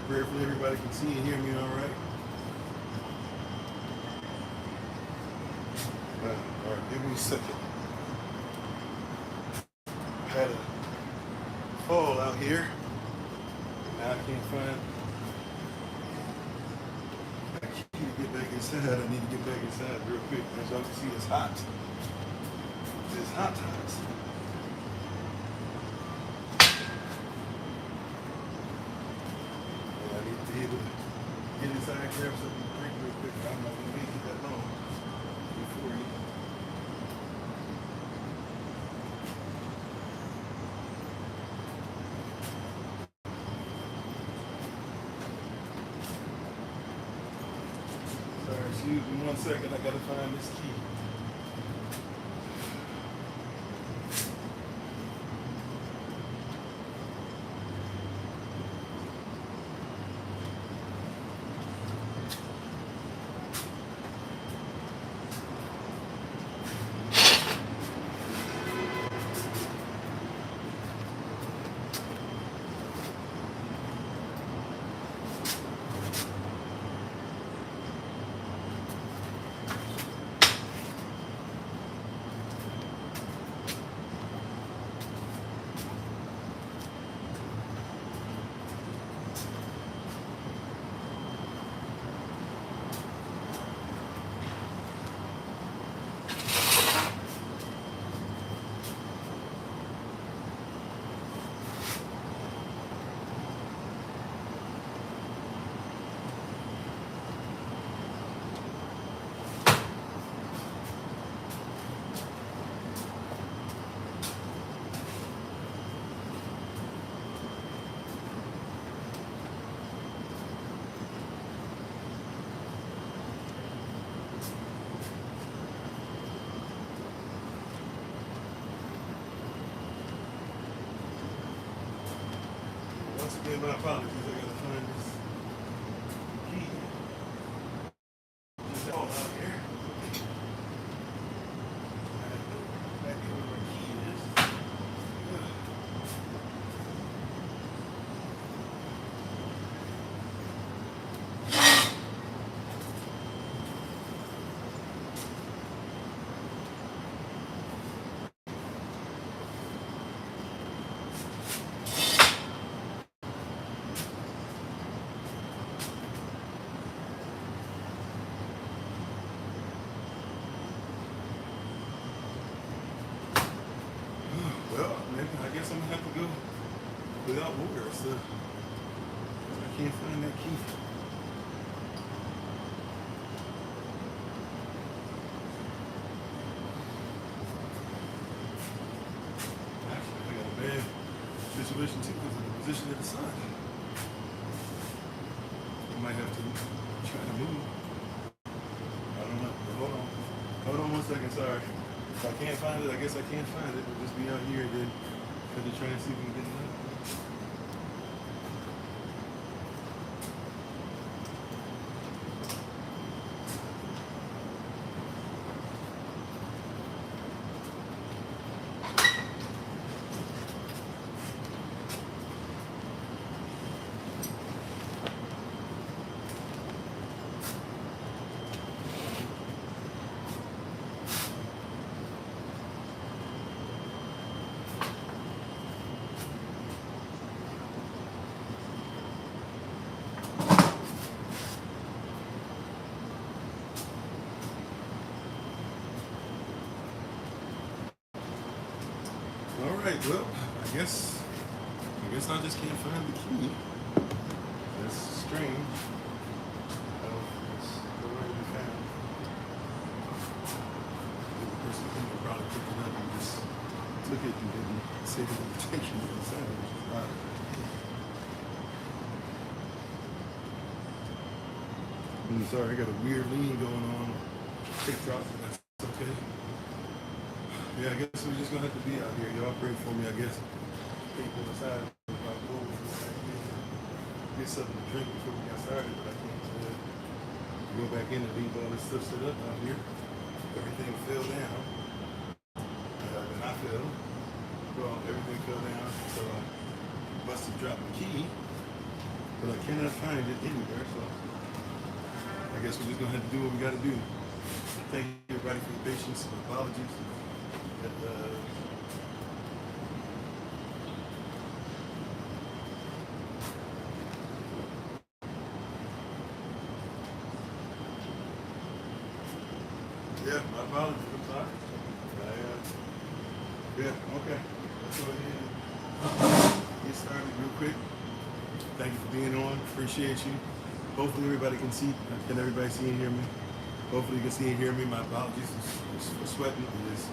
Prayerfully everybody can see and hear me all right. All right, give me a second. I had a fall out here. Now I can't find a key to get back inside. I need to get back inside real quick. As y'all can see, it's hot. It's hot. And I need to be able to get inside and grab something to drink real quick. I'm not going to make it that long before you. Sorry, excuse me 1 second. I got to find this key. Once again, my apologies. I gotta find this key. Just all out here. I have to go back in where my key is. Well, maybe I guess I'm gonna have to go without water, so I can't find that key. Actually, I got a bad situation too because of the position of the sun. I might have to try to move. I don't know. But hold on 1 second. Sorry. If I can't find it, I guess I can't find it. We'll just be out here and then have to try and see if we can get it out. All right, well, I guess I just can't find the key. That's strange. It's nowhere to be found. The person who probably picked it up and just took it and didn't say that it was taken inside, which is odd. I'm sorry, I got a weird lean going on. TikTok, that's okay. Yeah, I guess we're just gonna have to be out here. Y'all pray for me, I guess. People inside about going get something to drink before we got started, but I can't go back in and leave all this stuff set up out here. Everything fell down. When I fell, well, everything fell down, so I must have dropped the key. but I cannot find it anywhere. So I guess we're just gonna have to do what we got to do. Thank you everybody for your patience and apologies. And, yeah, my apologies. I'm sorry. Yeah, okay. Let's go ahead and get started real quick. Thank you for being on. Appreciate you. Hopefully everybody can see. Can everybody see and hear me? Hopefully you can see and hear me. My apologies for sweating. It is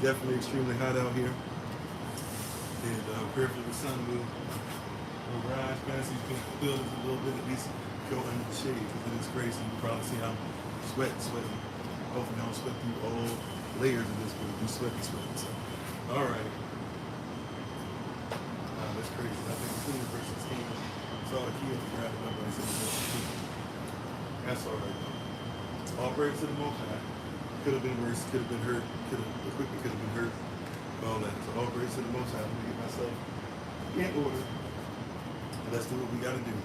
definitely extremely hot out here. And prayerfully the sun will rise past these buildings a little bit, at least go under the shade, because it is crazy. You can probably see I'm sweating. Hopefully I don't sweat through all layers of this, but we sweating. So, all right. That's crazy. I think the cleaning person came and saw the key and grabbed it up and I said, that's all right. All praise to the Most High. Could have been worse, could have been hurt, the equipment could have been hurt, all that. So all praise to the Most High. Let me get myself in order. Let's do what we got to do.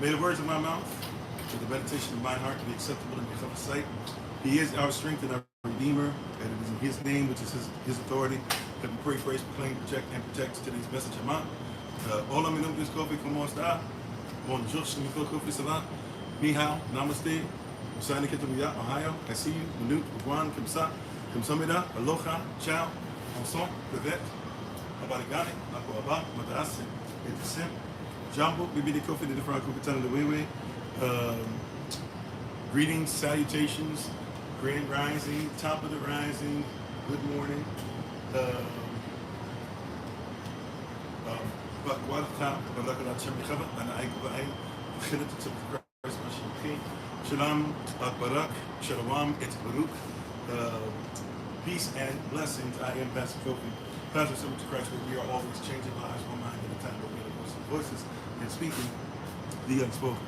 May the words of my mouth and the meditation of my heart be acceptable in His sight. He is our strength and our Redeemer, and it is in His name, which is His authority, that we pray, praise, proclaim, project, and protect today's message. Hola, mi nombre es Kofi, ¿cómo está? Bonjour, je m'appelle Kofi, ça va? Ni hao, namaste, usani ketumia, Ohio, I see you, Manut, Guan, Kimsa, Kimsamida, Aloha, Ciao, Ensemble, Brevet, Abarigani, Nako Abba, Madrase, Etisem, Jambo, Bibidi Kofi, the different Kupitana, the Wewe. Greetings, salutations, grand rising, top of the rising, good morning. Shalom, Barak, Shalom, it's Baruch. Peace and blessings. I am Pastor Kofi, Pastor Similar to Christ, where we are always changing lives, one mind at a time, but we are the voices and speaking the unspoken.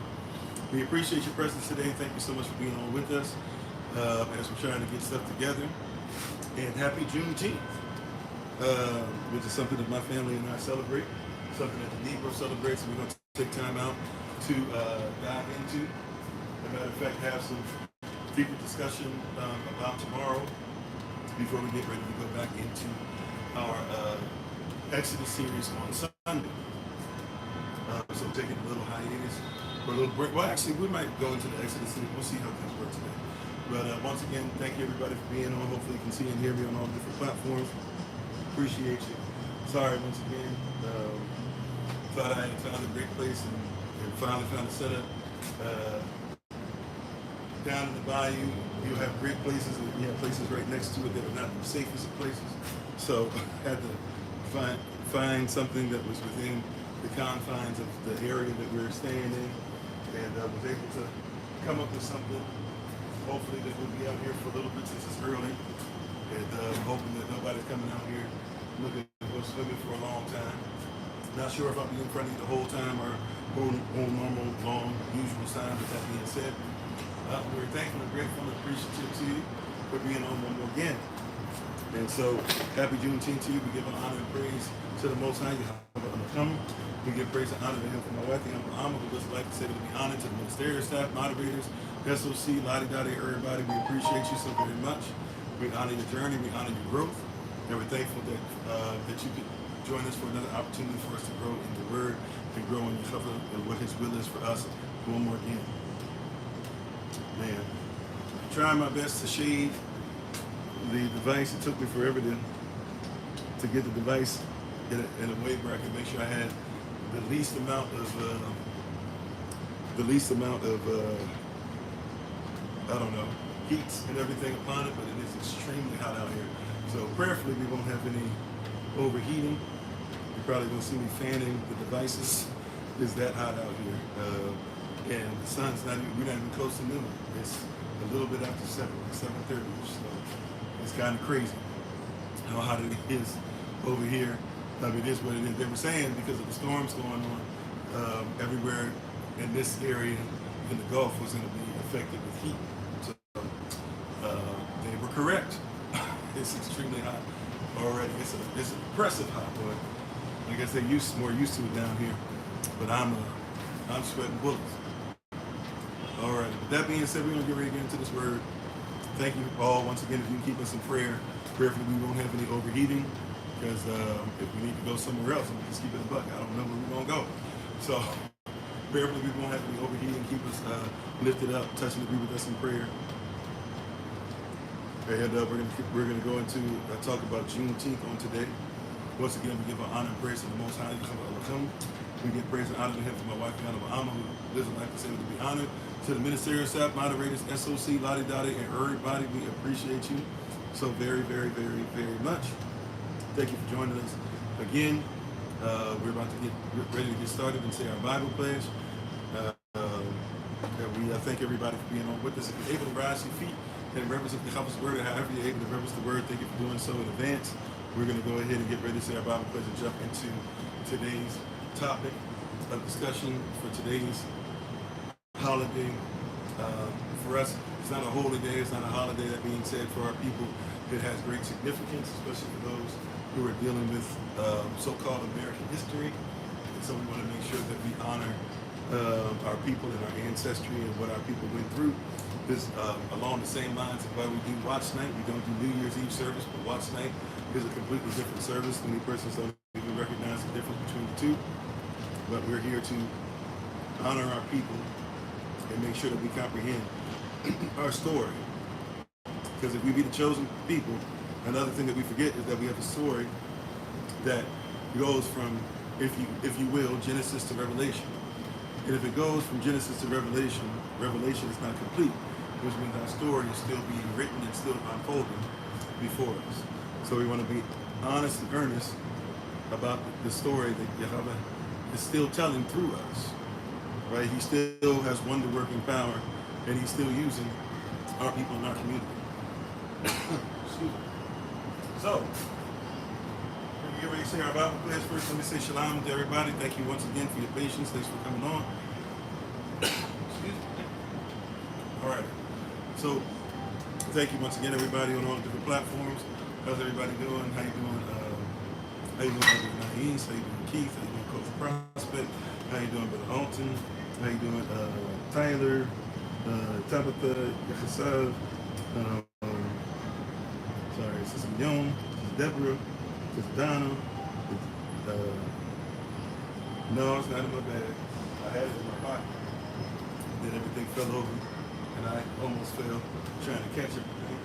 We appreciate your presence today. Thank you so much for being on with us as we're trying to get stuff together. And happy Juneteenth, which is something that my family and I celebrate, something that the Negro celebrates, and we're going to take time out to dive into. As a matter of fact, have some deeper discussion about tomorrow before we get ready to go back into our Exodus series on Sunday. So taking a little hiatus for a little break. Well, actually, we might go into the Exodus series. We'll see how things work today. But once again, thank you everybody for being on. Hopefully you can see and hear me on all different platforms. Appreciate you. Sorry once again. Thought I had found a great place and finally found a setup. Down in the bayou, you'll have great places, and you have places right next to it that are not the safest of places. So I had to find something that was within the confines of the area that we were staying in, and I was able to come up with something, hopefully that we'll be out here for a little bit since it's early, and hoping that nobody's coming out here looking to go swimming for a long time. Not sure if I'll be in front of you the whole time or whole normal, long, usual time, but that being said, we're thankful and grateful and appreciative to you for being on one more again. And so, happy Juneteenth to you. We give an honor and praise to the Most High. We give praise and honor to Him for my wife, the Honorable who would like to say to be honored to the ministerial staff, moderators, SOC, Lottie-Dottie, everybody. We appreciate you so very much. We honor your journey. We honor your growth. And we're thankful that you could join us for another opportunity for us to grow in the Word and grow in your and what His will is for us one more again. Man, trying my best to shade the device. It took me forever to get the device in a way where I could make sure I had the least amount of I don't know, heat and everything upon it, but it is extremely hot out here. So prayerfully we won't have any overheating. You're probably gonna see me fanning the devices. It's that hot out here. And the sun's we're not even close to noon. It's a little bit after 7:30, so it's kind of crazy how hot it is over here. I mean, it is what it is. They were saying because of the storms going on everywhere in this area, even the Gulf was going to be affected with heat. So they were correct. It's extremely hot already. It's oppressive hot, but I guess they're more used to it down here. But I'm sweating bullets. All right. With that being said, we're going to get ready to get into this word. Thank you all once again. If you can keep us in prayer, prayerfully we won't have any overheating, because if we need to go somewhere else, we'll just keep it a buck. I don't know where we're going to go. So prayerfully we won't have any overheating. Keep us lifted up, touch and agree with us in prayer. And we're gonna go into talk about Juneteenth on today. Once again, we give our honor and praise to the Most High. We give praise and honor to Him for my wife, Yana Bahama, who lives a life disabled to be honored. To the ministerial staff, moderators, SOC, Lottie Dottie, and everybody, we appreciate you so very, very, very, very much. Thank you for joining us again. We're about to get ready to get started and say our Bible pledge. We thank everybody for being on with us. If you're able to rise your feet and reverence the Chava's word, or however you're able to reverence the word, thank you for doing so in advance. We're going to go ahead and get ready to say our Bible pledge and jump into today's topic of discussion for today's holiday. For us, it's not a holy day, it's not a holiday. That being said, for our people, it has great significance, especially for those who are dealing with so-called American history. And so we want to make sure that we honor our people and our ancestry and what our people went through. This along the same lines of why we do watch night. We don't do New Year's Eve service, but watch night is a completely different service. Many persons don't even recognize the difference between the two. But we're here to honor our people and make sure that we comprehend our story. Because if we be the chosen people, another thing that we forget is that we have a story that goes from, if you will, Genesis to Revelation. And if it goes from Genesis to Revelation, Revelation is not complete, which means our story is still being written and still unfolding before us. So we want to be honest and earnest about the story that Yahweh is still telling through us. Right? He still has wonder-working power, and he's still using our people in our community. Excuse me. So, we're get ready to say our Bible pledge. First, let me say shalom to everybody. Thank you once again for your patience. Thanks for coming on. Excuse me. All right. So, thank you once again, everybody, on all the different platforms. How's everybody doing? How you doing? How you doing, Brother Naees? How you doing, Keith? How you doing, Kofi Prospect? How you doing, Brother Alton? How you doing, Tyler? Tabitha, Yahasav? Sorry, Sister Young, Sister Deborah, Sister Donna. No, it's not in my bag. I had it in my pocket. Then everything fell over, and I almost fell trying to catch everything.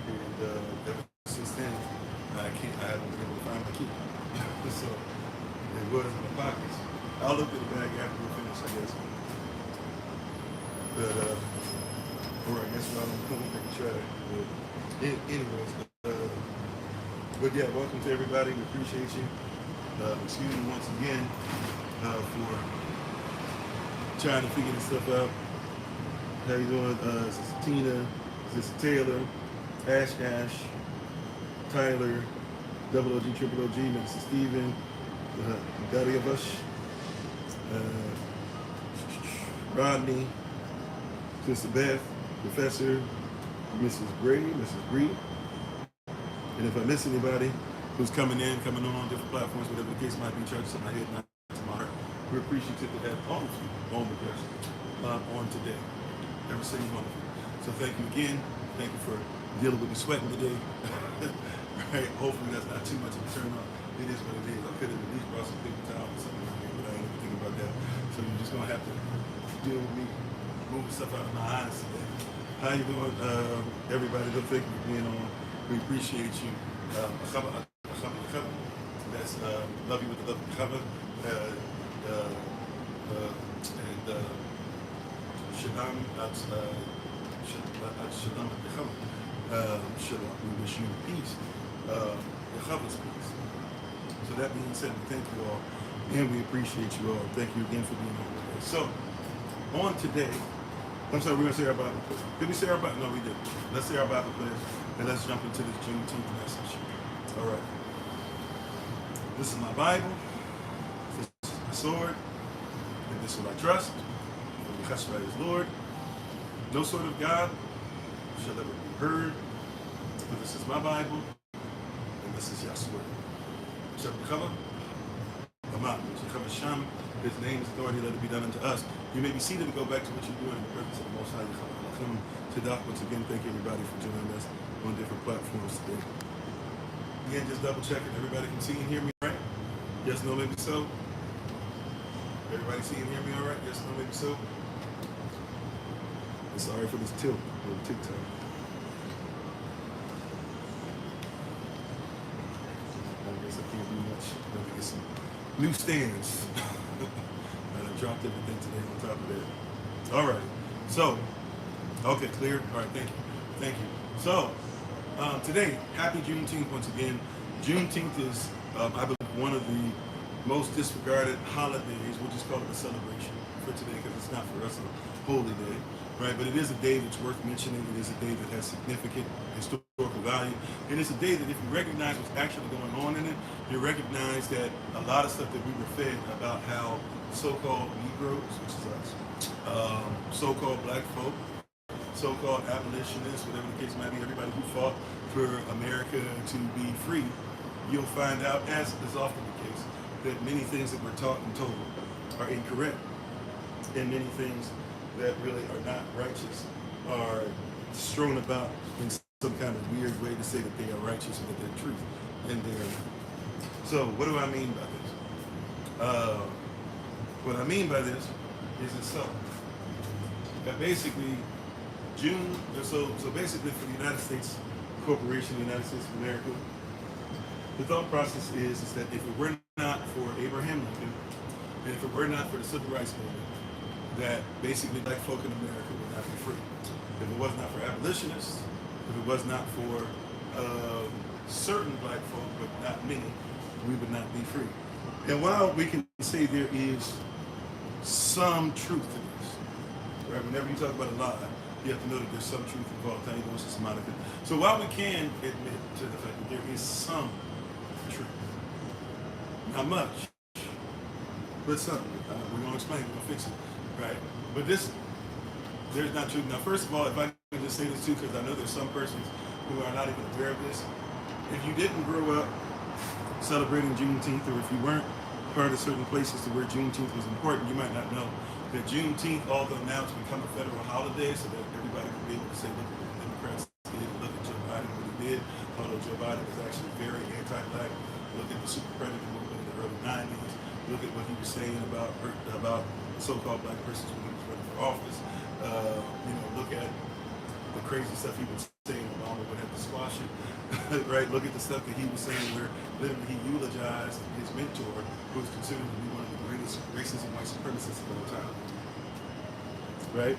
And ever since then, I haven't been able to find my key. So it was in my pockets. I'll look at the bag after we finish, I guess. But or I guess we're going to take a try. Anyways, but yeah, welcome to everybody. We appreciate you. Excuse me once again for trying to figure this stuff out. How you doing, Sister Tina, Sister Taylor, Ash, Tyler, Double OG, Triple OG, Mr. Steven, Daria Bush, Rodney, Sister Beth, Professor, Mrs. Brady, Mrs. Bree. And if I miss anybody who's coming on different platforms, whatever the case might be, church to my head, not to my heart, we're appreciative to have all of you on with us on today. Every single one of you. So thank you again. Thank you for dealing with me sweating today. Right? Hopefully that's not too much of a turn on. It is what it is. I could have at least brought some paper towels or something like that, but I ain't even thinking about that. So you're just gonna have to deal with me moving stuff out of my eyes today. How you doing, everybody? Thank you for being on. We appreciate you. That's love you with the love of Chava. And Shalom. Shalom. Shalom. We wish you peace. Chava's peace. So that being said, we thank you all, and we appreciate you all. Thank you again for being on today. So, on today, I'm sorry, we're going to say our Bible pledge. Did we say our Bible? No, we didn't. Let's say our Bible pledge, and let's jump into this Juneteenth message. All right. This is my Bible. This is my sword. And this is what I trust. from Yeshua is Lord. No sort of God shall ever be heard. But this is my Bible, and this is Yahshua. Shebekava, Amat, Shebekava Sham, his name's authority, let it be done unto us. You may be seated and go back to what you're doing in the presence of the Most High. Once again, thank you everybody for joining us on different platforms today. Again, just double checking. Everybody can see and hear me, right? Yes, no, maybe so. Everybody see and hear me all right? Yes, no, maybe so. And sorry for this tilt on TikTok. I guess I can't do much. Let me get some new stands. And I dropped everything today on top of that. All right. So, okay, clear. All right, thank you. Thank you. So, today, happy Juneteenth once again. Juneteenth is, I believe, one of the most disregarded holidays. We'll just call it a celebration for today because it's not for us a holy day, right? But it is a day that's worth mentioning. It is a day that has significant historical value. And it's a day that if you recognize what's actually going on in it, you recognize that a lot of stuff that we were fed about how so-called Negroes, which is us, so-called black folk, so-called abolitionists, whatever the case might be, everybody who fought for America to be free, you'll find out, as is often the case, that many things that we're taught and told are incorrect, and many things that really are not righteous are strewn about in some kind of weird way to say that they are righteous and that they're truth, and they're not. So what do I mean by this? What I mean by this is it's so that basically so basically for the United States Corporation, the United States of America, the thought process is that if it were not for Abraham Lincoln, and if it were not for the Civil Rights Movement, that basically black folk in America would not be free. If it was not for abolitionists, if it was not for certain black folk, but not many, we would not be free. And while we can say there is some truth to this, right? Whenever you talk about a lie, you have to know that there's some truth involved. How you doing, Sister Monica? So while we can admit to the fact that there is some truth, not much, but some. We're going to explain, we're going to fix it, right? But there's not truth. Now, first of all, if I can just say this too, because I know there's some persons who are not even aware of this. If you didn't grow up celebrating Juneteenth, or if you weren't part of certain places to where Juneteenth was important, you might not know that Juneteenth, although now it's become a federal holiday so that everybody can be able to say, look at what the Democrats did, look at Joe Biden, what he did, although Joe Biden was actually very anti-black. Look at the super predator movement in the early 90s. Look at what he was saying about so-called black persons when he was running for office. Look at the crazy stuff he was saying Obama would have to squash it. Right? Look at the stuff that he was saying where literally he eulogized his mentor, who was considered to be one of the greatest racist and white supremacists of all time. Right?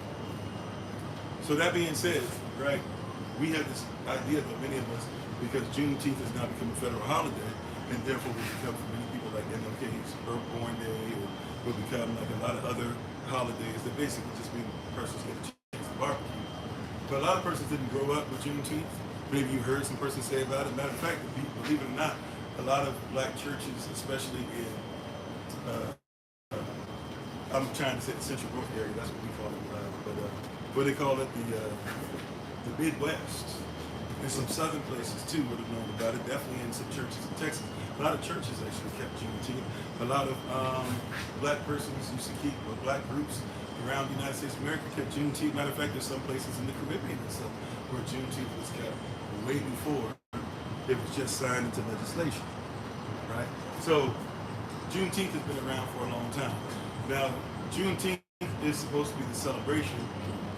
So that being said, right, we have this idea that many of us, because Juneteenth has now become a federal holiday, and therefore will become for many people like MLK's Born Day, or will become like a lot of other holidays that basically just mean persons get a chance to barbecue. But a lot of persons didn't grow up with Juneteenth. Maybe you heard some person say about it. Matter of fact, believe it or not, a lot of black churches, especially in, I'm trying to say the Central North area, that's what we call it, but what they call it, the Midwest. And some southern places too would have known about it, definitely in some churches in Texas. A lot of churches actually kept Juneteenth. A lot of black persons used to keep, or black groups around the United States of America kept Juneteenth. Matter of fact, there's some places in the Caribbean and stuff where Juneteenth was kept way before it was just signed into legislation, right? So Juneteenth has been around for a long time. Now, Juneteenth is supposed to be the celebration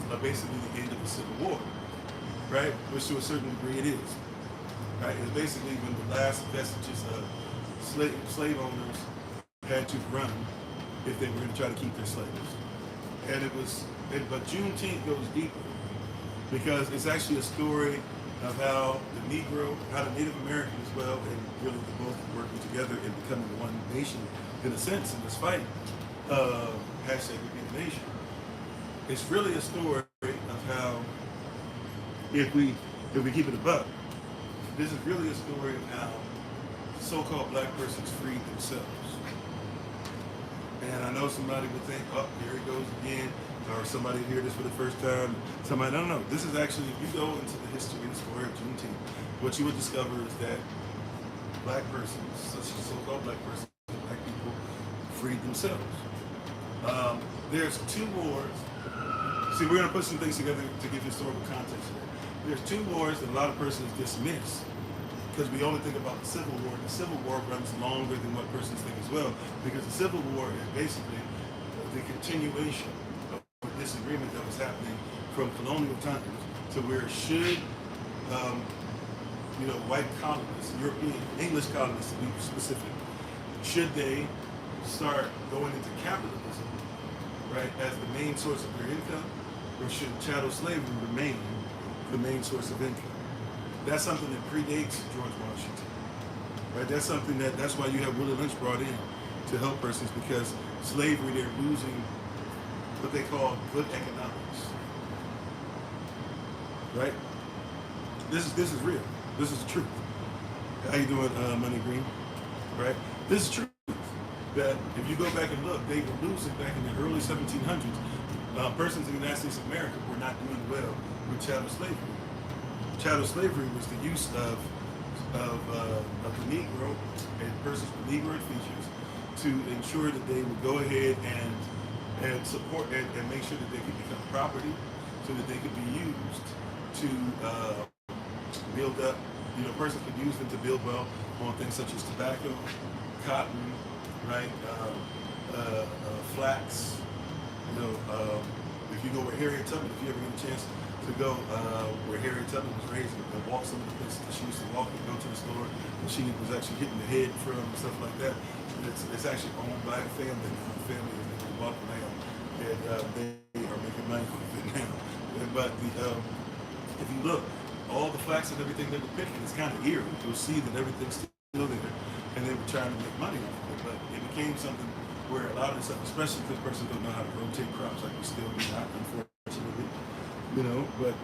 of basically the end of the Civil War, right? Which to a certain degree it is, right? It's basically when the last vestiges of slave owners had to run if they were going to try to keep their slaves. And but Juneteenth goes deeper because it's actually a story of how the Native American as well, and really the both working together and becoming one nation in a sense in this fight, hashtag we be the nation. It's really a story of how, if we keep it a buck, this is really a story of how so-called black persons freed themselves. And I know somebody would think, oh, here he goes again, or somebody hear this for the first time. Somebody, I don't know. This is actually, if you go into the history and story of Juneteenth, what you would discover is that black persons, such as so-called black persons, black people, freed themselves. There's two wars. See, we're going to put some things together to give historical context here. There's two wars that a lot of persons dismiss because we only think about the Civil War. The Civil War runs longer than what persons think as well, because the Civil War is basically the continuation of the disagreement that was happening from colonial times to where should, white colonists, European, English colonists to be specific, should they start going into capitalism, right, as the main source of their income, or should chattel slavery remain the main source of income? That's something that predates George Washington, right? That's why you have Willie Lynch brought in to help persons, because slavery, they're losing what they call good economics, right? This is real. This is the truth. How you doing, Money Green? Right? This is truth. That if you go back and look, they were losing back in the early 1700s. Persons in the United States of America were not doing well with chattel slavery. Chattel slavery was the use of the Negro and persons with Negro features to ensure that they would go ahead and support and make sure that they could become property, so that they could be used to build up. Persons could use them to build wealth on things such as tobacco, cotton, right, flax. If you go where Harriet Tubman, if you ever get a chance to go where Harriet Tubman was raised and walk some of the places that she used to walk and go to the store, and she was actually hitting the head from and stuff like that. It's actually owned by a family now. The family is bought the land, and they are making money off it now. But if you look, all the flax and everything they were picking, it's kind of eerie. You'll see that everything's still there, and they were trying to make money off of it. But it became something where a lot of this stuff, especially because persons don't know how to rotate crops like we still do not, unfortunately. But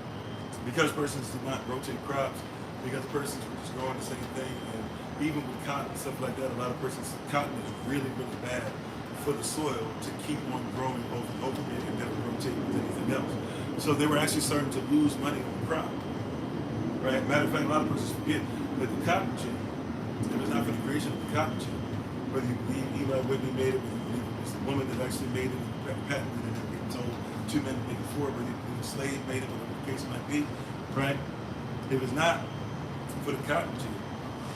because persons do not rotate crops, because persons were just growing the same thing, and even with cotton and stuff like that, a lot of persons, cotton is really, really bad for the soil to keep on growing over and over again and never rotate with anything else. So they were actually starting to lose money on the crop. Right? Matter of fact, a lot of persons forget that the cotton gin, it was not for the creation of the cotton gin, whether you believe Eli Whitney made it, whether you believe it was the woman that actually made it and patented it and getting told two men to make it for it, whether the slave made it, whatever the case might be, right? If it's not for the cotton gin,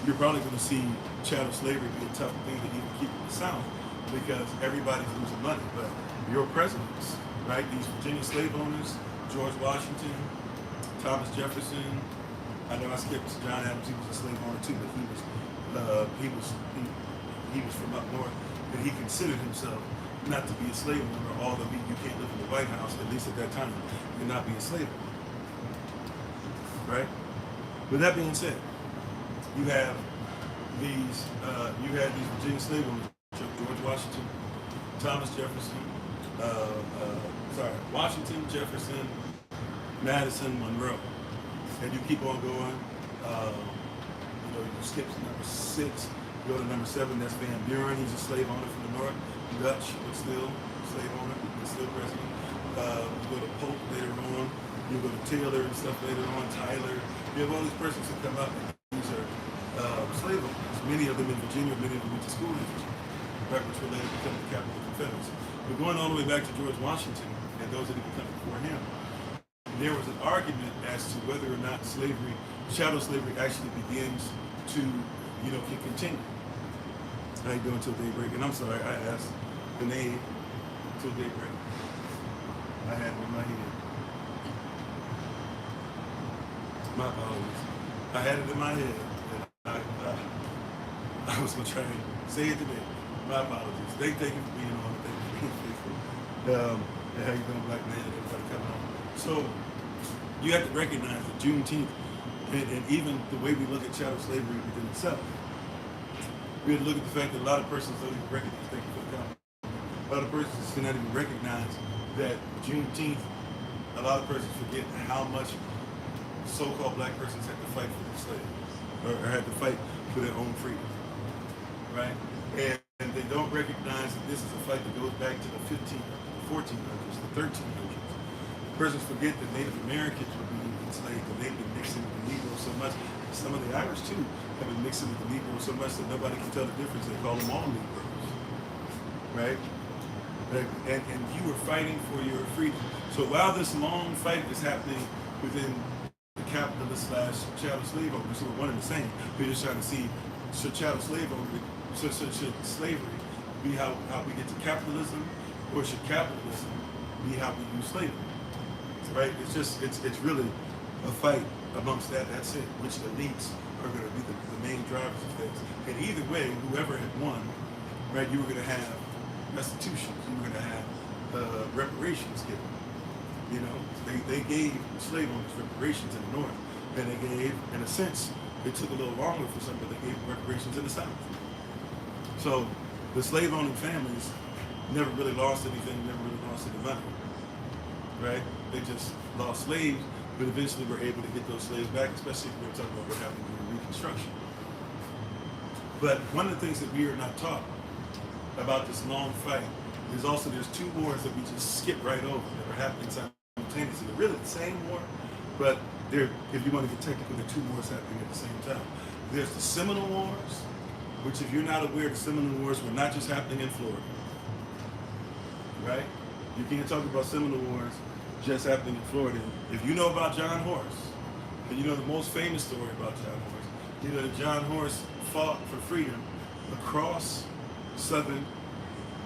you're probably going to see chattel slavery be a tough thing to even keep in the South, because everybody's losing money. But your presidents, right? These Virginia slave owners, George Washington, Thomas Jefferson. I know I skipped John Adams. He was a slave owner too, but he was from up north, and he considered himself not to be a slave owner, although you can't live in the White House, at least at that time, and not be a slave owner. Right? With that being said, you have these Virginia slave owners, George Washington, Thomas Jefferson, Washington, Jefferson, Madison, Monroe. And you keep on going. You skip to number 6, go to number 7. That's Van Buren. He's a slave owner from the north, Dutch, but still slave owner, but still president. You go to Polk later on. You go to Taylor and stuff later on. Tyler. You have all these persons who come up, and these are slave owners. Many of them in Virginia, many of them went to school in Virginia, right, which will later become the capital of the Confederacy. But going all the way back to George Washington and those that had come before him, there was an argument as to whether or not slavery, chattel slavery, actually begins to, can continue. How you doing till daybreak? And I'm sorry, I asked the name till daybreak. I had it in my head. My apologies. I had it in my head, and I was gonna try and say it today. My apologies. Thank you for being on. Thank you for being faithful. How you doing, black man? Everybody coming on. So you have to recognize that Juneteenth, and even the way we look at chattel slavery within itself, we have to look at the fact that a lot of persons don't even recognize, thank you for the comment, a lot of persons cannot even recognize that Juneteenth, a lot of persons forget how much so-called black persons had to fight for their slaves, or had to fight for their own freedom, right? And and they don't recognize that this is a fight that goes back to the 1400s, the 1300s. Persons forget that Native Americans were being enslaved, and they've been mixing with the Negroes so much. Some of the Irish too have been mixing with the Negroes so much that nobody can tell the difference. They call them all Negroes, right? And you were fighting for your freedom. So while this long fight is happening within the capitalist / chattel slave owners, who are one and the same, we're just trying to see, should chattel slave owner, should slavery be how we get to capitalism, or should capitalism be how we use slavery? Right? It's really a fight amongst that. That's it. Which elites are going to be the main drivers of things. And either way, whoever had won, right, you were going to have restitutions. You were going to have reparations given. You know, they gave slave owners reparations in the North, and they gave, in a sense, it took a little longer for some, but they gave reparations in the South. So the slave owning families never really lost anything, never really lost any money, right? They just lost slaves, but eventually were able to get those slaves back, especially if we're talking about what happened during Reconstruction. But one of the things that we are not taught about this long fight is also there's two wars that we just skip right over that are happening simultaneously. They're really the same war, but they're, if you want to get technical, they're two wars happening at the same time. There's the Seminole Wars, which, if you're not aware, the Seminole Wars were not just happening in Florida, right? You can't talk about Seminole Wars just happening in Florida. If you know about John Horace, and you know the most famous story about John Horace, you know that John Horace fought for freedom across southern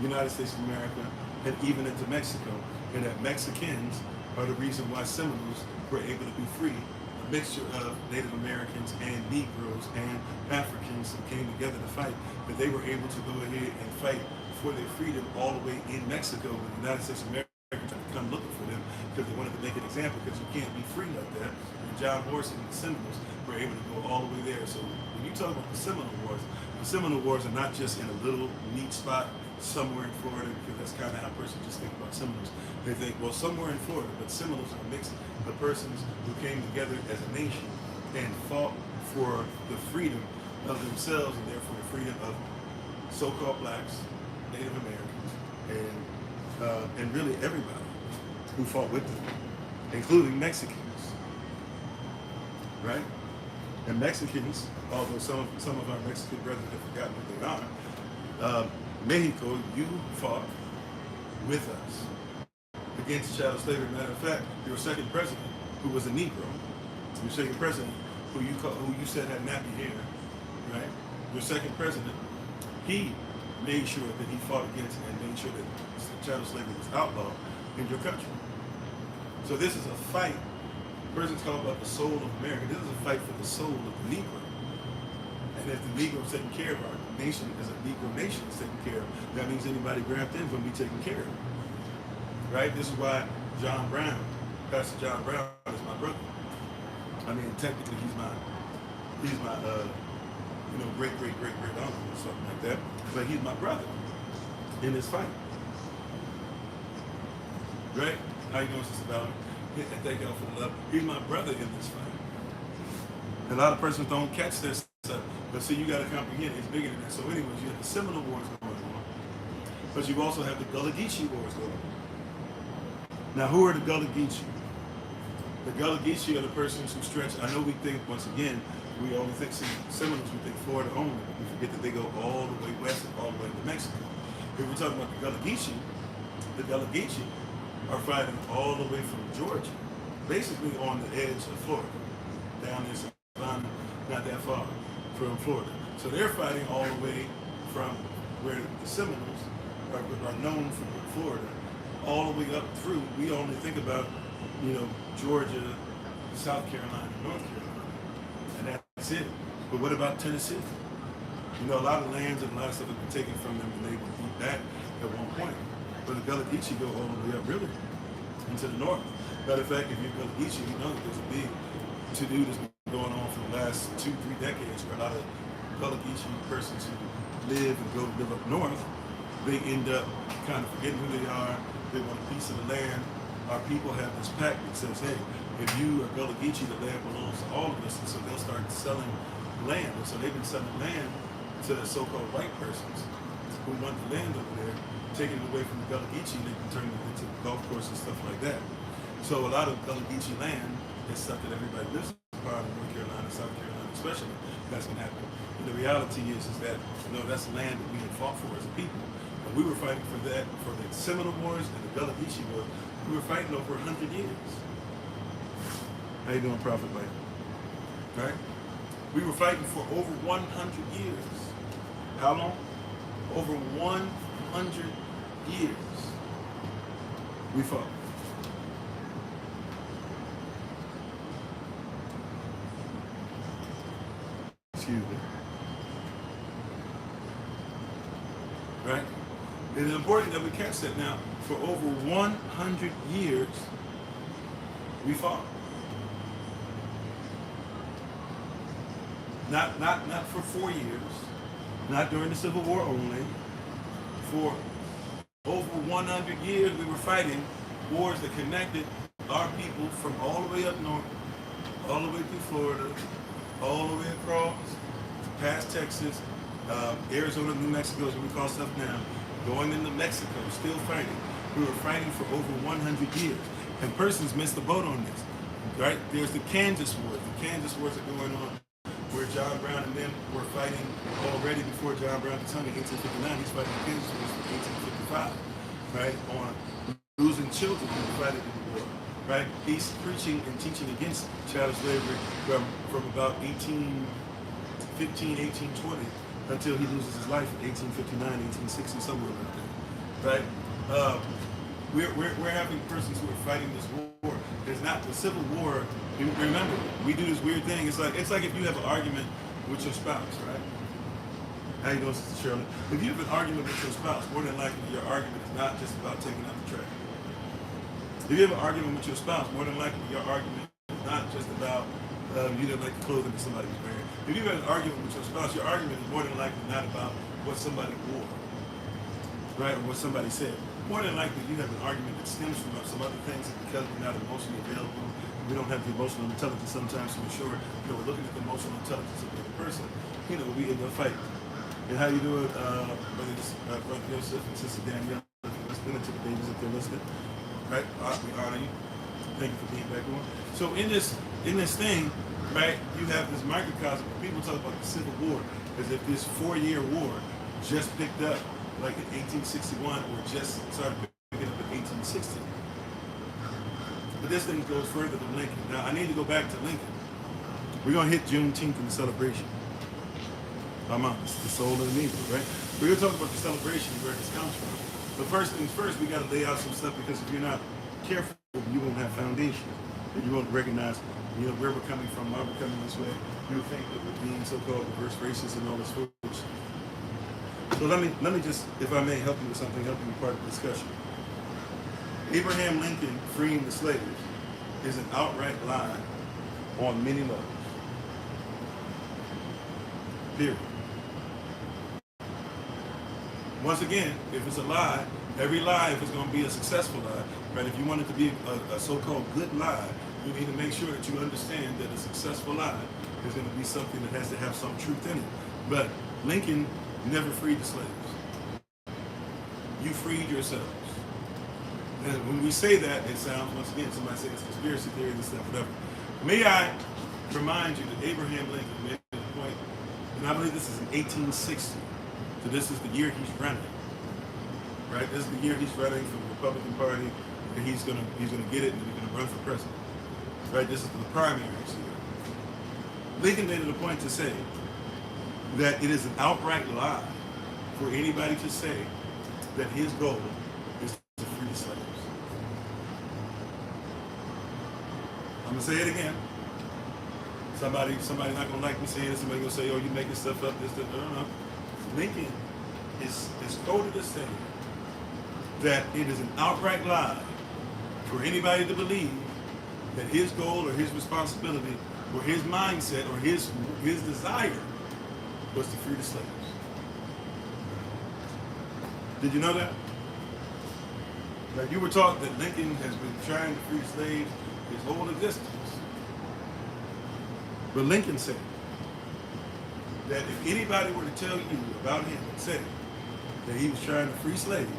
United States of America and even into Mexico, and that Mexicans are the reason why Seminoles were able to be free. A mixture of Native Americans and Negroes and Africans who came together to fight, but they were able to go ahead and fight for their freedom all the way in Mexico, when the United States of America tried to come looking for them because they wanted to make an example, because you can't be free like that. And John Horace and the Seminoles were able to go all the way there. So when you talk about the Seminole Wars are not just in a little neat spot somewhere in Florida, because that's kind of how persons just think about Seminoles. They think, well, somewhere in Florida, but Seminoles are a mix of persons who came together as a nation and fought for the freedom of themselves, and therefore the freedom of so-called blacks, Native Americans, and really everybody who fought with them, including Mexicans, right? And Mexicans, although some of our Mexican brothers have forgotten who they are, Mexico, you fought with us against chattel slavery. Matter of fact, your second president, who was a Negro, your second president, who you said had nappy hair, right? Your second president, he made sure that he fought against and made sure that chattel slavery was outlawed in your country. So this is a fight. Persons call about the soul of America. This is a fight for the soul of the Negro. And if the Negro is taken care of, our nation as a Negro nation is taken care of, that means anybody grafted in is going to be taken care of. Right? This is why John Brown, Pastor John Brown, is my brother. I mean, technically he's my great uncle or something like that. But he's my brother in this fight. Right? How you doing, Sister Valerie? And thank y'all for the love. He's my brother in this fight. A lot of persons don't catch this stuff, but see, you got to comprehend it's bigger than that. So anyways, you have the Seminole Wars going on, but you also have the Gullah Geechee Wars going on. Now, who are the Gullah Geechee? The Gullah Geechee are the persons who stretch. I know we think, once again, we only think Seminoles, we think Florida only, but we forget that they go all the way west and all the way to Mexico. If we're talking about the Gullah Geechee are fighting all the way from Georgia, basically on the edge of Florida, down in Savannah, not that far from Florida. So they're fighting all the way from where the Seminoles are known from Florida, all the way up through. We only think about, Georgia, South Carolina, North Carolina, and that's it. But what about Tennessee? A lot of lands and a lot of stuff have been taken from them, and they were beat back at one point. But the Gullah Geechee go all the way up, really, into the north. Matter of fact, if you're Gullah Geechee, you know that there's a big to-do that's been going on for the last 2-3 decades, where a lot of Gullah Geechee persons who live and go live up north, they end up kind of forgetting who they are. They want a piece of the land. Our people have this pact that says, hey, if you are Gullah Geechee, the land belongs to all of us. And so they'll start selling land. And so they've been selling land to the so-called white persons who want the land over there, taking it away from the Gullah Geechee, and they can turn it into golf courses and stuff like that. So a lot of Gullah Geechee land is stuff that everybody lives in, part of North Carolina, South Carolina especially. That's going to happen. And the reality is that, that's land that we had fought for as a people. And we were fighting for that, for the Seminole Wars and the Gullah Geechee Wars. We were fighting over 100 years. How you doing, Prophet Mike? Right? We were fighting for over 100 years. How long? Over 100 years. We fought. Excuse me. Right? It is important that we catch that now. For over 100 years, we fought. Not for 4 years, not during the Civil War only. For over 100 years, we were fighting wars that connected our people from all the way up north, all the way through Florida, all the way across, past Texas, Arizona, New Mexico, as we call stuff now, going into Mexico, still fighting. We were fighting for over 100 years. And persons missed the boat on this, right? There's the Kansas Wars. The Kansas Wars are going on where John Brown and them were fighting already before John Brown was hung in 1859. He's fighting the Kansas Wars from 1855, right? On losing children in the fight in the war, right? He's preaching and teaching against chattel slavery from about 1815, 1820 until he loses his life in 1859, 1860, somewhere around there, right? We're having persons who are fighting this war. There's not the Civil War. Remember, we do this weird thing. It's like if you have an argument with your spouse, right? How you doing, Sister Shirley? If you have an argument with your spouse, more than likely your argument is not just about taking out the trash. If you have an argument with your spouse, more than likely your argument is not just about you didn't like the clothing that somebody was wearing. If you have an argument with your spouse, your argument is more than likely not about what somebody wore, right, or what somebody said. More than likely you have an argument that stems from some other things, and because we're not emotionally available, we don't have the emotional intelligence sometimes to ensure, we're looking at the emotional intelligence of the other person, we end up fighting. And how you doing, Brother Joseph and Sister Danielle, if you're listening to the babies if they're listening, right? We honor you. Thank you for being back on. So in this thing, right, you have this microcosm. People talk about the Civil War as if this 4-year war just picked up like in 1861 or just started picking up in 1860. But this thing goes further than Lincoln. Now I need to go back to Lincoln. We're gonna hit Juneteenth in the celebration. It's the soul of the Negro, right? We're gonna talk about the celebration, where this comes from. But first things first, we gotta lay out some stuff, because if you're not careful, you won't have foundation. And you won't recognize, where we're coming from, why we're coming this way. You would think that we're being so-called reverse racist and all this foolishness. So let me just, if I may, help you with something, help you with part of the discussion. Abraham Lincoln freeing the slaves is an outright lie on many levels. Period. Once again, if it's a lie, every lie, if it's going to be a successful lie, right? If you want it to be a so-called good lie, you need to make sure that you understand that a successful lie is going to be something that has to have some truth in it. But Lincoln never freed the slaves. You freed yourselves. And when we say that, it sounds, once again, somebody says conspiracy theory and stuff, whatever. May I remind you that Abraham Lincoln made the point, and I believe this is in 1860, so this is the year he's running, right? This is the year he's running for the Republican Party, and he's gonna get it, and he's gonna run for president, right? This is the primaries here. Lincoln made it a point to say that it is an outright lie for anybody to say that his goal is to free the slaves. I'm gonna say it again. Somebody's not gonna like me saying it. Somebody gonna say, "Oh, you making stuff up." This, that. No. Lincoln is quoted as saying that it is an outright lie for anybody to believe that his goal or his responsibility or his mindset or his desire was to free the slaves. Did you know that? Like, you were taught that Lincoln has been trying to free slaves his whole existence. But Lincoln said that if anybody were to tell you about him and say that he was trying to free slaves,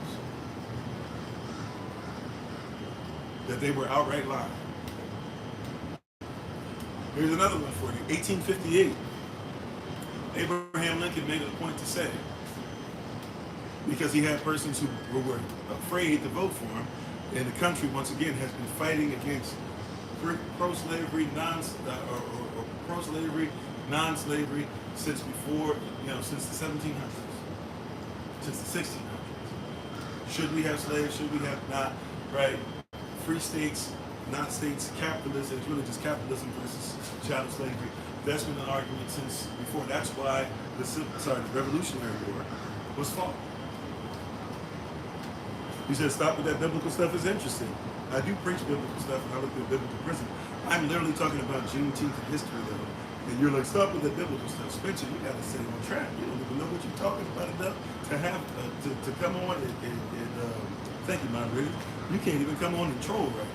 that they were outright lying. Here's another one for you. 1858, Abraham Lincoln made it a point to say, because he had persons who were afraid to vote for him, and the country once again has been fighting against pro-slavery, or pro-slavery, non-slavery since before, since the 1700s, since the 1600s. Should we have slaves? Should we have not? Right? Free states, not states, capitalism. It's really just capitalism versus chattel slavery. That's been an argument since before. That's why the Revolutionary War was fought. You said stop with that biblical stuff is interesting. I do preach biblical stuff and I look at biblical prison. I'm literally talking about Juneteenth in history though. And you're like, stop with that biblical stuff. Spencer, you gotta stay on track. You don't even know what you're talking about enough to have to come on and thank you, moderator. You can't even come on and troll right.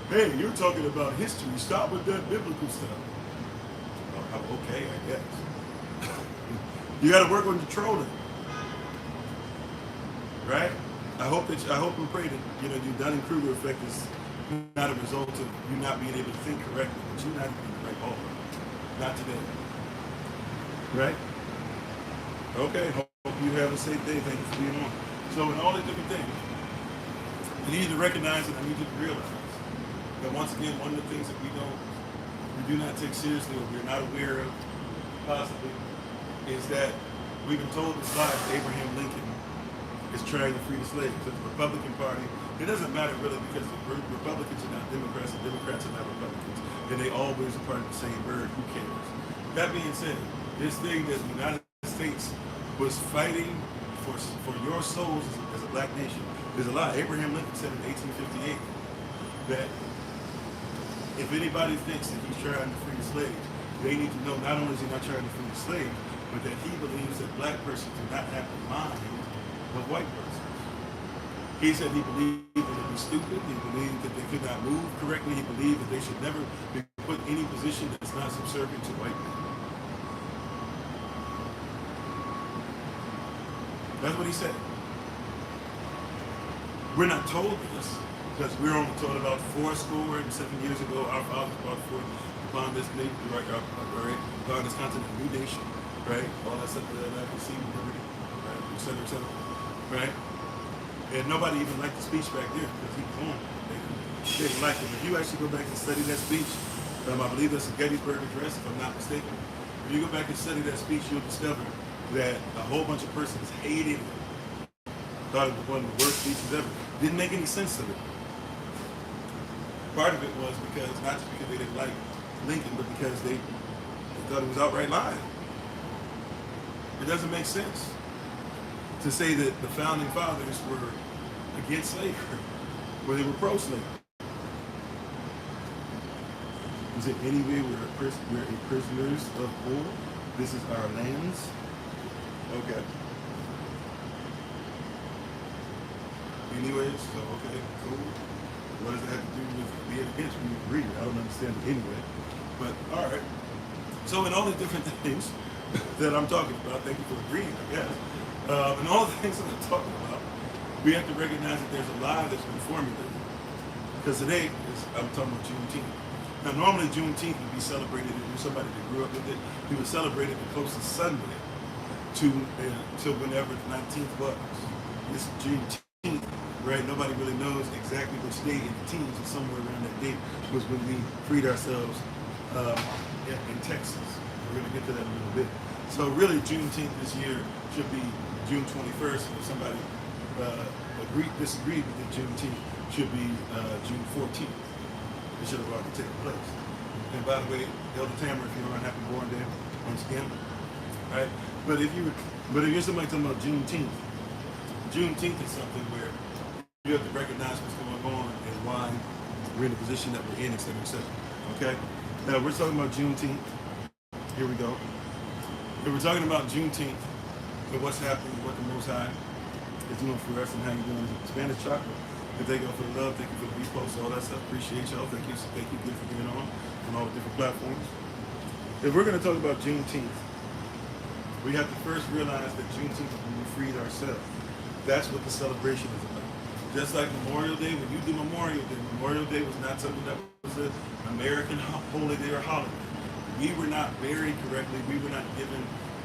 Hey, you're talking about history. Stop with that biblical stuff. Oh, okay, I guess. You gotta work on your trolling. Right? I hope and pray that your Dunning-Kruger effect is not a result of you not being able to think correctly, but you're not even the right ball. Not today. Right? Okay, hope you have a safe day. Thank you for being on. So in all these different things, I need you to recognize and I need you to realize that once again, one of the things that we do not take seriously or we're not aware of possibly is that we've been told this lie that Abraham Lincoln is trying to free the slaves. The Republican Party, it doesn't matter really because the Republicans are not Democrats and Democrats are not Republicans. And they always are part of the same bird. Who cares? That being said, this thing that the United States was fighting for your souls as a black nation is a lie. Abraham Lincoln said in 1858 that if anybody thinks that he's trying to free the slaves, they need to know not only is he not trying to free the slaves, but that he believes that black persons do not have the mind of white persons. He said he believed that they were stupid. He believed that they could not move correctly. He believed that they should never be put in any position that's not subservient to white men. That's what he said. We're not told this because we're only told about 4 years ago. Our fathers brought forth upon this nation, upon this continent, a new nation, right? All that stuff that I can see, liberty, right? Et cetera, et cetera. Right? And nobody even liked the speech back there because he was on. They didn't like it. If you actually go back and study that speech, I believe that's a Gettysburg Address, if I'm not mistaken. If you go back and study that speech, you'll discover that a whole bunch of persons hated it. Thought it was one of the worst speeches ever. Didn't make any sense of it. Part of it was because, not just because they didn't like Lincoln, but because they thought it was outright lying. It doesn't make sense to say that the founding fathers were against slavery, where they were pro-slavery. Is it anyway we're prisoners of war? This is our lands? Okay. Anyways, so okay, cool. What does that have to do with being against me? Read it. I don't understand it anyway. But all right. So in all the different things that I'm talking about, thank you for agreeing, I guess. And all the things that I'm talking about, we have to recognize that there's a lie that's been formulated. Because today, I'm talking about Juneteenth. Now, normally Juneteenth would be celebrated, if you're somebody that grew up with it, we would celebrate it the closest Sunday to whenever the 19th was. It's Juneteenth, right? Nobody really knows exactly which day in the teens or somewhere around that date was when we freed ourselves in Texas. We're going to get to that in a little bit. So really, Juneteenth this year should be June 21st. If somebody disagreed with the Juneteenth, should be June 14th. It should have already taken place. And by the way, Elder Tamara, if you're on Happy Born Day, once again, right? But if you're somebody talking about Juneteenth is something where you have to recognize what's going on and why we're in the position that we're in, et cetera, et cetera. Okay? Now we're talking about Juneteenth. Here we go. If we're talking about Juneteenth and what's happening, what the Most High is doing for us and how you're doing Spanish chocolate. And thank y'all for the love, thank you for the repost, all that stuff. Appreciate y'all. Thank you again for being on all the different platforms. If we're going to talk about Juneteenth, we have to first realize that Juneteenth is when we freed ourselves. That's what the celebration is about. Just like Memorial Day, when you do Memorial Day was not something that was an American holiday or holiday. We were not buried correctly. We were not given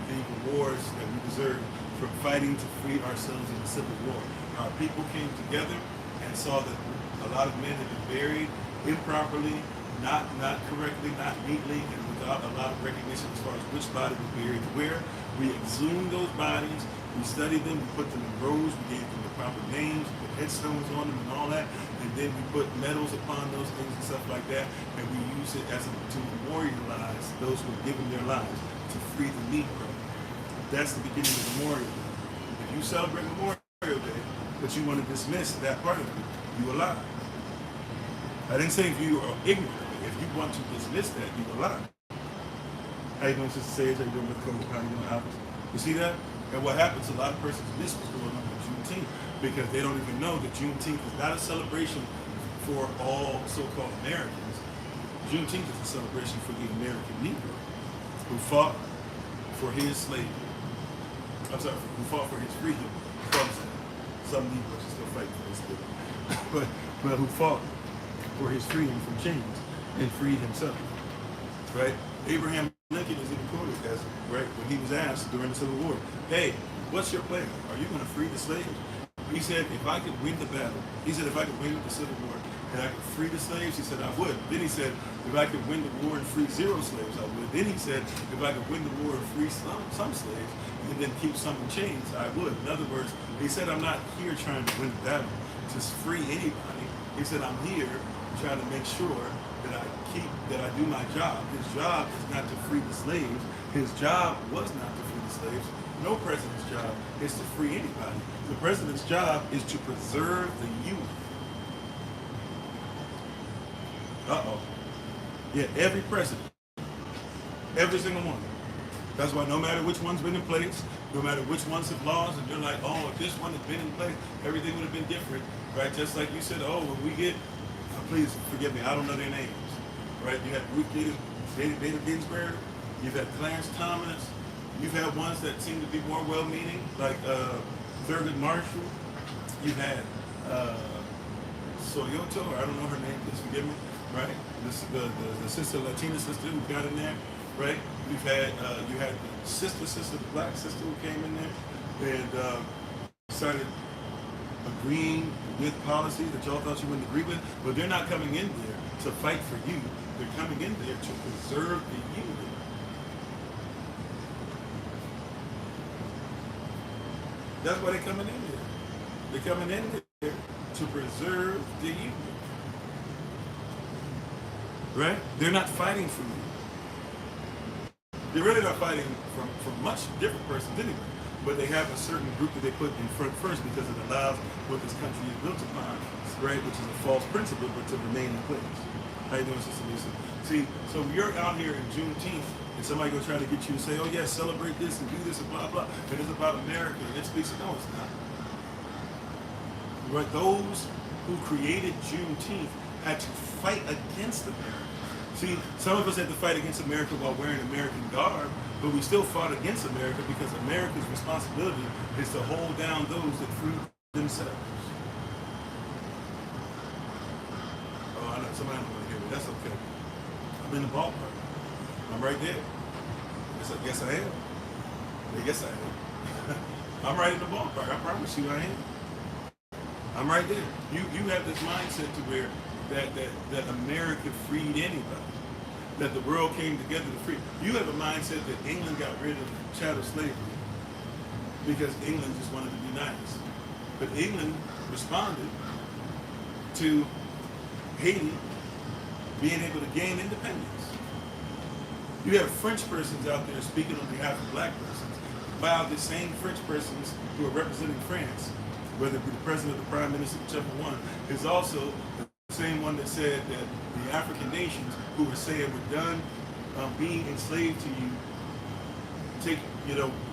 the rewards that we deserve for fighting to free ourselves in the Civil War. Our people came together and saw that a lot of men had been buried improperly, not correctly, not neatly, and without a lot of recognition as far as which body was buried where. We exhumed those bodies, we studied them, we put them in rows, we gave them the proper names, we put headstones on them and all that, and then we put medals upon those things and stuff like that, and we use it to memorialize those who have given their lives to free the Negro. That's the beginning of Memorial Day. If you celebrate Memorial Day, but you want to dismiss that part of it, you a lie. I didn't say if you are ignorant of it. If you want to dismiss that, you a lie. How you doing, Sister Sage? How you doing, Mr. Kofi? How you doing, Albert? You see that? And what happens, a lot of persons miss what's going on with Juneteenth because they don't even know that Juneteenth is not a celebration for all so-called Americans. Juneteenth is a celebration for the American Negro who fought for his slavery. Who fought for his freedom from some Negroes are still fighting for his freedom. but who fought for his freedom from chains and freed himself. Right? Abraham Lincoln is even quoted as, right, when he was asked during the Civil War, hey, what's your plan? Are you going to free the slaves? He said, if I could win the battle, he said, if I could win the Civil War and I could free the slaves, he said, I would. Then he said, if I could win the war and free 0 slaves, I would. Then he said, if I could win the war and free some slaves and then keep some in chains, I would. In other words, he said, I'm not here trying to win the battle to free anybody. He said, I'm here trying to make sure that I do my job. His job is not to free the slaves. His job was not to free the slaves. No president's job is to free anybody. The president's job is to preserve the youth. Yeah, every president. Every single one. That's why no matter which one's been in place, no matter which ones have laws, and they're like, oh, if this one had been in place, everything would have been different. Right? Just like you said, oh, when we get, please forgive me, I don't know their names. Right? You had Ruth Bader Ginsburg, you've had Clarence Thomas, you've had ones that seem to be more well-meaning, like Thurgood Marshall. You've had Soyoto, I don't know her name, please forgive me, right? The sister, Latina sister who got in there, right? You had the sister, the black sister who came in there and started agreeing with policies that y'all thought you wouldn't agree with, but they're not coming in there to fight for you. They're coming in there to preserve the union. That's why they're coming in there. They're coming in there to preserve the union. Right? They're not fighting for you. They're really not fighting for much different persons anyway. But they have a certain group that they put in front first because it allows what this country is built upon, right? Which is a false principle, but to remain in place. How you doing, Sister Lisa? See, so you're out here in Juneteenth, and somebody goes try to get you to say, oh yeah, celebrate this and do this and blah, blah, and it's about America, and it's speaks, no, it's not. Right? Those who created Juneteenth had to fight against America. See, some of us had to fight against America while wearing American garb, but we still fought against America because America's responsibility is to hold down those that free themselves. Oh, I know somebody don't want to hear me. That's okay. I'm in the ballpark. I'm right there. Yes, I am. Yes, I am. I'm right in the ballpark. I promise you I am. I'm right there. You have this mindset to where that America freed anybody. That the world came together to free. You have a mindset that England got rid of chattel slavery because England just wanted to be nice. But England responded to Haiti being able to gain independence. You have French persons out there speaking on behalf of black persons, while the same French persons who are representing France, whether it be the president or the prime minister, whichever one, is also the same one that said that the African nations who were saying we're done being enslaved to you,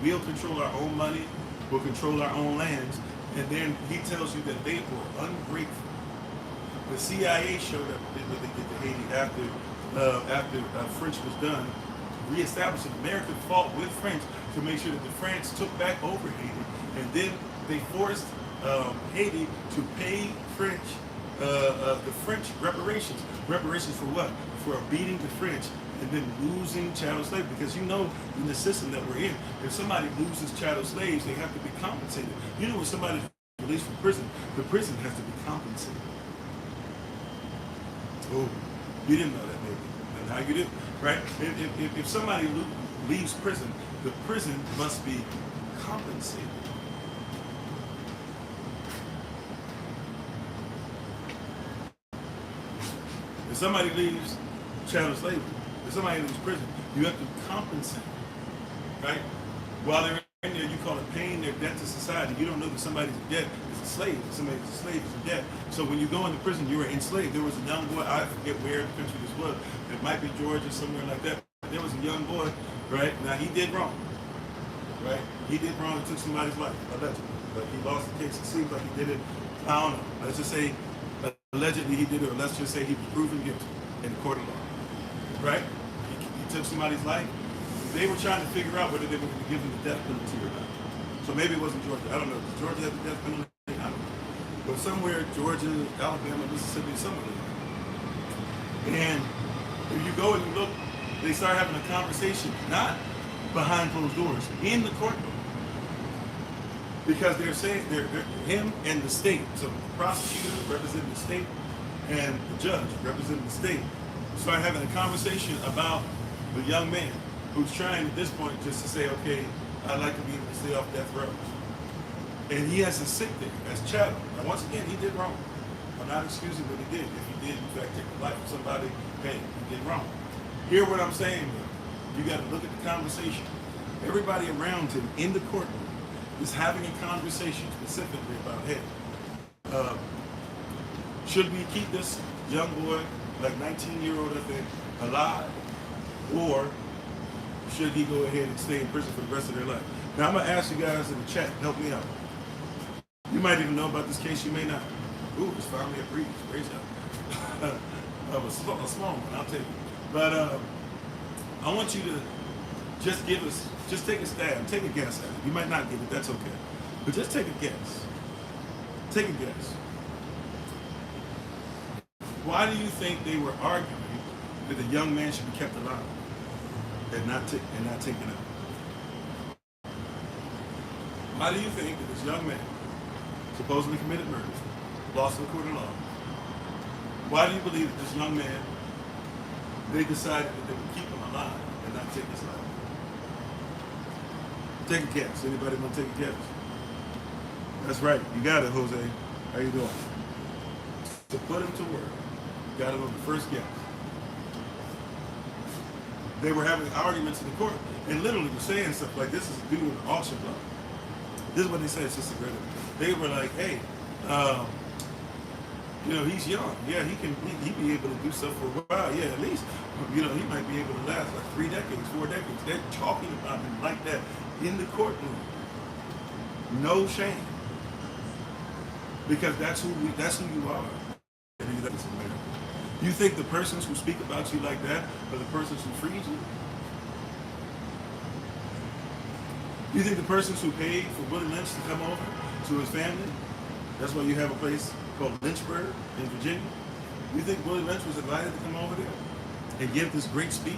we'll control our own money, we'll control our own lands, and then he tells you that they were ungrateful. The CIA showed up when they get to Haiti after French was done, reestablishing America fought with French to make sure that the France took back over Haiti, and then they forced Haiti to pay the French reparations. Reparations for what? For beating the French and then losing chattel slaves. Because in the system that we're in, if somebody loses chattel slaves, they have to be compensated. When somebody's released from prison, the prison has to be compensated. Oh, you didn't know that, maybe. And how you did, right? If somebody leaves prison, the prison must be compensated. If somebody leaves chattel slavery, if somebody leaves prison, you have to compensate, right? While they're in there, you call it paying their debt to society. You don't know that somebody's in debt is a slave. If somebody's a slave is in debt. So when you go into prison, you were enslaved. There was a young boy, I forget where in the country this was. It might be Georgia, somewhere like that. There was a young boy, right? Now, he did wrong, right? He did wrong and took somebody's life, allegedly. But he lost the case. It seems like he did it, I don't know. Let's just say, allegedly he did it, or let's just say he was proven guilty in the court of law, right? He took somebody's life. They were trying to figure out whether they were going to give him the death penalty or not. So maybe it wasn't Georgia. I don't know. Did Georgia have the death penalty? I don't know. But somewhere, Georgia, Alabama, Mississippi, somewhere like that. And if you go and you look, they start having a conversation, not behind closed doors, in the courtroom. Because they're saying, they're him and the state. So the prosecutor representing the state and the judge representing the state start having a conversation about the young man who's trying at this point just to say, okay, I'd like to be able to stay off death row. And he has to sit there as chattel. Now, once again, he did wrong. I'm not excusing what he did. If he did, in fact, take the life of somebody, hey, he did wrong. Hear what I'm saying, though. You got to look at the conversation. Everybody around him in the courtroom is having a conversation specifically about, hey, should we keep this young boy, like 19-year-old, I think, alive? Or should he go ahead and stay in prison for the rest of their life? Now, I'm going to ask you guys in the chat, help me out. You might even know about this case, you may not. Ooh, it's finally a breeze, praise God. A small one, I'll take it. But I want you to just take a stab, take a guess at it. You might not get it, that's okay. But just take a guess. Take a guess. Why do you think they were arguing that the young man should be kept alive and not taken out? Why do you think that this young man supposedly committed murder, lost in the court of law? Why do you believe that this young man, they decided that they would keep him alive and not take his life? Take a guess. Anybody want to take a guess? That's right. You got it, Jose. How you doing? To put him to work. You got him on the first guess. They were having arguments in the court and literally were saying stuff like, this is due to an auction block. This is what they said, Sister Greta. They were like, hey, he's young. Yeah, he be able to do stuff for a while. Yeah, at least, he might be able to last like 3 decades, 4 decades. They're talking about him like that in the courtroom. No shame. Because that's who you are. You think the persons who speak about you like that are the persons who freed you? You think the persons who paid for Willie Lynch to come over to his family, that's why you have a place called Lynchburg in Virginia? You think Willie Lynch was invited to come over there and give this great speech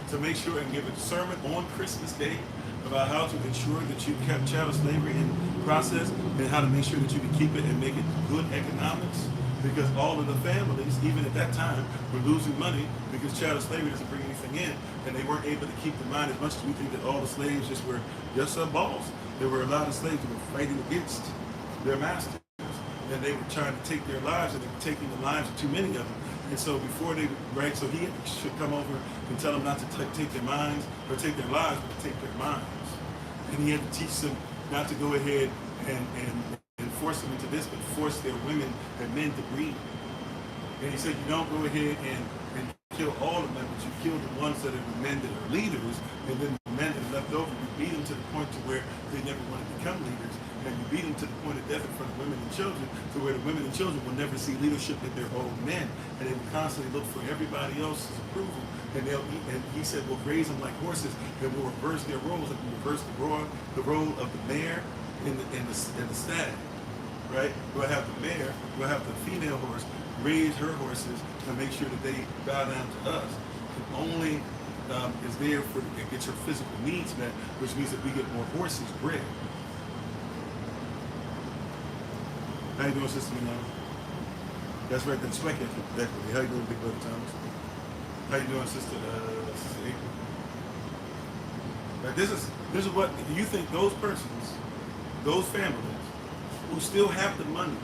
to make sure and give a sermon on Christmas Day about how to ensure that you kept chattel slavery in process and how to make sure that you could keep it and make it good economics? Because all of the families, even at that time, were losing money because chattel slavery doesn't bring anything in, and they weren't able to keep the mind as much as we think that all the slaves just were balls. There were a lot of slaves who were fighting against their masters, and they were trying to take their lives, and they were taking the lives of too many of them. And so before they, right, so he should come over and tell them not to take their minds or take their lives, but to take their minds. And he had to teach them not to go ahead and force them into this, but force their women and men to breed. And he said, you don't go ahead and kill all of them, but you kill the ones that are the men that are leaders, and then the men that are left over, you beat them to the point to where they never want to become leaders, and you beat them to the point of death in front of women and children, to where the women and children will never see leadership in their own men, and they will constantly look for everybody else's approval, and they'll eat, and he said, we'll raise them like horses, and we'll reverse their roles, like we reverse the role of the mayor in the stag, right? We'll have the mare, we'll have the female horse raise her horses and make sure that they bow down to us. It only is there for to get your physical needs met, which means that we get more horses bred. How you doing, Sister Minana? That's right, that's sweat equity. How you doing, Big Brother Thomas? How you doing, Sister April? Like this is what you think those persons, those families who still have the money.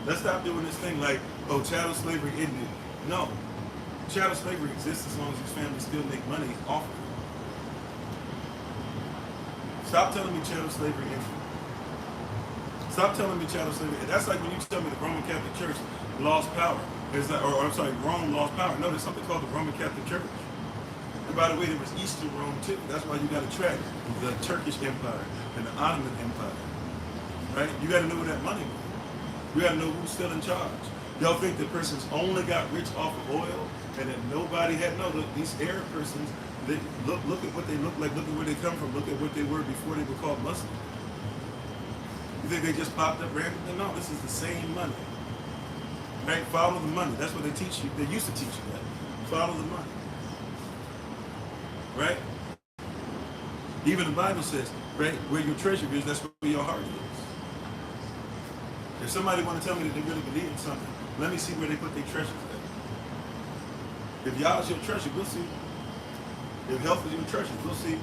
Let's stop doing this thing like, oh, chattel slavery ended. No. Chattel slavery exists as long as these families still make money off of it. Stop telling me chattel slavery ended. Stop telling me chattel slavery. And that's like when you tell me the Roman Catholic Church lost power. It's like, or I'm sorry, Rome lost power. No, there's something called the Roman Catholic Church. And by the way, there was Eastern Rome too. That's why you got to track the Turkish Empire and the Ottoman Empire. Right? You got to know where that money was. We got to know who's still in charge. Y'all think the persons only got rich off of oil and that nobody had, no, look, these Arab persons, they look at what they look like, look at where they come from, look at what they were before they were called Muslims. You think they just popped up randomly? No, this is the same money. Right? Follow the money. That's what they teach you. They used to teach you that. Follow the money. Right? Even the Bible says, right, where your treasure is, that's where your heart is. If somebody want to tell me that they really believe in something, let me see where they put their treasures at. If y'all is your treasure, we'll see. If health is your treasure, we'll see.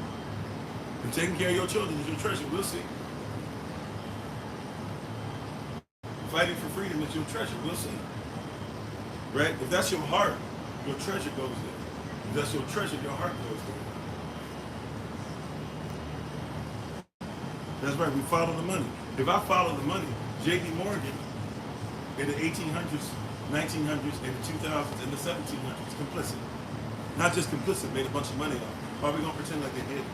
If taking care of your children is your treasure, we'll see. Fighting for freedom is your treasure, we'll see. Right? If that's your heart, your treasure goes there. If that's your treasure, your heart goes there. That's right, we follow the money. If I follow the money, J.P. Morgan in the 1800s, 1900s, and the 2000s, and the 1700s, complicit. Not just complicit, made a bunch of money off. Why are we going to pretend like they did?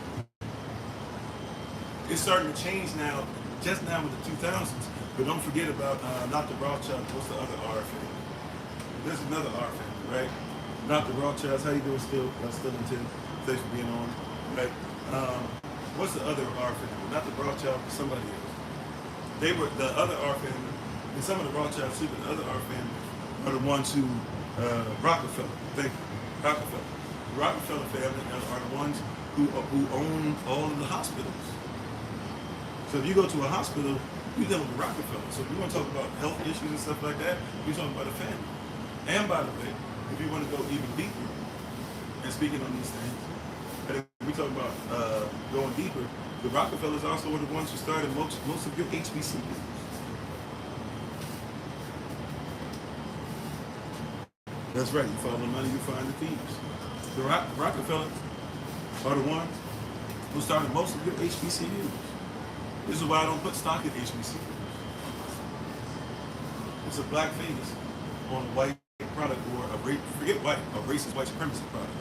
It's starting to change now, just now with the 2000s. But don't forget about not the Rothschilds. What's the other R family? There's another R family, right? Not the Rothschilds. How you doing still? Still in tune. Thanks for being on. Right? What's the other R family? Not the Rothschilds, but somebody else. They were the other R family, and some of the Rothschilds too, but the other R family are the ones who, Rockefeller, thank you, Rockefeller. The Rockefeller family are the ones who own all of the hospitals. So if you go to a hospital, you're dealing with Rockefeller. So if you want to talk about health issues and stuff like that, you're talking about a family. And by the way, if you want to go even deeper, and speaking on these things, and if we talk about going deeper, the Rockefellers also were the ones who started most of your HBCUs. That's right, you follow the money, you find the thieves. The Rockefellers are the ones who started most of your HBCUs. This is why I don't put stock in HBCUs. It's a black face on a white product or forget white, a racist white supremacy product.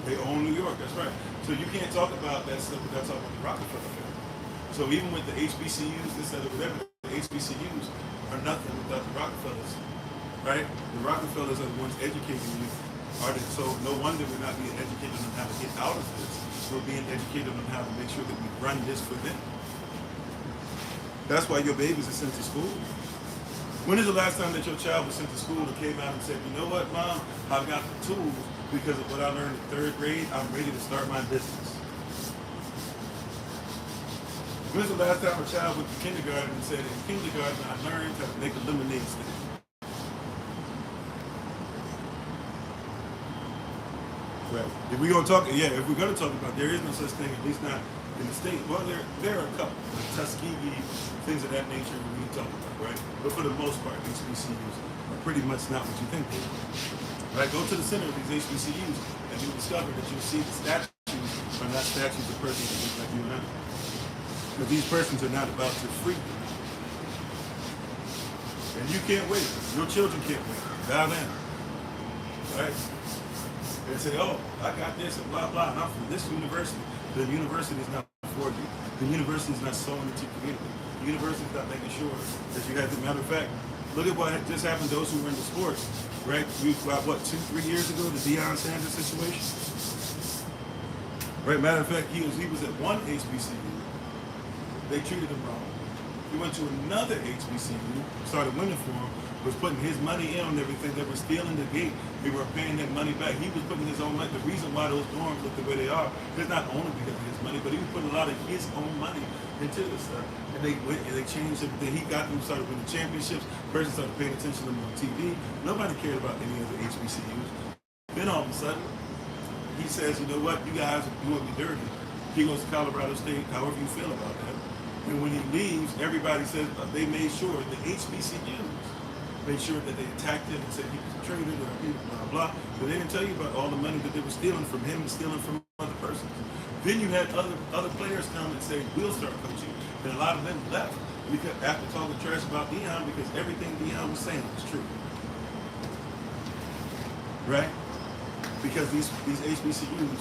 They own New York, that's right. So you can't talk about that stuff without talking about the Rockefeller family. So even with the HBCUs, instead of whatever, the HBCUs are nothing without the Rockefellers, right? The Rockefellers are the ones educating you. So no wonder we're not being educated on how to get out of this. We're being educated on how to make sure that we run this for them. That's why your babies are sent to school. When is the last time that your child was sent to school and came out and said, you know what, Mom, I've got the tools because of what I learned in 3rd grade, I'm ready to start my business. When's the last time a child went to kindergarten and said, in kindergarten, I learned how to make a lemonade stand? Right. If we're going to talk, if we're going to talk about, there is no such thing, at least not in the state. Well, there are a couple, like Tuskegee, things of that nature we can talk about, right? But for the most part, HBCUs are pretty much not what you think they are. Right? Go to the center of these HBCUs and you'll discover that you'll see the statues are not statues of persons that look like you and I. But these persons are not about to free you. And you can't wait. Your children can't wait. Bow down. Right? And say, oh, I got this and blah, blah, and I'm from this university. The university is not for you. The university is not sewing into your community. The university is not making sure that you have the matter of fact. Look at what just happened to those who were in the sports, right? We got, 2-3 years ago, the Deion Sanders situation? Right? Matter of fact, he was at one HBCU. They treated him wrong. He went to another HBCU, started winning for him, was putting his money in on everything. They were stealing the gate. They were paying their money back. He was putting his own money. The reason why those dorms look the way they are is not only because of his money, but he was putting a lot of his own money into this stuff. And they went and they changed everything. He got them, started winning championships. Person started paying attention to them on TV. Nobody cared about any of the HBCUs. Then all of a sudden, he says, you know what, you guys are doing me dirty. He goes to Colorado State, however you feel about that. And when he leaves, everybody says they made sure, the HBCUs made sure that they attacked him and said he was a traitor, blah, blah. But they didn't tell you about all the money that they were stealing from him and stealing from other persons. Then you had other players come and say, we'll start coaching. And a lot of them left because after talking trash about Deion, because everything Deion was saying was true. Right? Because these HBCUs,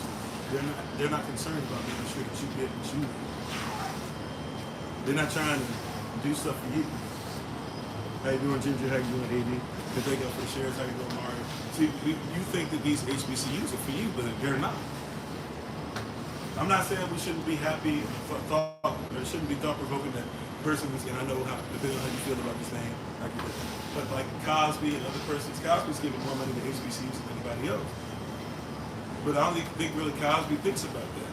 they're not concerned about making sure that you get what you need. They're not trying to do stuff for you. How you doing, Ginger? How you doing, AD? Good day up for the shares. How you doing, Mario? See, you think that these HBCUs are for you, but they're not. I'm not saying we shouldn't be happy, or it shouldn't be thought-provoking that person was, and I know how, depending on how you feel about this thing, I get it. But like Cosby and other persons, Cosby's giving more money to HBCUs than anybody else. But I don't even think really Cosby thinks about that.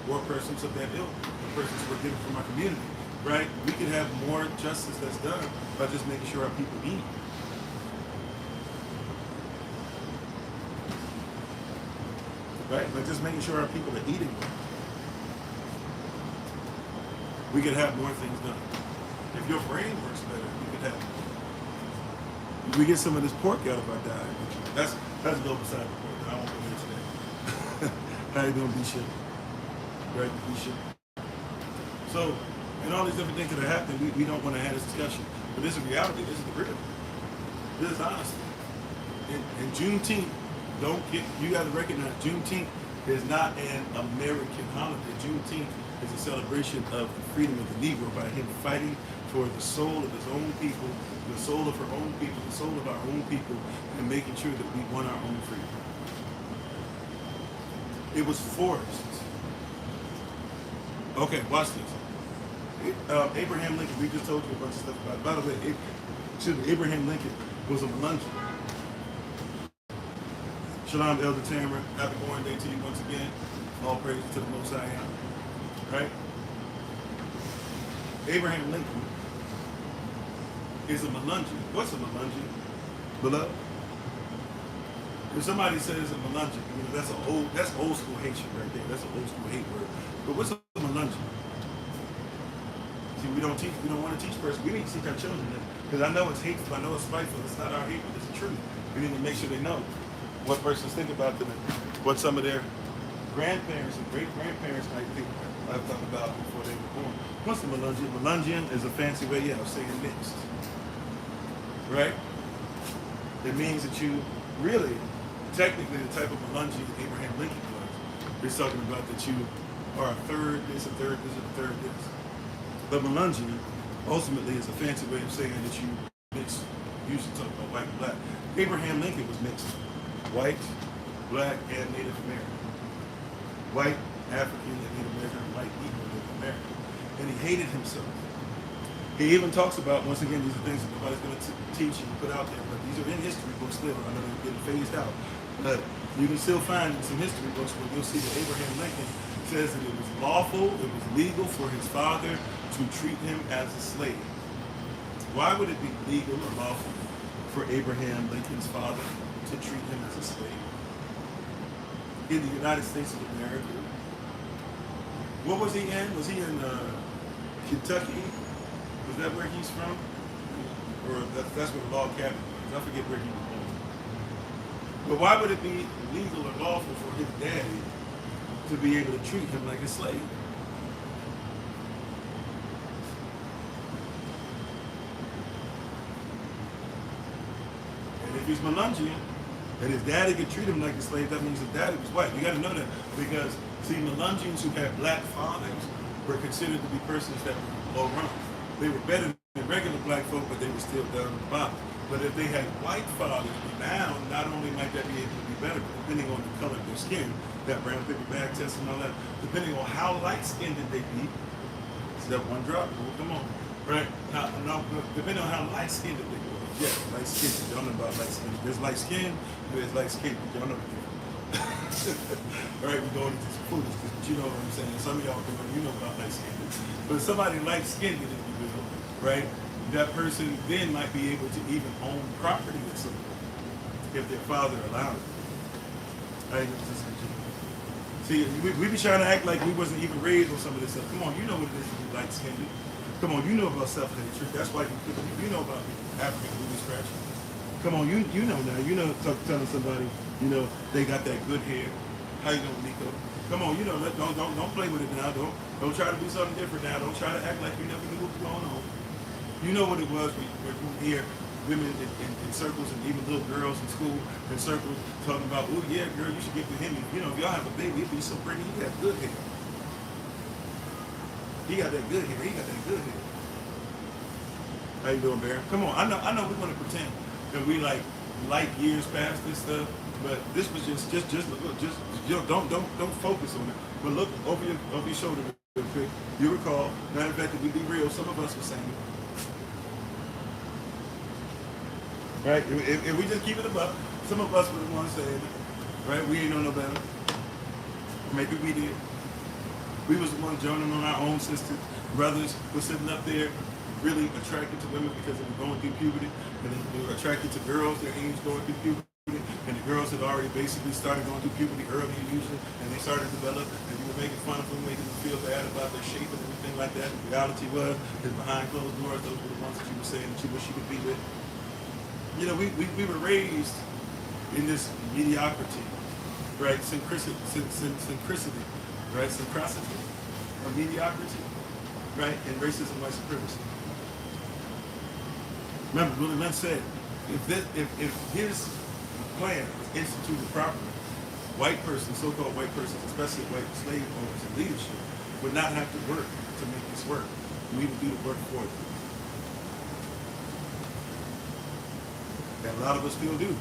Or persons of that ilk, or persons who are given from our community. Right? We can have more justice that's done by just making sure our people eat. Right? By just making sure our people are eating well. We could have more things done. If your brain works better, we could have. We get some of this pork out of our diet. That's a little beside the point. I won't go into that. How you doing, B-Ship? Right, B-Ship. So, and all these different things that are happening, we don't want to have this discussion. But this is reality. This is the real. This is honesty. And Juneteenth, you got to recognize Juneteenth is not an American holiday. Juneteenth is a celebration of the freedom of the Negro by him fighting for the soul of his own people, the soul of her own people, the soul of our own people, and making sure that we won our own freedom. It was forced. Okay, watch this. Abraham Lincoln, we just told you a bunch of stuff about it. By the way, Abraham Lincoln was a Melungeon. Shalom, Elder Tamara. Happy born day to you once again. All praise to the Most High. Right? Abraham Lincoln is a Melungeon. What's a Melungeon? Beloved? If somebody says a Melungeon, that's old school hatred right there. That's an old school hate word. But what's a Melungeon? See, we don't want to teach person. We need to teach our children this. Because I know it's hateful, I know it's spiteful. It's not our hate, but it's the truth. We need to make sure they know what persons think about them and what some of their grandparents and great-grandparents might think I've thought about before they were born. What's a Melungeon? Melungeon is a fancy way of saying mixed. Right? It means that you really, technically the type of Melungeon Abraham Lincoln was. He's talking about that you are a third this, a third this, and a third this. But Melungeon ultimately is a fancy way of saying that you mix, usually talk about white and black. Abraham Lincoln was mixed. White, black, and Native American. White, African, and Native American, white, Negro, Native American. And he hated himself. He even talks about, once again, these are things that nobody's going to teach and put out there, but these are in history books still. I know they're getting phased out. But you can still find in some history books where you'll see that Abraham Lincoln says that it was lawful, it was legal for his father to treat him as a slave. Why would it be legal or lawful for Abraham Lincoln's father to treat him as a slave? In the United States of America. What was he in? Was he in Kentucky? Was that where he's from? Or that's where the log cabin was. I forget where he was born. But why would it be legal or lawful for his daddy to be able to treat him like a slave? And if he's Melungeon, and his daddy could treat him like a slave, that means his daddy was white. You got to know that because, see, Melungeons who had black fathers were considered to be persons that were low run. They were better than regular black folk, but they were still down at the bottom. But if they had white fathers, now not only might that be able to be better, but depending on the color of their skin, that brown paper bag test and all that, depending on how light skinned they be, it's that one drop. Well, come on, right? Now, depending on how light skinned they be, yeah, light skinned. Y'all know about light skin. There's light skin, there's light skin. Y'all know. All right, we're going into some foolishness, but you know what I'm saying. Some of y'all, you know about light skin. But somebody light skinned, if you will, right? That person then might be able to even own property or something if their father allowed it. Right? See, we be trying to act like we wasn't even raised on some of this stuff. Come on, you know what it is to be light skinned. Come on, you know about self-hatred. That's why you know about African booty scratching. Come on, you know now. You know telling somebody, you know, they got that good hair. How you doing, Nico? Come on, you know, don't play with it now. Don't try to do something different now. Don't try to act like you never knew what was going on. You know what it was when you hear women in circles and even little girls in school in circles talking about, oh yeah, girl, you should get with him. You know, if y'all have a baby, it'd be so pretty. He got good hair. He got that good hair. He got that good hair. How you doing, Bear? Come on, I know we want to pretend that we like years past this stuff, but this was just you know, don't focus on it. But look over your shoulder real quick. You recall, matter of fact, if we be real, some of us were saying. Right? If we just keep it above, some of us were the ones saying, right? We ain't know no better. Maybe we did. We was the ones joining on our own sisters. Brothers were sitting up there really attracted to women because they were going through puberty. And they were attracted to girls their age going through puberty. And the girls had already basically started going through puberty early usually. And they started to develop. And you were making fun of them, making them feel bad about their shape and everything like that. The reality was that behind closed doors, those were the ones that you were saying that you wish you could be with. You know, we were raised in this mediocrity, right? Synchronicity, right? Synchronicity of mediocrity, right? And racism, white supremacy. Remember, Willie Lynch said, if his plan was instituted properly, white persons, so-called white persons, especially white slave owners and leadership, would not have to work to make this work. We would do the work for them. And a lot of us still do,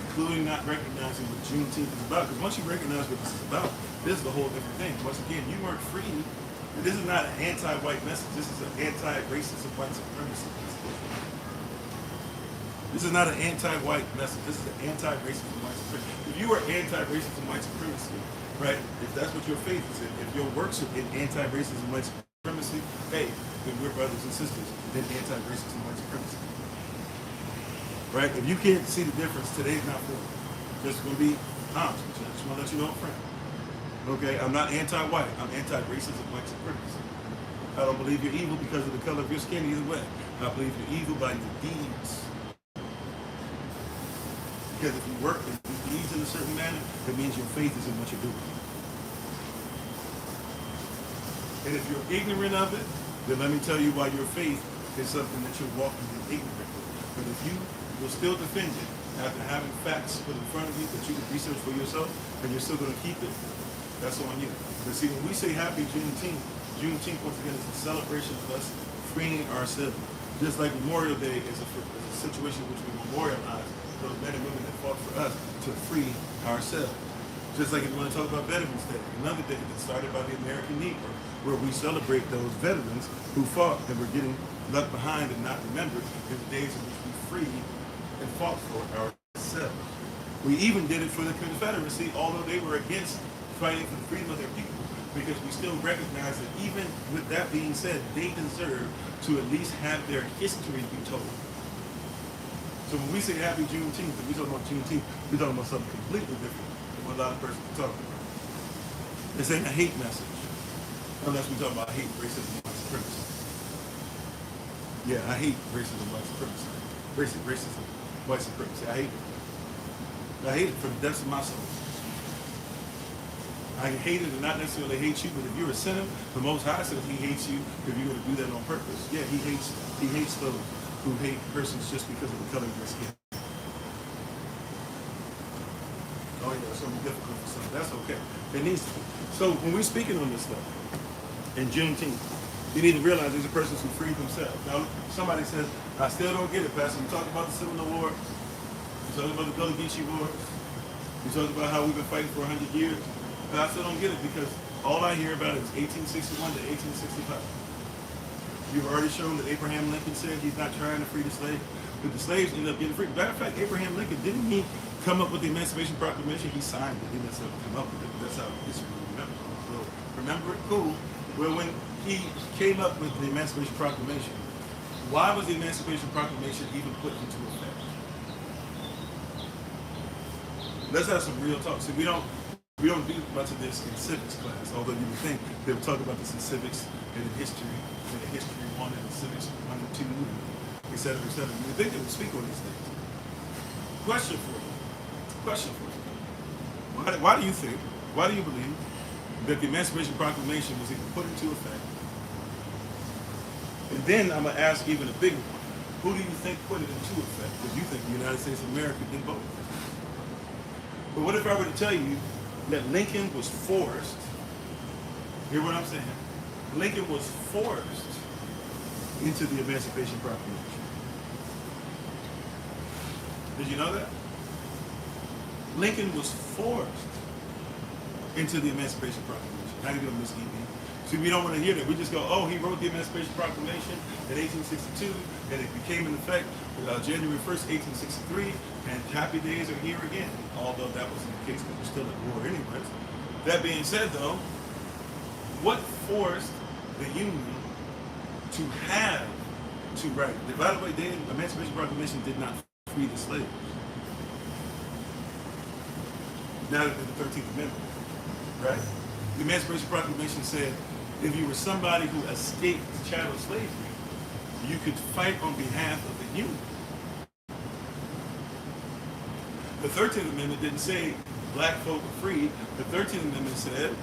including not recognizing what Juneteenth is about. Because once you recognize what this is about, this is a whole different thing. Once again, you weren't free. And this is not an anti-white message. This is an anti-racism, white supremacy message. This is not an anti-white message. This is an anti-racism, white supremacy. If you are anti-racism, white supremacy, right? If that's what your faith is in, if your works are in anti-racism, white supremacy, hey, then we're brothers and sisters in anti-racism, white supremacy. Right? If you can't see the difference, today's not for you. Just going to be honest with you. I just want to let you know up front. Okay? I'm not anti-white. I'm anti-racism, white supremacy. I don't believe you're evil because of the color of your skin either way. I believe you're evil by your deeds. Because if you work and do deeds in a certain manner, it means your faith is in what you're doing. And if you're ignorant of it, then let me tell you why your faith is something that you're walking in ignorant with. But if you will still defend it after having facts put in front of you that you can research for yourself, and you're still going to keep it, that's on you. But see, when we say happy Juneteenth, Juneteenth once again is a celebration of us freeing ourselves. Just like Memorial Day is a situation in which we memorialize those men and women that fought for us to free ourselves. Just like if you want to talk about Veterans Day, another day that started by the American Negro, where we celebrate those veterans who fought and were getting left behind and not remembered in the days in which we freed and fought for ourselves. We even did it for the Confederacy, although they were against fighting for the freedom of their people, because we still recognize that even with that being said, they deserve to at least have their history be told. So when we say happy Juneteenth, and we talk about Juneteenth, we're talking about something completely different than what a lot of persons are talking about. This ain't a hate message, unless we talk about hate, racism, and white supremacy. Yeah, I hate racism, white supremacy. Racism, white supremacy. I hate it. I hate it from the depths of my soul. I hate it and not necessarily hate you, but if you're a sinner, the Most High says He hates you if you're going to do that on purpose. Yeah, He hates those who hate persons just because of the color of their skin. Oh yeah, it's going to be difficult for some. That's okay. It needs to be. So when we're speaking on this stuff, in Juneteenth, You need to realize these are persons who freed themselves. Now, somebody says, I still don't get it, Pastor. You talk about the Civil War. You talk about the Gullah Geechee Wars. You talk about how we've been fighting for 100 years. But I still don't get it because all I hear about is 1861 to 1865. You've already shown that Abraham Lincoln said he's not trying to free the slaves, but the slaves ended up getting free. Matter of fact, Abraham Lincoln, didn't he come up with the Emancipation Proclamation? He signed it. He didn't necessarily come up with it. That's how history remembers it. So remember it? Cool. Well, when he came up with the Emancipation Proclamation, why was the Emancipation Proclamation even put into effect? Let's have some real talk. See, we don't do much of this in civics class, although you would think they would talk about this in civics and in history, and in history 1 and in civics 1 and 2, et cetera, et cetera. You would think they would speak on these things. Question for you. Why do you believe that the Emancipation Proclamation was even put into effect? And then I'm going to ask even a bigger one. Who do you think put it into effect? Because you think the United States of America did both. But what if I were to tell you that Lincoln was forced, hear what I'm saying? Lincoln was forced into the Emancipation Proclamation. Did you know that? Lincoln was forced into the Emancipation Proclamation. How do you do, Miss E.B.? See, we don't want to hear that. We just go, oh, he wrote the Emancipation Proclamation in 1862, and it became in effect January 1st, 1863, and happy days are here again. Although that wasn't the case because we're still at war anyways. That being said, though, what forced the Union to have to write? By the way, the Emancipation Proclamation did not free the slaves. Now that the 13th Amendment, right? The Emancipation Proclamation said if you were somebody who escaped chattel slavery, you could fight on behalf of the Union. The 13th Amendment didn't say black folk are free. The 13th Amendment said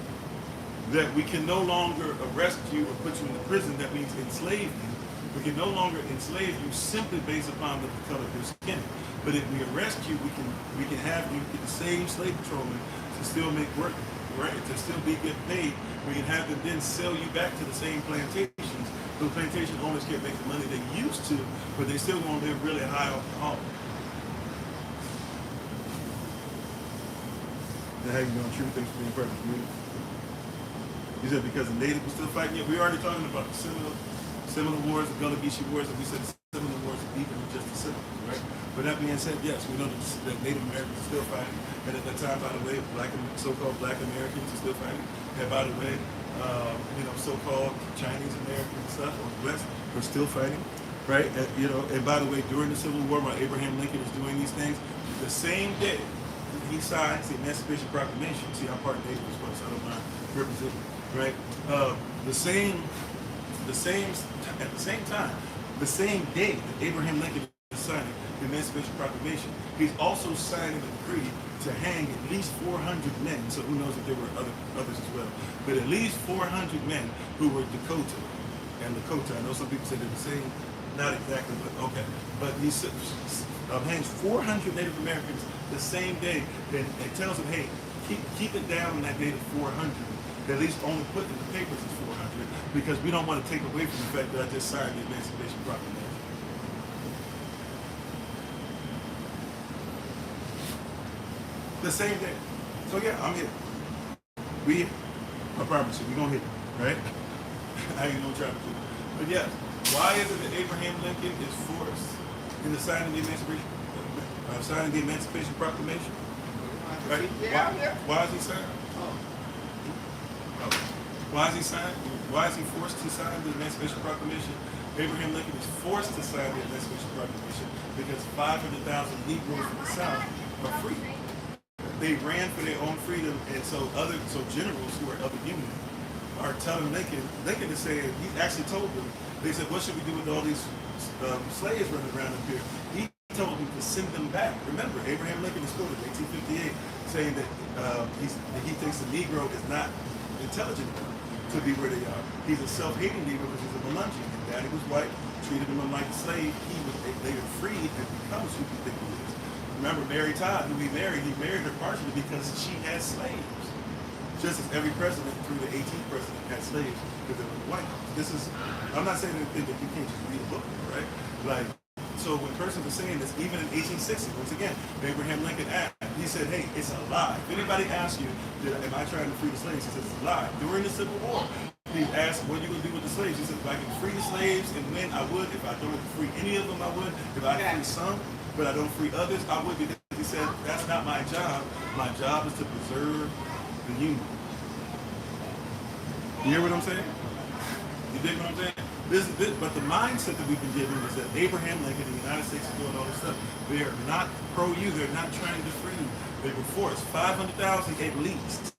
that we can no longer arrest you or put you in prison. That means enslave you. We can no longer enslave you simply based upon the color of your skin. But if we arrest you, we can have you get the same slave patrolmen to still make work, right? To still get paid. We can have them then sell you back to the same plantations. Those plantation owners can't make the money they used to, but they still gonna live really high off the hog. Now how you gonna treat things for being perfect? You said because the native was still fighting. Yeah, we already talking about the similar wars, the Gullah Geechee wars, and we said similar wars are deeper than just the similar, right? But that being said, yes, we know that Native Americans are still fighting. And at that time, by the way, so-called Black Americans are still fighting. And by the way, so-called Chinese Americans and stuff on the West are still fighting, right? And by the way, during the Civil War, while Abraham Lincoln is doing these things, the same day he signs the Emancipation Proclamation. See how part David was, so I don't mind representing, right? At the same time, the same day that Abraham Lincoln is signing the Emancipation Proclamation, he's also signing a decree to hang at least 400 men. So who knows if there were others as well. But at least 400 men who were Dakota and Lakota. I know some people say they're the same. Not exactly, but okay. But he hangs 400 Native Americans the same day and tells them, hey, keep it down on that date of 400. At least only put in the papers as 400 because we don't want to take away from the fact that I just signed the Emancipation Proclamation. The same day. So yeah, I'm here. We here. I promise you, we're going to hit it, right? I ain't going to try to do it. But yes, why is it that Abraham Lincoln is forced into signing the Emancipation Proclamation? Right? Why is he signing? Why is he forced to sign the Emancipation Proclamation? Abraham Lincoln is forced to sign the Emancipation Proclamation because 500,000 Negroes from the South are free. They ran for their own freedom, and so generals who are of the Union are telling Lincoln is saying, he actually told them, they said, what should we do with all these slaves running around up here? He told them to send them back. Remember, Abraham Lincoln is quoted in 1858 saying that he thinks the Negro is not intelligent enough to be where they are. He's a self-hating Negro because he's a Melungeon. His daddy was white, treated him like a slave. They were freed and becomes who he thinks he is. Remember Mary Todd, who he married her partially because she had slaves. Just as every president through the 18th president had slaves because they were in the White House. This is, I'm not saying anything that you can't just read a book, right? Like, so when persons are saying this, even in 1860, once again, Abraham Lincoln asked, he said, hey, it's a lie. If anybody asks you, am I trying to free the slaves? He says, it's a lie. During the Civil War, he asked, what are you going to do with the slaves? He said, if I can free the slaves and win, I would. If I don't free any of them, I would. If I free some, but I don't free others, I would. Because he said, that's not my job. My job is to preserve the union. You hear what I'm saying? You dig what I'm saying? This, but the mindset that we've been given is that Abraham Lincoln and the United States is doing all this stuff. They are not pro-you. They're not trying to free you. They were forced. 500,000 at least.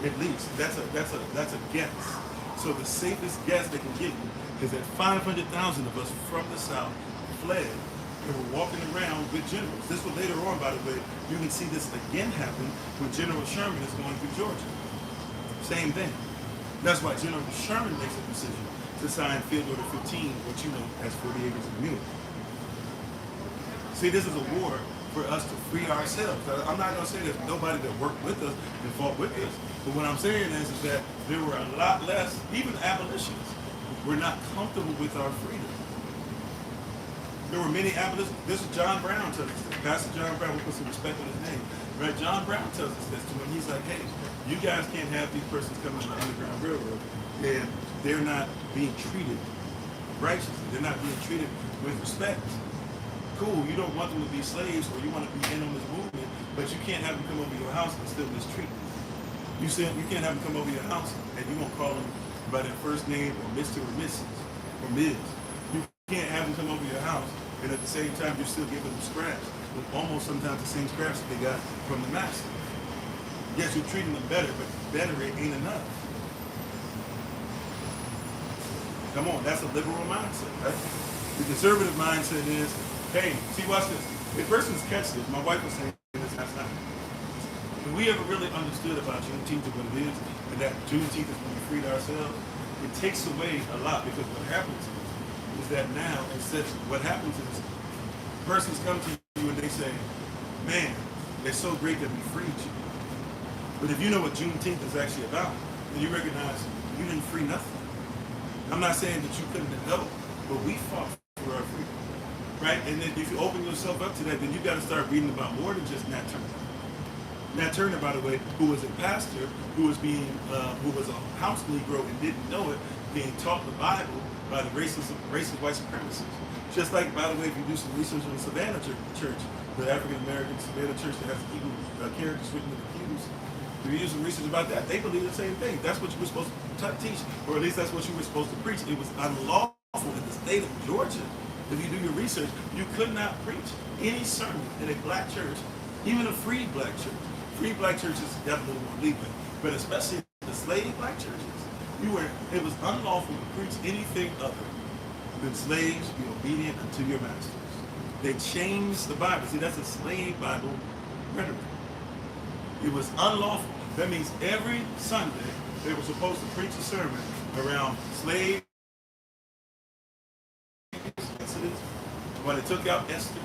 At least. That's a guess. So the safest guess they can give you is that 500,000 of us from the South fled and were walking around with generals. This was later on, by the way. You can see this again happen when General Sherman is going through Georgia. Same thing. That's why General Sherman makes a decision to sign Field Order 15, which you know has 40 acres of immunity. See, this is a war for us to free ourselves. I'm not going to say there's nobody that worked with us and fought with us, but what I'm saying is that there were a lot less, even abolitionists, were not comfortable with our freedom. There were many abolitionists. This is John Brown tells us this. Pastor John Brown, we'll put some respect on his name. Right? John Brown tells us this when he's like, hey, you guys can't have these persons coming to the Underground Railroad and they're not being treated righteously. They're not being treated with respect. Cool, you don't want them to be slaves or you want to be in on this movement, but you can't have them come over your house and still mistreat them. You can't have them come over your house and you won't call them by their first name or Mr. or Mrs. or Ms. You can't have them come over your house and at the same time you're still giving them scraps, with almost sometimes the same scraps that they got from the master. Yes, you're treating them better, but better ain't enough. Come on, that's a liberal mindset, right? The conservative mindset is, hey, see, watch this. If persons catch this, my wife was saying this last night. If we ever really understood about Juneteenth and what it is, and that Juneteenth is when we freed ourselves, it takes away a lot because what happens is that now, instead, what happens is persons come to you and they say, man, it's so great that we freed you. But if you know what Juneteenth is actually about, then you recognize you didn't free nothing. I'm not saying that you couldn't have helped, but we fought for our freedom, right? And then if you open yourself up to that, then you got to start reading about more than just Nat Turner. Nat Turner, by the way, who was a pastor, who was a house Negro and didn't know it, being taught the Bible by the racist white supremacists. Just like, by the way, if you do some research on the Savannah Church, the African American Savannah Church that has Hebrew characters written in the pews. If you do some research about that, they believe the same thing. That's what you were supposed to teach, or at least that's what you were supposed to preach. It was unlawful in the state of Georgia. If you do your research, you could not preach any sermon in a black church, even a free black church. Free black churches definitely more legal, but especially the slave black churches, it was unlawful to preach anything other than slaves be obedient unto your masters. They changed the Bible. See, that's a slave Bible rhetoric. It was unlawful. That means every Sunday they were supposed to preach a sermon around slaves. When they took out Esther,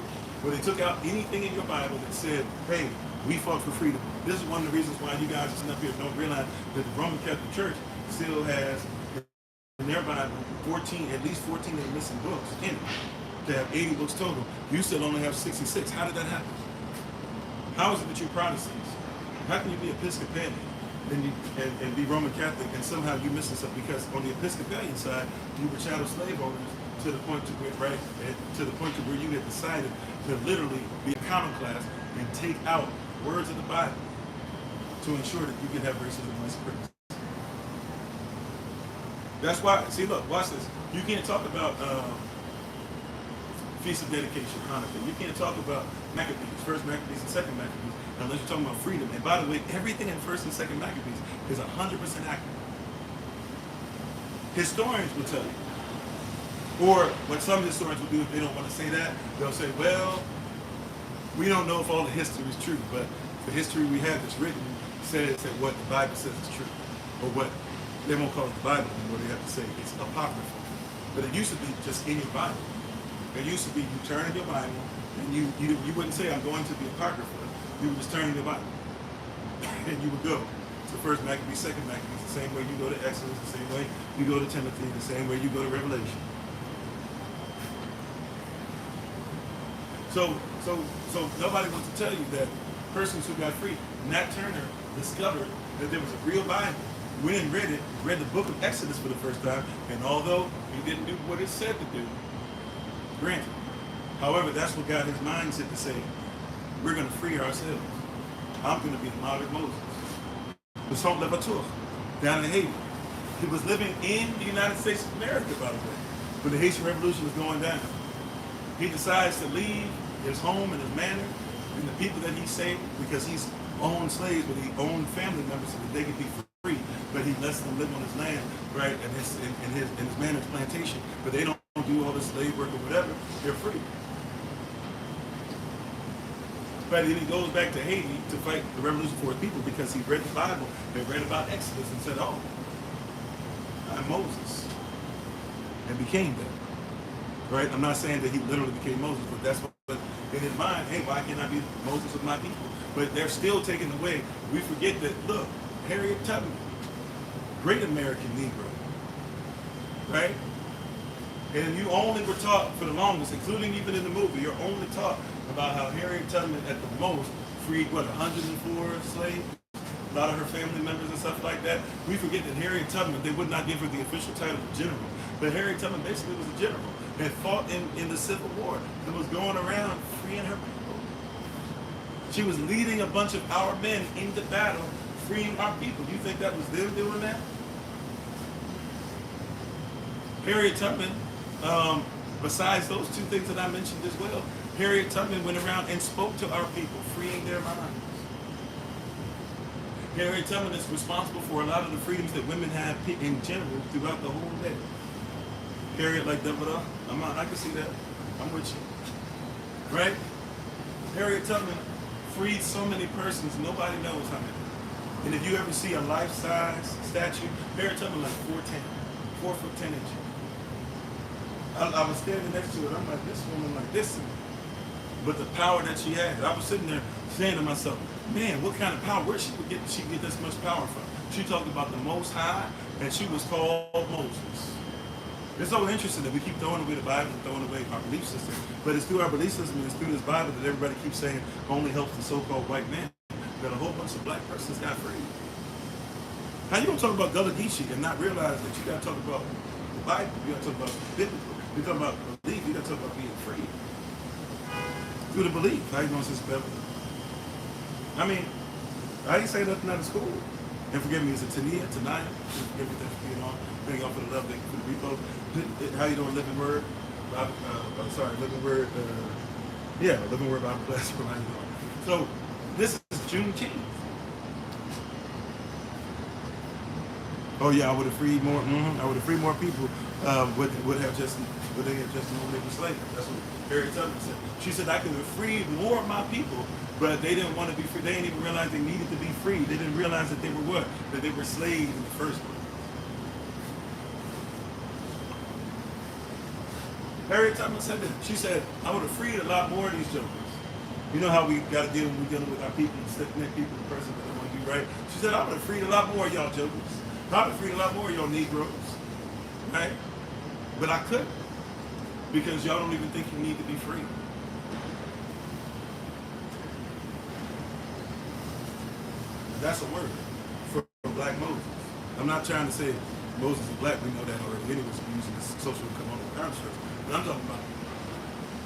when they took out anything in your Bible that said, hey, we fought for freedom. This is one of the reasons why you guys sitting up here don't realize that the Roman Catholic Church still has in their Bible at least 14 of the missing books in it. They have 80 books total. You still only have 66. How did that happen? How is it that you're Protestants? How can you be Episcopalian and be Roman Catholic and somehow you're missing something? Because on the Episcopalian side, you were chattel slave owners to the point to where you had decided to literally be a iconoclast and take out words of the Bible to ensure that you can have racism and supremacy. That's why, see, look, watch this. You can't talk about Feast of Dedication, Hanukkah. You can't talk about Maccabees, first Maccabees and second Maccabees, unless you're talking about freedom. And by the way, everything in first and second Maccabees is 100% accurate. Historians will tell you. Or what some historians will do if they don't want to say that, they'll say, well, we don't know if all the history is true, but the history we have that's written says that what the Bible says is true. Or what, they won't call it the Bible anymore, they have to say it's apocryphal. But it used to be just in your Bible. It used to be you turn in your Bible, and you wouldn't say, I'm going to the Apocrypha. You would just turn in your Bible, and you would go. So first Maccabees, second Maccabees, the same way you go to Exodus, the same way you go to Timothy, the same way you go to Revelation. So nobody wants to tell you that persons who got free. Nat Turner discovered that there was a real Bible. Went and read the book of Exodus for the first time, and although he didn't do what it said to do, granted. However, that's what got his mindset to say, we're going to free ourselves. I'm going to be the modern Moses. The Saint Levatur, down in Haiti. He was living in the United States of America, by the way, when the Haitian Revolution was going down. He decides to leave his home and his manor and the people that he saved, because he's owned slaves, but he owned family members so that they could be free. But he lets them live on his land, right, and his manor's plantation. But they don't do all this slave work or whatever. They're free. But then he goes back to Haiti to fight the revolution for his people, because he read the Bible and read about Exodus and said, oh, I'm Moses, and became that. Right? I'm not saying that he literally became Moses, but that's what in his mind, hey, why can't I be Moses of my people? But they're still taking away. We forget that, look, Harriet Tubman, great American Negro, right? And you only were taught for the longest, including even in the movie, you're only taught about how Harriet Tubman at the most freed, 104 slaves? A lot of her family members and stuff like that. We forget that Harriet Tubman, they would not give her the official title of general, but Harriet Tubman basically was a general and fought in the Civil War and was going around freeing her people. She was leading a bunch of our men into battle, freeing our people. Do you think that was them doing that? Harriet Tubman, besides those two things that I mentioned as well, Harriet Tubman went around and spoke to our people, freeing their minds. Harriet Tubman is responsible for a lot of the freedoms that women have in general throughout the whole day. Harriet like Deborah, I can see that. I'm with you. Right? Harriet Tubman freed so many persons, nobody knows how many. And if you ever see a life-size statue, Harriet Tubman like 4'10", 4 foot 10 inches. I was standing next to it, I'm like, this woman like this. But the power that she had, I was sitting there saying to myself, man, what kind of power, where she get this much power from? She talked about the Most High, and she was called Moses. It's so interesting that we keep throwing away the Bible and throwing away our belief system, but it's through our belief system and it's through this Bible that everybody keeps saying only helps the so-called white man, that a whole bunch of black persons got free. How you gonna talk about Gullah Geechee and not realize that you gotta talk about the Bible, you gotta talk about biblical, you talk about belief, you gotta talk about being free. Through the belief, how you gonna say Beverly? I mean, I didn't say nothing out of school. And forgive me, is it Tania, Tanaya? Forgive me for being on. Thank y'all for the love, thank you for the repo. How you doing, Living Word? Living Word. Living Word Bible class. How you doing? So, this is Juneteenth. Oh yeah, I would have freed more. I would have freed more people. Would they have just known they were slaves? That's what Harriet Tubman said. She said, I could have freed more of my people, but they didn't want to be free. They didn't even realize they needed to be free. They didn't realize that they were what? That they were slaves in the first place. Harriet Tubman said that. She said, I would have freed a lot more of these jokers. You know how we got to deal when we're dealing with our people, stiff-necked people, the person that don't want to do right. She said, I would have freed a lot more of y'all jokers. I would have freed a lot more of y'all Negroes. Right? But I couldn't. Because y'all don't even think you need to be free. That's a word for Black Moses. I'm not trying to say Moses is black, we know that already. Anyways, we're using this social economic construct. But I'm talking about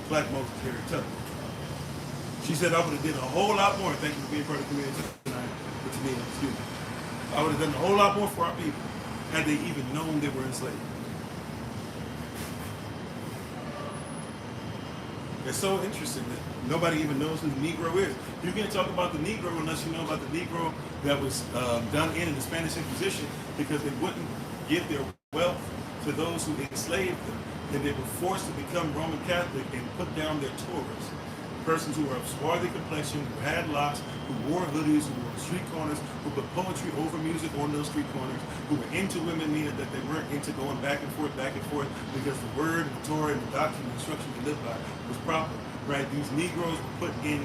Black Moses, Harriet Tubman. She said I would have did a whole lot more. Thank you for being part of the community tonight. Excuse me. I would have done a whole lot more for our people had they even known they were enslaved. It's so interesting that nobody even knows who the Negro is. You can't talk about the Negro unless you know about the Negro that was done in the Spanish Inquisition, because they wouldn't give their wealth to those who enslaved them, and they were forced to become Roman Catholic and put down their Torahs. Persons who were of swarthy complexion, who had locks, who wore hoodies, who were on street corners, who put poetry over music on those street corners, who were into women, meaning that they weren't into going back and forth, because the word, and the Torah, and the doctrine, and the instruction they lived by was proper. Right? These Negroes were put in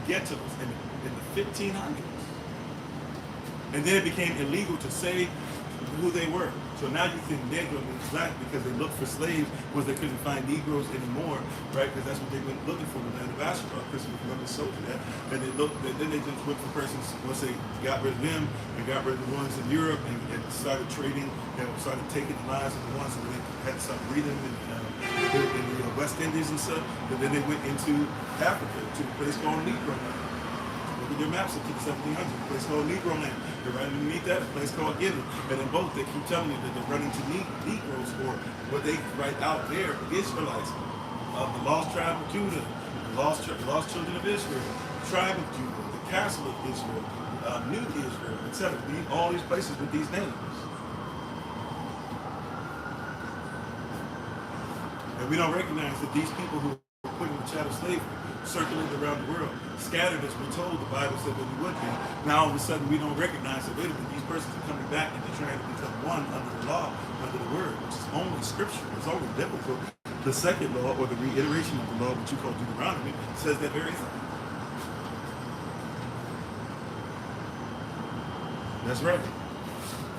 ghettos in the 1500s. And then it became illegal to say who they were. So now you think Negro means black because they looked for slaves was they couldn't find Negroes anymore, right? Because that's what they went looking for in the land of Ashur. Christopher Columbus sold to that. And they looked, then they just went for persons, once they got rid of them and got rid of the ones in Europe and started trading and started taking the lives of the ones that they had to start breeding in the West Indies and stuff. And then they went into Africa to a place called Negro Land. Look at their maps up to the 1700s, a place called Negro Land. They're right underneath that, a place called Guinea. And in both, they keep telling you that they're running to Negroes, or what they write out there, Israelites, of the lost tribe of Judah, the lost children of Israel, tribe of Judah, the castle of Israel, New Israel, etc. All these places with these names. And we don't recognize that these people who were put in the chat of slavery circulated around the world, scattered as we're told the Bible said that we would be. Now all of a sudden we don't recognize that, wait a minute, these persons are coming back and they're trying to become one under the law, under the word, which is only scripture, it's only biblical. The second law, or the reiteration of the law, which you call Deuteronomy, says that very thing. That's right.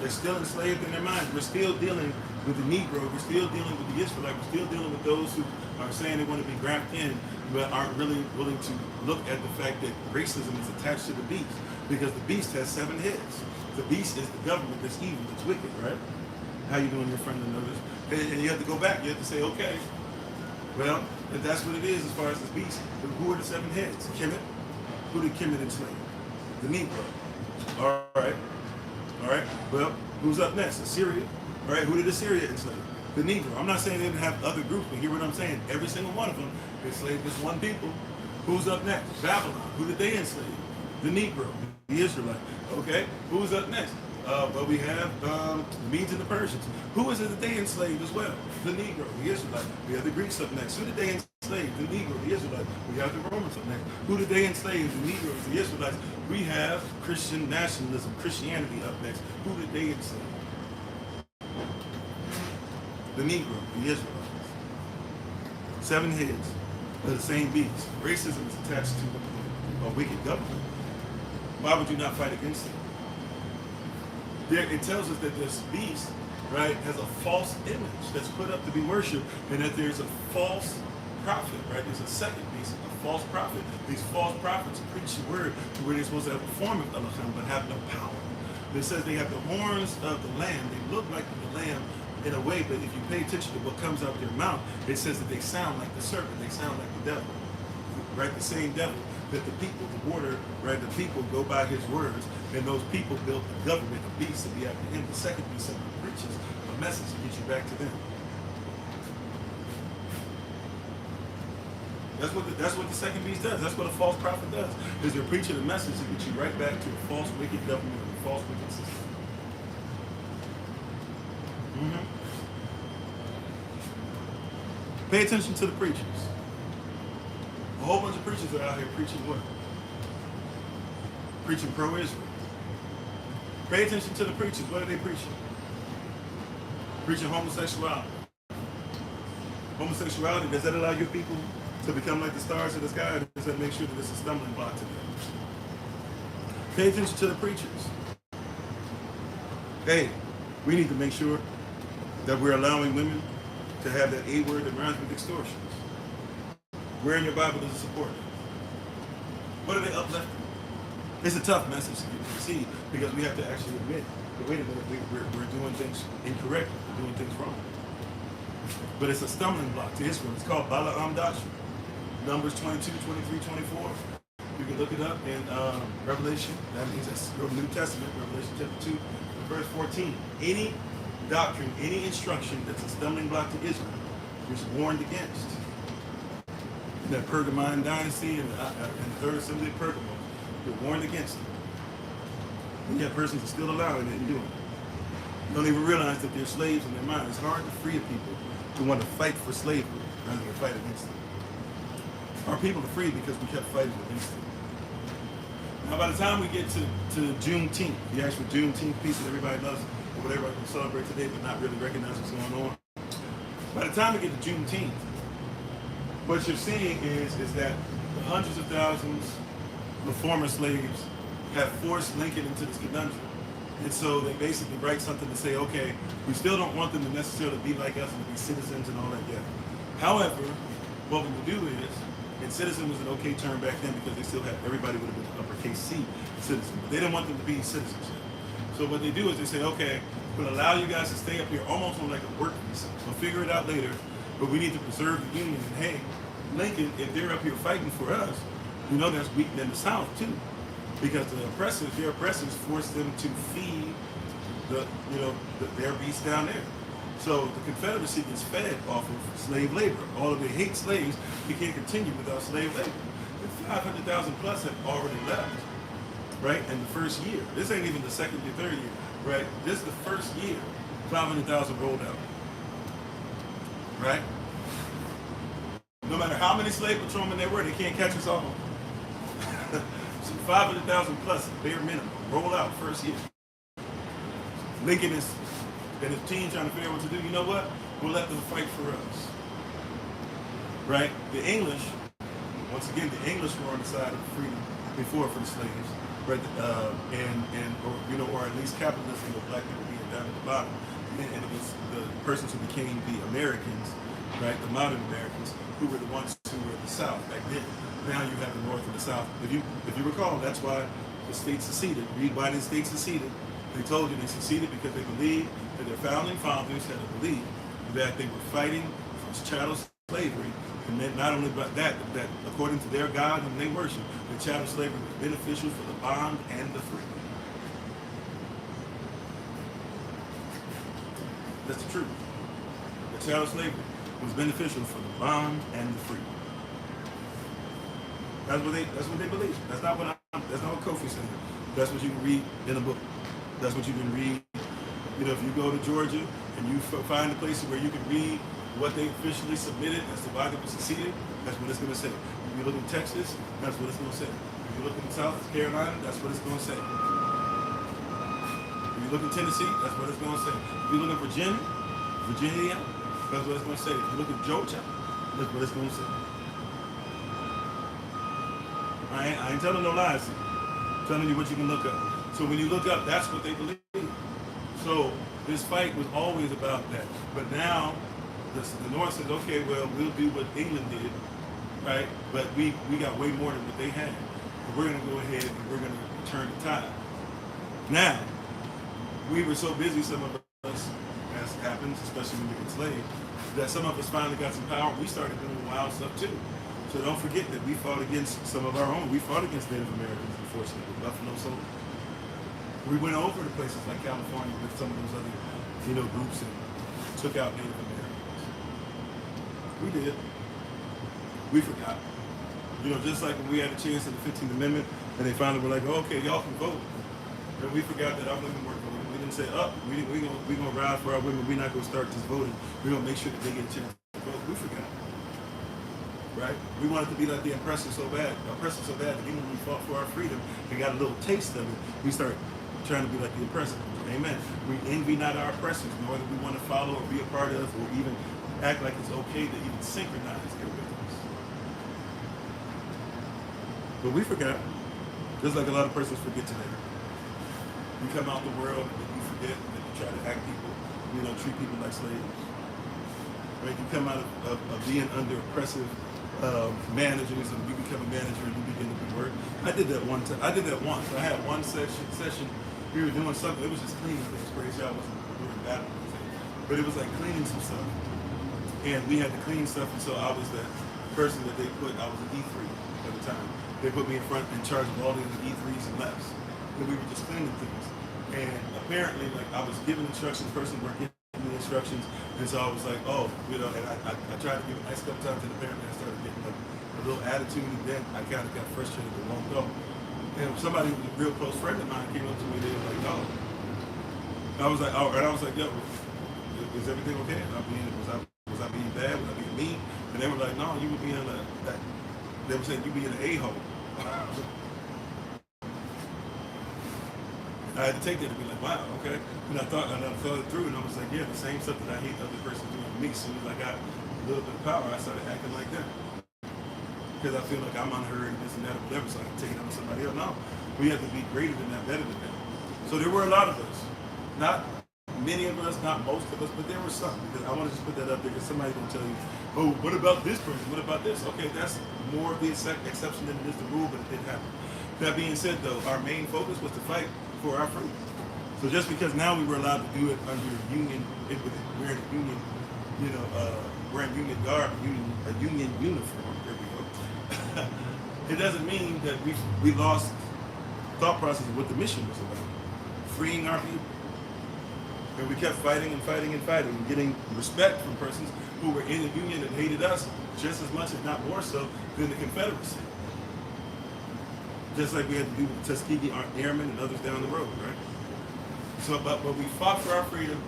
They're still enslaved in their minds. We're still dealing with the Negro, we're still dealing with the Israelite, we're still dealing with those who are saying they want to be grafted in, but aren't really willing to look at the fact that racism is attached to the beast, because the beast has 7 heads. The beast is the government that's evil, that's wicked, right? How you doing, your friend, to notice? And you have to go back, you have to say, okay, well, if that's what it is as far as this beast, who are the 7 heads? Kemet? Who did Kemet enslave? The Negro. All right, well, who's up next? Assyria. All right, who did Assyria enslave? The Negro. I'm not saying they didn't have other groups, but hear what I'm saying. Every single one of them enslaved this one people. Who's up next? Babylon. Who did they enslave? The Negro, the Israelite. Okay, who's up next? Well, we have the Medes and the Persians. Who is it that they enslaved as well? The Negro, the Israelite. We have the Greeks up next. Who did they enslave? The Negro, the Israelite. We have the Romans up next. Who did they enslave? The Negroes, the Israelites. We have Christian nationalism, Christianity up next. Who did they enslave? The Negro, the Israelites. 7 heads of the same beast. Racism is attached to a wicked government. Why would you not fight against it? It tells us that this beast, right, has a false image that's put up to be worshipped, and that there's a false prophet, right? There's a second beast, a false prophet. These false prophets preach the word to where they're supposed to have a form of Elohim, but have no power. It says they have the horns of the lamb. They look like the lamb in a way, but if you pay attention to what comes out of their mouth, it says that they sound like the serpent, they sound like the devil, right? The same devil that the people, the water, right? The people go by his words, and those people built the government, the beast to be after him. The second beast simply preaches a message to get you back to them. That's what the second beast does. That's what a false prophet does. Is they're preaching a message to get you right back to a false, wicked government, and a false, wicked system. Pay attention to the preachers. A whole bunch of preachers are out here preaching what? Preaching pro-Israel. Pay attention to the preachers. What are they preaching? Preaching homosexuality. Homosexuality, does that allow your people to become like the stars of the sky, or does that make sure that it's a stumbling block to them? Pay attention to the preachers. Hey, we need to make sure that we're allowing women to have that A word that rhymes with extortions. Where in your Bible does it support it? What are they uplifting? It's a tough message to receive, because we have to actually admit that, wait a minute, we're doing things incorrectly, we're doing things wrong. But it's a stumbling block to Israel. It's called Balaam doctrine. Numbers 22, 23, 24. You can look it up in Revelation. That means that's the New Testament, Revelation chapter 2, verse 14. Any doctrine, any instruction that's a stumbling block to Israel is warned against. In that Pergamon dynasty and the third assembly of Pergamon, you're warned against it. And yet persons are still allowing it and doing it. Don't even realize that they're slaves in their mind. It's hard to free people to want to fight for slavery rather than fight against it. Our people are free because we kept fighting against it. Now, by the time we get to Juneteenth, the actual Juneteenth piece that everybody loves, or what everybody can celebrate today but not really recognize what's going on, by the time we get to Juneteenth, what you're seeing is that the hundreds of thousands of former slaves have forced Lincoln into this conundrum And so they basically write something to say, okay, we still don't want them to necessarily be like us and to be citizens and all that yet. However, what we would do is, and citizen was an okay term back then because they still had, everybody would have been uppercase C citizen, but they didn't want them to be citizens yet. So what they do is they say, okay, we'll allow you guys to stay up here almost on like a work visa. We'll figure it out later, but we need to preserve the Union. And hey, Lincoln, if they're up here fighting for us, you know that's weak in the South too. Because their oppressors forced them to feed their beasts down there. So the Confederacy gets fed off of slave labor. Although they hate slaves, they can't continue without slave labor. And 500,000 plus have already left, right? In the first year. This ain't even the second or third year, right? This is the first year, 500,000 rolled out, right? No matter how many slave patrolmen there were, they can't catch us all. So 500,000 plus, bare minimum, roll out first year. Lincoln is and his team trying to figure out what to do. You know what? We'll let them fight for us, right? The English, once again, the English were on the side of freedom before for the slaves, right? Or at least capitalism with black people being down at the bottom, and it was the persons who became the Americans, right? The modern Americans, who were the ones who were the South back then. Now you have the North and the South. If you recall, that's why the states seceded. Read why the states seceded. They told you they seceded because they believed that their founding fathers had a belief that they were fighting for chattel slavery, and that not only about that according to their God whom they worship, the chattel slavery was beneficial for the bond and the free. That's the truth. The chattel slavery was beneficial for the bond and the free. That's what they believe. That's not what Kofi said. That's what you can read in a book. That's what you can read. You know, if you go to Georgia and you find a place where you can read what they officially submitted as to why they were seceded, that's what it's going to say. If you look in Texas, that's what it's going to say. If you look in South Carolina, that's what it's going to say. If you look in Tennessee, that's what it's going to say. If you look in Virginia, that's what it's going to say. If you look at Georgia, that's what it's going to say. I ain't telling no lies. I'm telling you what you can look up. So when you look up, that's what they believe. So this fight was always about that. But now the North says, okay, well, we'll do what England did, right? But we got way more than what they had. And we're going to go ahead and we're going to turn the tide. Now, we were so busy, some of us, as happens, especially when you're enslaved, that some of us finally got some power. We started doing wild stuff too. So don't forget that we fought against some of our own. We fought against Native Americans, unfortunately, with Buffalo Soldiers. We went over to places like California with some of those other, groups and took out Native Americans. We did. We forgot. Just like when we had a chance in the 15th Amendment, and they finally were like, oh, okay, y'all can vote. And we forgot that our women weren't voting. We didn't say, we're gonna ride for our women. We're not gonna start just voting. We're gonna make sure that they get a chance to vote. We forgot. Right? We wanted to be like the oppressor so bad that even when we fought for our freedom and got a little taste of it, we started trying to be like the oppressor. Amen. We envy not our oppressors, nor do we want to follow or be a part of or even act like it's okay to even synchronize their rhythms. But we forgot, just like a lot of persons forget today. You come out the world and then you forget and then you try to act people, treat people like slaves. Right? You come out of being under oppressive managers and you become a manager and you begin to do work. I did that one time. I did that once. I had one session. We were doing something. It was just cleaning things. Praise God, wasn't doing that, but it was like cleaning some stuff. And we had to clean stuff, and so I was the person that they put. I was an E3 at the time. They put me in charge of all the E3s and lefts, and we were just cleaning things. And apparently, like I was giving instructions, person working the instructions, and so I was like, and I tried to give a nice couple times, and apparently I started getting like a little attitude, and then I kind of got frustrated and won't go. And somebody who was a real close friend of mine came up to me, they were like, oh. I was like, yo, is everything okay? Was I being bad? Was I being mean? And they were like, no, you were being that. They were saying you being an a-hole. I had to take that to be like, wow, okay. And I thought it through, and I was like, yeah, the same stuff that I hate other person doing to me. As soon as I got a little bit of power, I started acting like that. Because I feel like I'm unheard and this and that or whatever, so I can take it on somebody else. No, we have to be greater than that, better than that. So there were a lot of us. Not many of us, not most of us, but there were some. Because I want to just put that up there because somebody's going to tell you, oh, what about this person? What about this? Okay, that's more of the exception than it is the rule, but it didn't happen. That being said, though, our main focus was to fight for our freedom. So just because now we were allowed to do it under union, wearing a union, wearing union garb, a union uniform, there we go. It doesn't mean that we lost thought process of what the mission was about, freeing our people. And we kept fighting and fighting and fighting, and getting respect from persons who were in the union and hated us just as much, if not more so, than the Confederacy. Just like we had to do with the Tuskegee Airmen and others down the road, right? So, but we fought for our freedom,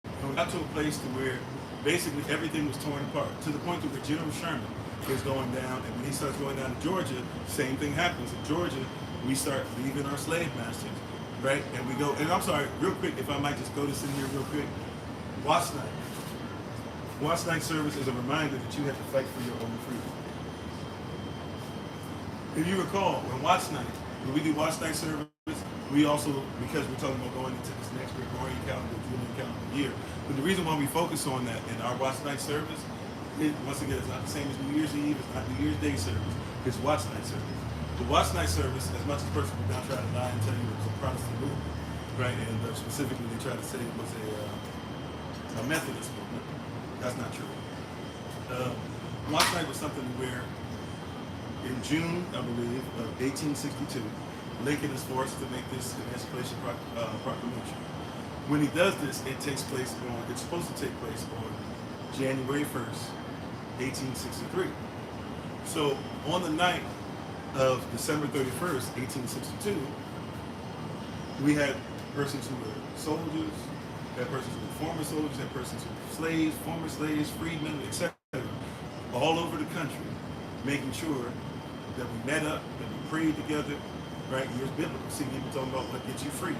and we got to a place to where basically everything was torn apart, to the point to where General Sherman is going down, and when he starts going down to Georgia, same thing happens. In Georgia, we start leaving our slave masters, right? And we go, and I'm sorry, real quick, if I might just go this in here real quick. Watch night. Watch night service is a reminder that you have to fight for your own freedom. If you recall, when we do watch night service, we also, because we're talking about going into this next Gregorian calendar, Julian calendar year, but the reason why we focus on that in our watch night service, once again, it's not the same as New Year's Eve, it's not New Year's Day service, it's watch night service. The watch night service, as much as persons would now try to lie and tell you it was a Protestant movement, right, and specifically they try to say it was a Methodist movement. That's not true. Watch night was something where in June, I believe, of 1862, Lincoln is forced to make this Emancipation Proclamation. When he does this, it's supposed to take place on January 1st, 1863. So on the night of December 31st, 1862, we had persons who were soldiers, had persons who were former soldiers, had persons who were slaves, former slaves, freedmen, etc., all over the country, making sure that we met up, that we prayed together, right? Here's biblical. See people talking about what gets you free.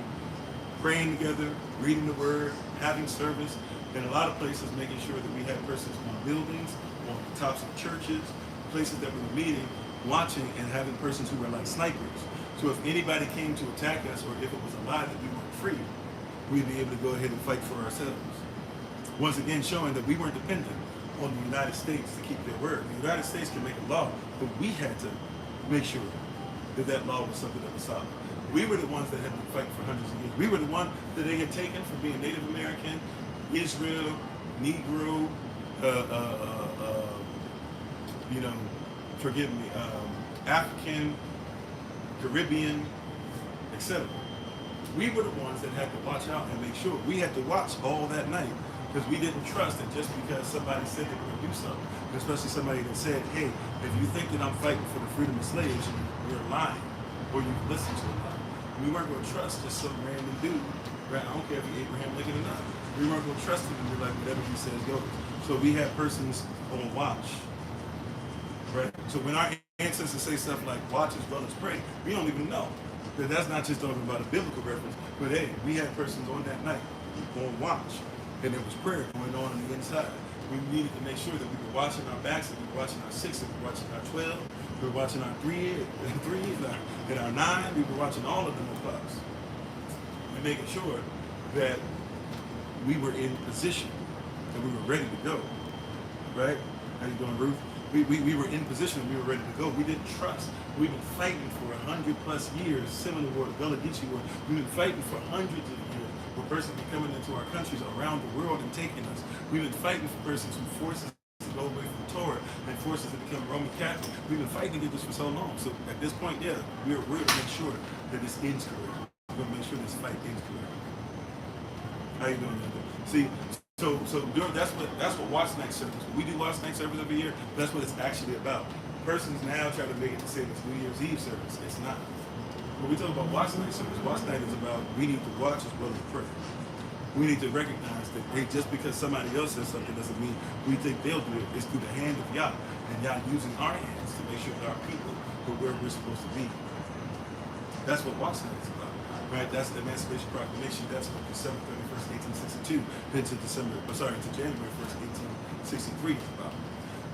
Praying together, reading the word, having service, and a lot of places making sure that we had persons on buildings, on the tops of churches, places that we were meeting, watching and having persons who were like snipers. So if anybody came to attack us, or if it was a lie that we weren't free, we'd be able to go ahead and fight for ourselves. Once again, showing that we weren't dependent on the United States to keep their word. The United States can make a law, but we had to make sure that that law was something that was solid. We were the ones that had been fighting for hundreds of years. We were the ones that they had taken from being Native American, Israel, Negro, African, Caribbean, etc. We were the ones that had to watch out and make sure. We had to watch all that night because we didn't trust that just because somebody said they were going to do something, especially somebody that said, hey, if you think that I'm fighting for the freedom of slaves, you're lying, or you listen to a lie. We weren't going to trust just some random dude, right? I don't care if he's Abraham Lincoln or not. We weren't going to trust him and be like, whatever he says goes. So we had persons on watch, right? So when our ancestors say stuff like watch as well as pray, we don't even know that that's not just talking about a biblical reference, but hey, we had persons on that night on watch, and there was prayer going on the inside. We needed to make sure that we were watching our backs, that we were watching our 6, that we were watching our 12, we were watching our 3s, and our 9, we were watching all of them clocks. And making sure that we were in position, that we were ready to go, right? How you doing, Ruth? We were in position, we were ready to go. We didn't trust. We've been fighting for 100+ years, Seminole War, the Gullah Geechee War. We've been fighting for hundreds of years for persons to be coming into our countries around the world and taking us. We've been fighting for persons who force us to go away from Torah and force us to become Roman Catholic. We've been fighting to do this for so long. So at this point, yeah, we're to make sure that this ends correctly. We're going to make sure this fight ends correctly. How you doing, Linda? See, so that's what watch night service. When we do watch night service every year, that's what it's actually about. Persons now try to make it the same as New Year's Eve service. It's not. When we talk about watch night service, watch night is about we need to watch as well as pray. We need to recognize that hey, just because somebody else says something doesn't mean we think they'll do it. It's through the hand of Yah, and Yah using our hands to make sure that our people are where we're supposed to be. That's what watch night is about. Right, that's the Emancipation Proclamation. That's what December 31st, 1862, then to January 1st, 1863 is about.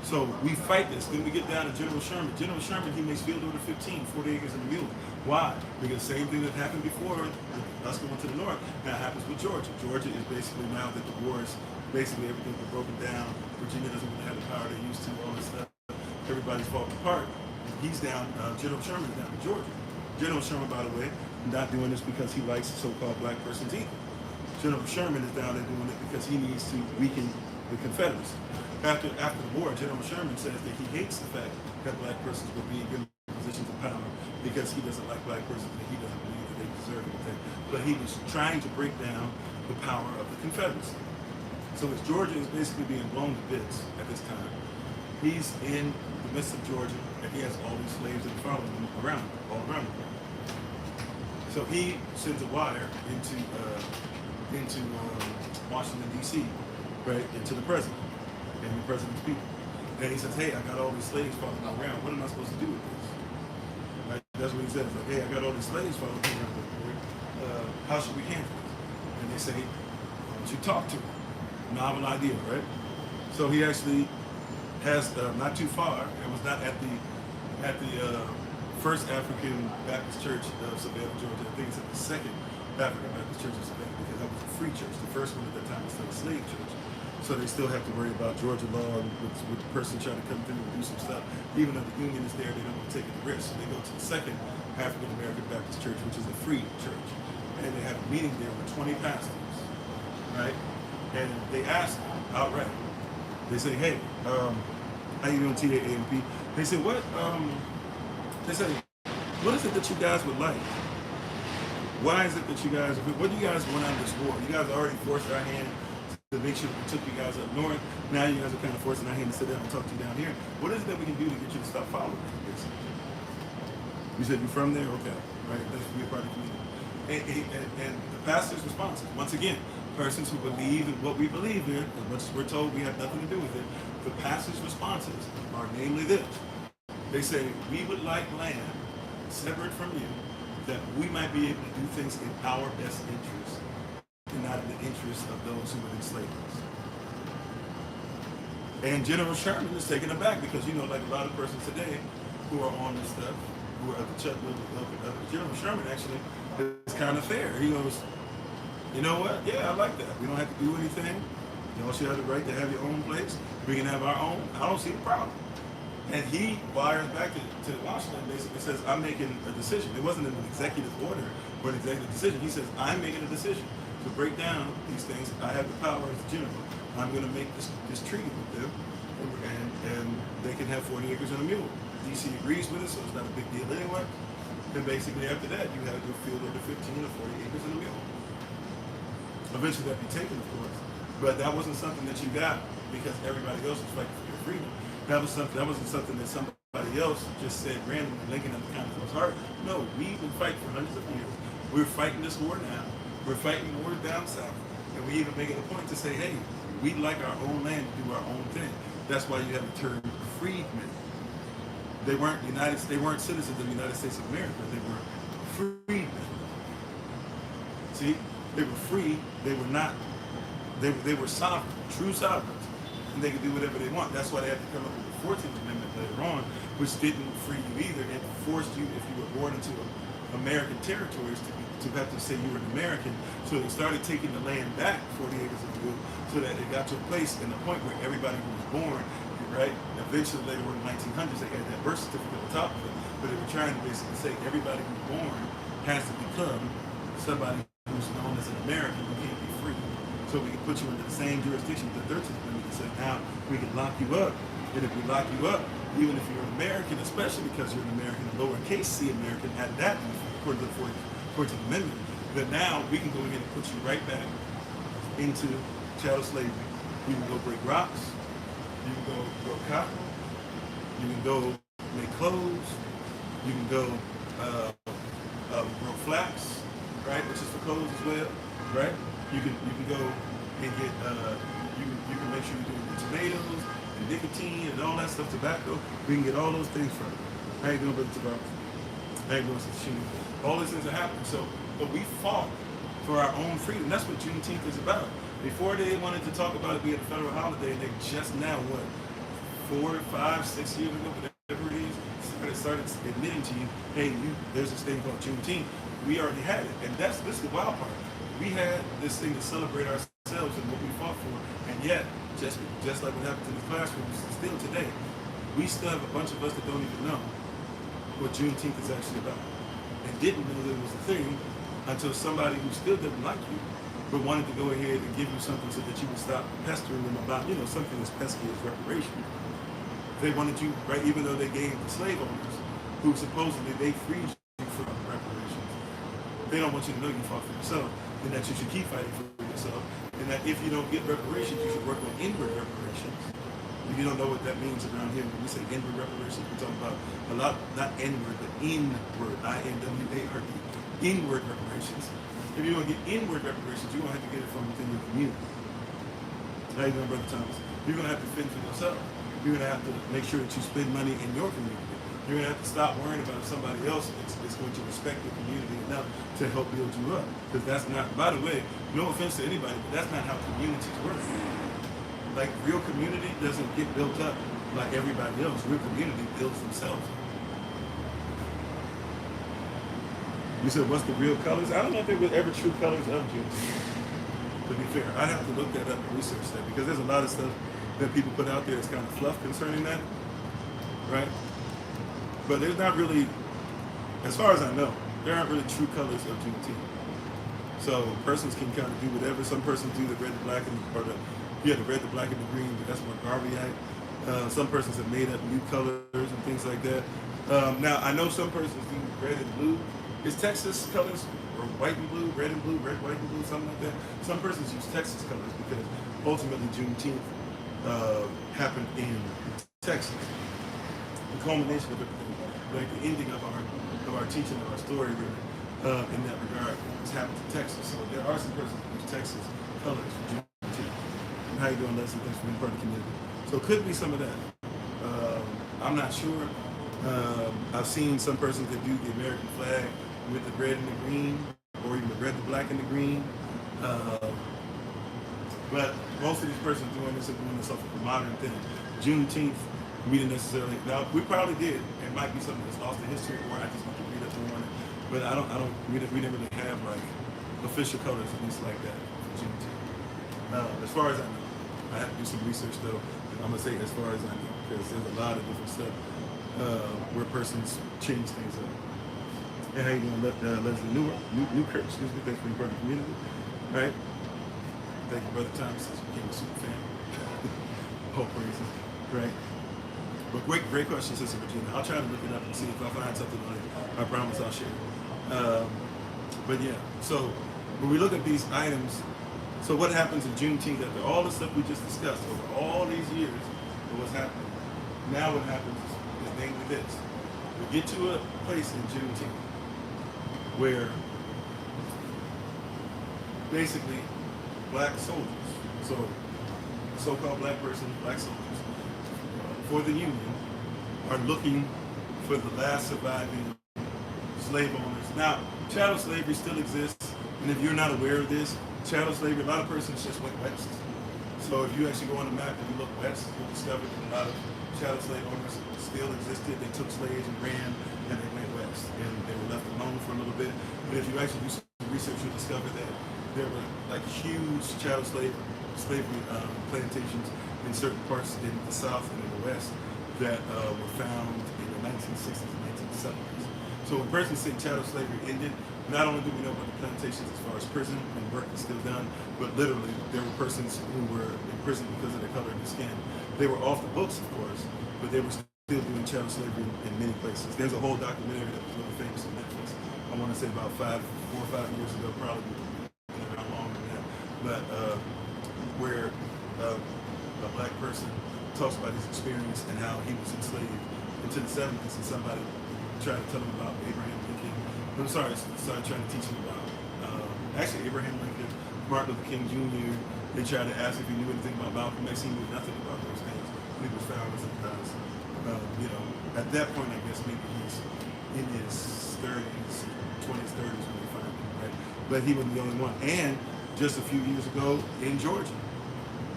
So we fight this. Then we get down to General Sherman. General Sherman, he makes field order 15, 40 acres and a mule. Why? Because the same thing that happened before us going to the north now happens with Georgia. Georgia is basically, now that the wars, basically everything's been broken down. Virginia doesn't really have the power they used to, all this stuff. Everybody's falling apart. He's down, General Sherman is down in Georgia. General Sherman, by the way, not doing this because he likes so-called black persons either. General Sherman is down there doing it because he needs to weaken the Confederacy. After the war, General Sherman says that he hates the fact that black persons were being given positions of power because he doesn't like black persons and he doesn't believe that they deserve anything. But he was trying to break down the power of the Confederacy. So as Georgia is basically being blown to bits at this time, he's in the midst of Georgia and he has all these slaves that follow him around, all around him. So he sends a wire into Washington, D.C., right, into the president and the president's people. And he says, hey, I got all these slaves following me around. What am I supposed to do with this? Right? That's what he says. Like, hey, I got all these slaves following me around. How should we handle this? And they say, why don't you talk to him? Novel idea, right? So he actually has, not too far, it was not at the First African Baptist Church of Savannah, Georgia. I think it's at the Second African Baptist Church of Savannah, because that was a free church. The first one at that time was still a slave church. So they still have to worry about Georgia law and with the person trying to come through and do some stuff. Even though the union is there, they don't want to take the risk. So they go to the Second African American Baptist Church, which is a free church. And they have a meeting there with 20 pastors, right? And they ask them outright. They say, hey, how you doing, TAAMP? They say, what is it that you guys would like? Why is it that you guys, what do you guys want out of this war? You guys already forced our hand to make sure that we took you guys up north. Now you guys are kind of forcing our hand to sit down and talk to you down here. What is it that we can do to get you to stop following us? You said you're from there? Okay, right, that's be a part of the community. And the pastor's response, once again, persons who believe in what we believe in, as much as we're told we have nothing to do with it, the pastor's responses are namely this. They say, we would like land separate from you, that we might be able to do things in our best interest and not in the interest of those who would enslave us. And General Sherman is taken aback because, you know, like a lot of persons today who are on this stuff, who are at the Chuck Little, General Sherman actually is kind of fair. He goes, you know what? Yeah, I like that. We don't have to do anything. You also have the right to have your own place. We can have our own. I don't see the problem. And he wires back to Washington, basically says, I'm making a decision. It wasn't an executive order or an executive decision. He says, I'm making a decision to break down these things. I have the power as general. I'm going to make this treaty with them, and they can have 40 acres and a mule. DC agrees with it, so it's not a big deal anyway. And basically after that, you have your field over 15 or 40 acres and a mule. Eventually that'd be taken, of course. But that wasn't something that you got because everybody else was fighting for your freedom. That wasn't something that somebody else just said randomly, linking up the kind of his heart. No, we've been fighting for hundreds of years. We're fighting this war now. We're fighting wars down south. And we even make it a point to say, hey, we'd like our own land to do our own thing. That's why you have the term freedmen. They weren't citizens of the United States of America. They were freedmen. See, they were free. They were not. They were sovereign, true sovereigns. And they could do whatever they want. That's why they had to come up with the 14th Amendment later on, which didn't free you either. It forced you, if you were born into American territories, to have to say you were an American. So they started taking the land back, 40 acres of the wood, so that it got to a place and the point where everybody who was born, right, eventually later in the 1900s, they had that birth certificate on top of it, but they were trying to basically say everybody who's born has to become somebody who's known as an American who can't be free. So we can put you into the same jurisdiction with the 13th Amendment and say, now we can lock you up. And if we lock you up, even if you're an American, especially because you're an American, a lowercase c American at that, according to the 14th Amendment, then now we can go ahead and put you right back into chattel slavery. You can go break rocks, you can go grow cotton, you can go make clothes, you can go grow flax, right, which is for clothes as well, right? You can go and get you can make sure you're doing the tomatoes and nicotine and all that stuff, tobacco. We can get all those things from it. How you doing, Brother Tobacco? How you doing, Sister Sheena? All these things are happening. So, but we fought for our own freedom. That's what Juneteenth is about. Before they wanted to talk about it being a federal holiday, and they just now, 4 4, 5, 6 years ago, whatever it is, started admitting to you, hey, there's this thing called Juneteenth. We already had it, and this is the wild part. We had this thing to celebrate ourselves and what we fought for, and yet, just like what happened in the classrooms, still today, we still have a bunch of us that don't even know what Juneteenth is actually about, and didn't know that it was a thing until somebody who still didn't like you, but wanted to go ahead and give you something so that you would stop pestering them about, something as pesky as reparations. They wanted you, right, even though they gave the slave owners, who supposedly they freed you from reparations, they don't want you to know you fought for yourself, and that you should keep fighting for yourself, and that if you don't get reparations, you should work on inward reparations. If you don't know what that means around here, when we say inward reparations, we're talking about a lot, not inward, but inward, I-N-W-A-R-D, inward reparations. If you want to get inward reparations, you're going to have to get it from within your community. How you doing, Brother Thomas? You're going to have to fend for yourself. You're going to have to make sure that you spend money in your community. You're going to have to stop worrying about if somebody else is going to respect your community enough to help build you up. Because that's not, by the way, no offense to anybody, but that's not how communities work. Like, real community doesn't get built up like everybody else. Real community builds themselves up. You said, what's the real colors? I don't know if there were ever true colors of Juneteenth. To be fair, I'd have to look that up and research that, because there's a lot of stuff that people put out there that's kind of fluff concerning that, right? But there's not really, as far as I know, there aren't really true colors of Juneteenth. So persons can kind of do whatever. Some persons do the red, the black, the red, the black, and the green, but that's more Garvey Act. Some persons have made up new colors and things like that. Now, I know some persons do red and blue. Is Texas colors, or white and blue, red, white and blue, something like that? Some persons use Texas colors because ultimately Juneteenth happened in Texas. The culmination of everything, like the ending of our teaching of our story, really, in that regard, has happened in Texas. So there are some persons who use Texas colors for Juneteenth. And how you doing, Leslie? Thanks for being part of the community. So it could be some of that. I'm not sure. I've seen some persons that do the American flag with the red and the green, or even the red, the black, and the green. But most of these persons doing this are doing this off of a modern thing. Juneteenth, we didn't necessarily. Now we probably did. It might be something that's lost in history, or I just need to read up on it. But I don't. We didn't really have like official colors, at least like that for Juneteenth. As far as I know, I have to do some research though. I'm gonna say as far as I know, because there's a lot of different stuff where persons change things up. And how you doing, Leslie Newkirk? Excuse me. Thanks for being part of the community. All right. Thank you, Brother Thomas, since you became a super fan. Whole praises. Right. But great question, Sister Regina. I'll try to look it up and see if I find something on it. I promise I'll share it. But yeah, so when we look at these items, so what happens in Juneteenth after all the stuff we just discussed over all these years of what's happening? Now what happens is namely this. We get to a place in Juneteenth where basically black soldiers, so so-called black soldiers for the Union are looking for the last surviving slave owners. Now, chattel slavery still exists, and if you're not aware of this, chattel slavery, a lot of persons just went west. So if you actually go on the map and you look west, you'll discover that a lot of chattel slave owners still existed. They took slaves and ran, and they went west, and they were left alone for a little bit. But if you actually do some research, you'll discover that there were like huge chattel slavery plantations in certain parts in the South and in the West that were found in the 1960s and 1970s. So when persons say chattel slavery ended, not only do we know about the plantations as far as prison and work is still done, but literally there were persons who were in prison because of the color of their skin. They were off the books, of course, but they were still doing chattel slavery in many places. There's a whole documentary that was really famous on Netflix. I want to say about 4 or 5 years ago, probably been around longer than that, but where a black person talks about his experience and how he was enslaved into the 70s, and somebody tried to tell him about Abraham Lincoln. I'm sorry, started trying to teach him about actually Abraham Lincoln, Martin Luther King Jr. They tried to ask if he knew anything about Malcolm X. He knew nothing about those things. He was found sometimes, at that point, I guess maybe he's in his 30s, 20s, 30s when they find him, right? But he wasn't the only one. And just a few years ago in Georgia.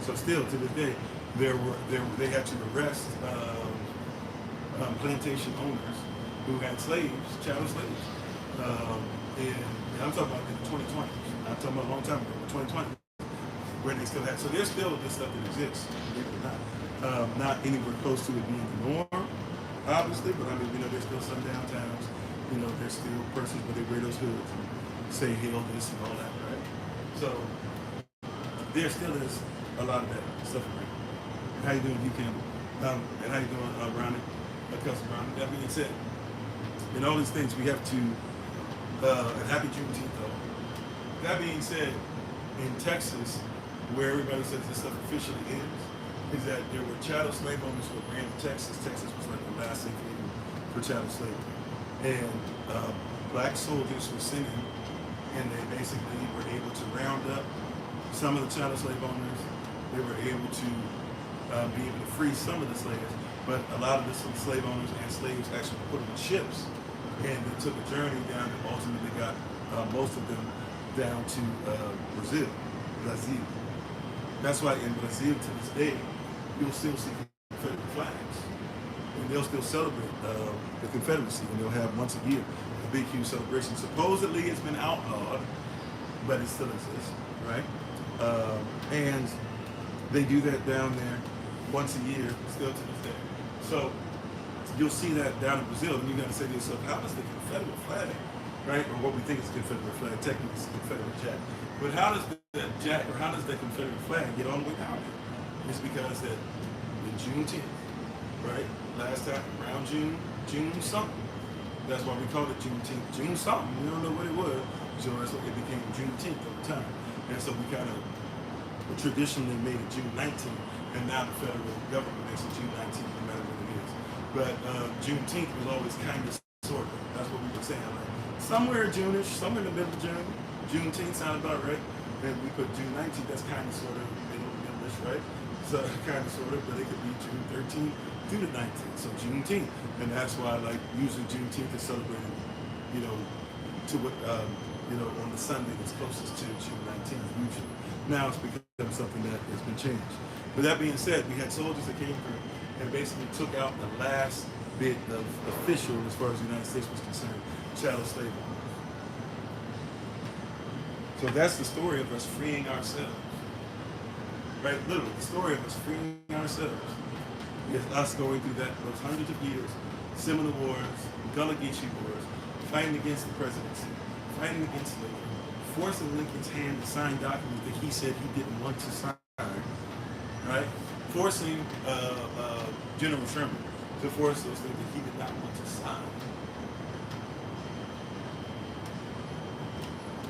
So still, to this day, they had to arrest plantation owners who had slaves, chattel slaves. And I'm talking about in the 2020s. I'm talking about a long time ago, 2020, where they still had. So there's still this stuff that exists, believe it or not. Not anywhere close to it being the norm, obviously, but I mean, there's still some downtowns, there's still persons where they wear those hoods and say hail this and all that, right? So there still is a lot of that stuff around. How you doing, Hugh Campbell? And how you doing, Ronnie? Cousin Ronnie. That being said, in all these things, we have to, and happy Juneteenth, though. That being said, in Texas, where everybody says this stuff officially ends, is that there were chattel slave owners who ran Texas. Texas was like the last thing for chattel slavery. And black soldiers were sent in, and they basically were able to round up some of the chattel slave owners. They were able to be able to free some of the slaves, but a lot of the slave owners and slaves actually put them on ships, and they took a journey down and ultimately got most of them down to Brazil. That's why in Brazil to this day, you'll still see Confederate flags, and they'll still celebrate the Confederacy, and they'll have once a year a big, huge celebration. Supposedly it's been outlawed, but it still exists, right? And they do that down there once a year, still to this day. So you'll see that down in Brazil, and you got to say to yourself, how does the Confederate flag, right, or what we think is the Confederate flag, technically it's the Confederate jack, but how does that jack, or how does the Confederate flag get all the way down there? It's because that in Juneteenth, right, last time around June something, that's why we called it Juneteenth, June something, we don't know what it was, so that's what it became Juneteenth over time. And so we kind of traditionally made it June 19th, and now the federal government makes it June 19th, no matter what it is. But Juneteenth was always kind of, sort of, that's what we were saying, like somewhere June-ish, somewhere in the middle of June. Juneteenth sounded about right. Then we put June 19th, that's kind of sort of middle-ish, right? So kind of sort of, but it could be June 13th through the 19th, so Juneteenth. And that's why, like, usually Juneteenth is celebrated, to what, on the Sunday that's closest to June 19th, usually. Now it's become something that has been changed. With that being said, we had soldiers that came through and basically took out the last bit of official, as far as the United States was concerned, chattel slave owners. So that's the story of us freeing ourselves. Right? Literally, the story of us freeing ourselves is us going through those hundreds of years, Seminole Wars, Gullah Geechee Wars, fighting against the presidency, fighting against slavery, forcing Lincoln's hand to sign documents that he said he didn't want to sign, right? Forcing General Sherman to force those things that he did not want to sign,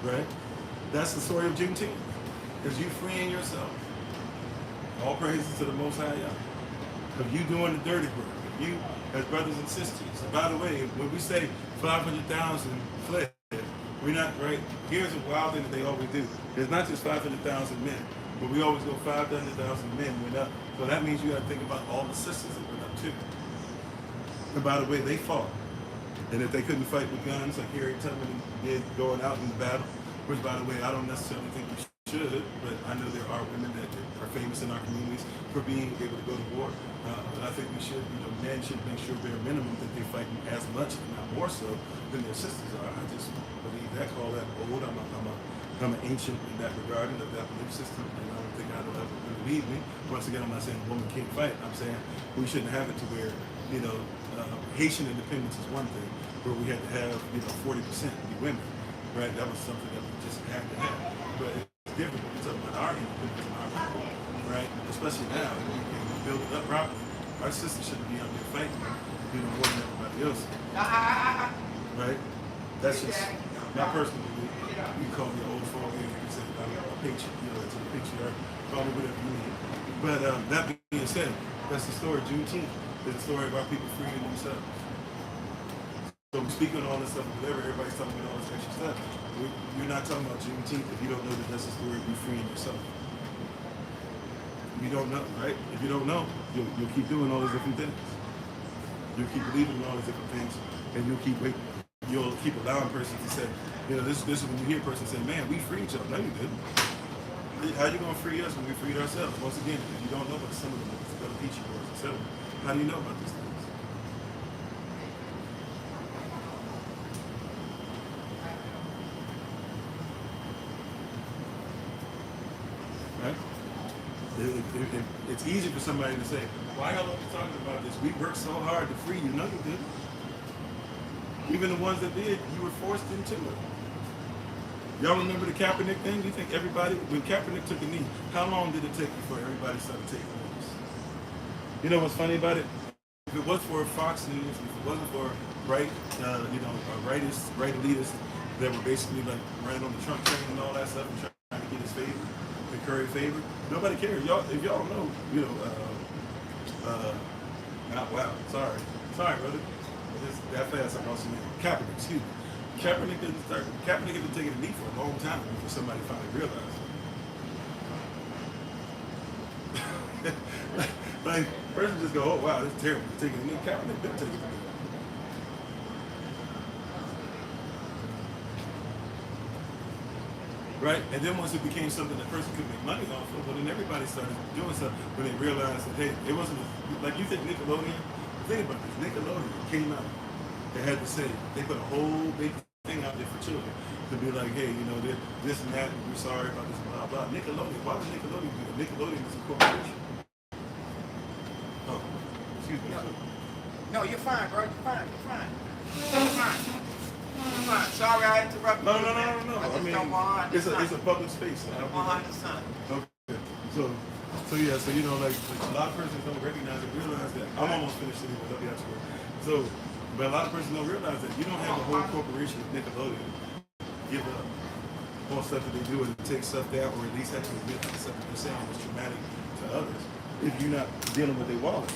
right? That's the story of Juneteenth, is you freeing yourself. All praises to the Most High Yah. Of you doing the dirty work, of you as brothers and sisters. And by the way, when we say 500,000 fled, we're not, right? Here's a wild thing that they always do. There's not just 500,000 men, but we always go 500,000 men went up. So that means you got to think about all the sisters that went up too. And by the way, they fought. And if they couldn't fight with guns like Harriet Tubman did going out in the battle, which by the way, I don't necessarily think we should, but I know there are women that are famous in our communities for being able to go to war. But I think we should, men should make sure bare minimum that they fight as much, if not more so, than their sisters are. I just believe that, call that old. I'm an ancient in that regard, of that belief system, and I don't think I'll ever believe me. Once again, I'm not saying a woman can't fight. I'm saying we shouldn't have it to where, Haitian independence is one thing, where we had to have, 40% be women, right? That was something that we just had to have. But it's different when we're talking about our independence and our people, right? Especially now, we can build it up properly. Our sisters shouldn't be out there fighting, more than everybody else, right? That's just my personal belief. You can call me an old frog, you can say I'm a patriot, it's a patriarch, call me whatever you need. But that being said, that's the story. Juneteenth is the story of our people freeing themselves. So we're speaking on all this stuff, whatever, everybody's talking about all this extra stuff. You're not talking about Juneteenth if you don't know that that's the story of you freeing yourself. You don't know, right? If you don't know, you'll keep doing all these different things. You'll keep believing in all these different things, and you'll keep allowing persons to say, this is when you hear a person say, man, we freed y'all. No, you didn't. How you gonna free us when we freed ourselves? Once again, if you don't know about some of the other Peachy Boys, etc., how do you know about these things? Right? It's easy for somebody to say, why y'all are talking about this? We worked so hard to free you. No, you didn't. Even the ones that did, you were forced into it. Y'all remember the Kaepernick thing? You think everybody, when Kaepernick took a knee, how long did it take before everybody started taking knees? You know what's funny about it? If it was for Fox News, if it wasn't for right elitists that were basically like ran on the Trump train and all that stuff and trying to get his favor, to curry favor, nobody cares. Y'all, if y'all don't know, wow, sorry, brother. That fast, I'm also Kaepernick, excuse me. Kaepernick didn't take a knee for a long time before somebody finally realized it. like, person just go, oh wow, this is terrible. He's taking a knee. Kaepernick didn't take a knee. Right? And then once it became something that person could make money off of, well then everybody started doing something when they realized that, hey, it wasn't, like you think Nickelodeon, think about this, Nickelodeon came out, they had to say, they put a whole big thing out there for children to be like, hey, this and that, and we're sorry about this, blah, blah. Nickelodeon, why would Nickelodeon do that? Nickelodeon is a corporation. Oh, excuse me. No, you're fine, bro, you're fine. Sorry, I interrupted. No. I mean, it's a public space. Behind the sun. Okay. So like a lot of persons don't recognize and realize that. I'm almost finished anyway. I'll be out to work. So, but a lot of persons don't realize that you don't have a whole corporation of Nickelodeon give up all stuff that they do and take stuff down, or at least have to admit that stuff that they're saying is traumatic to others if you're not dealing with their wallet.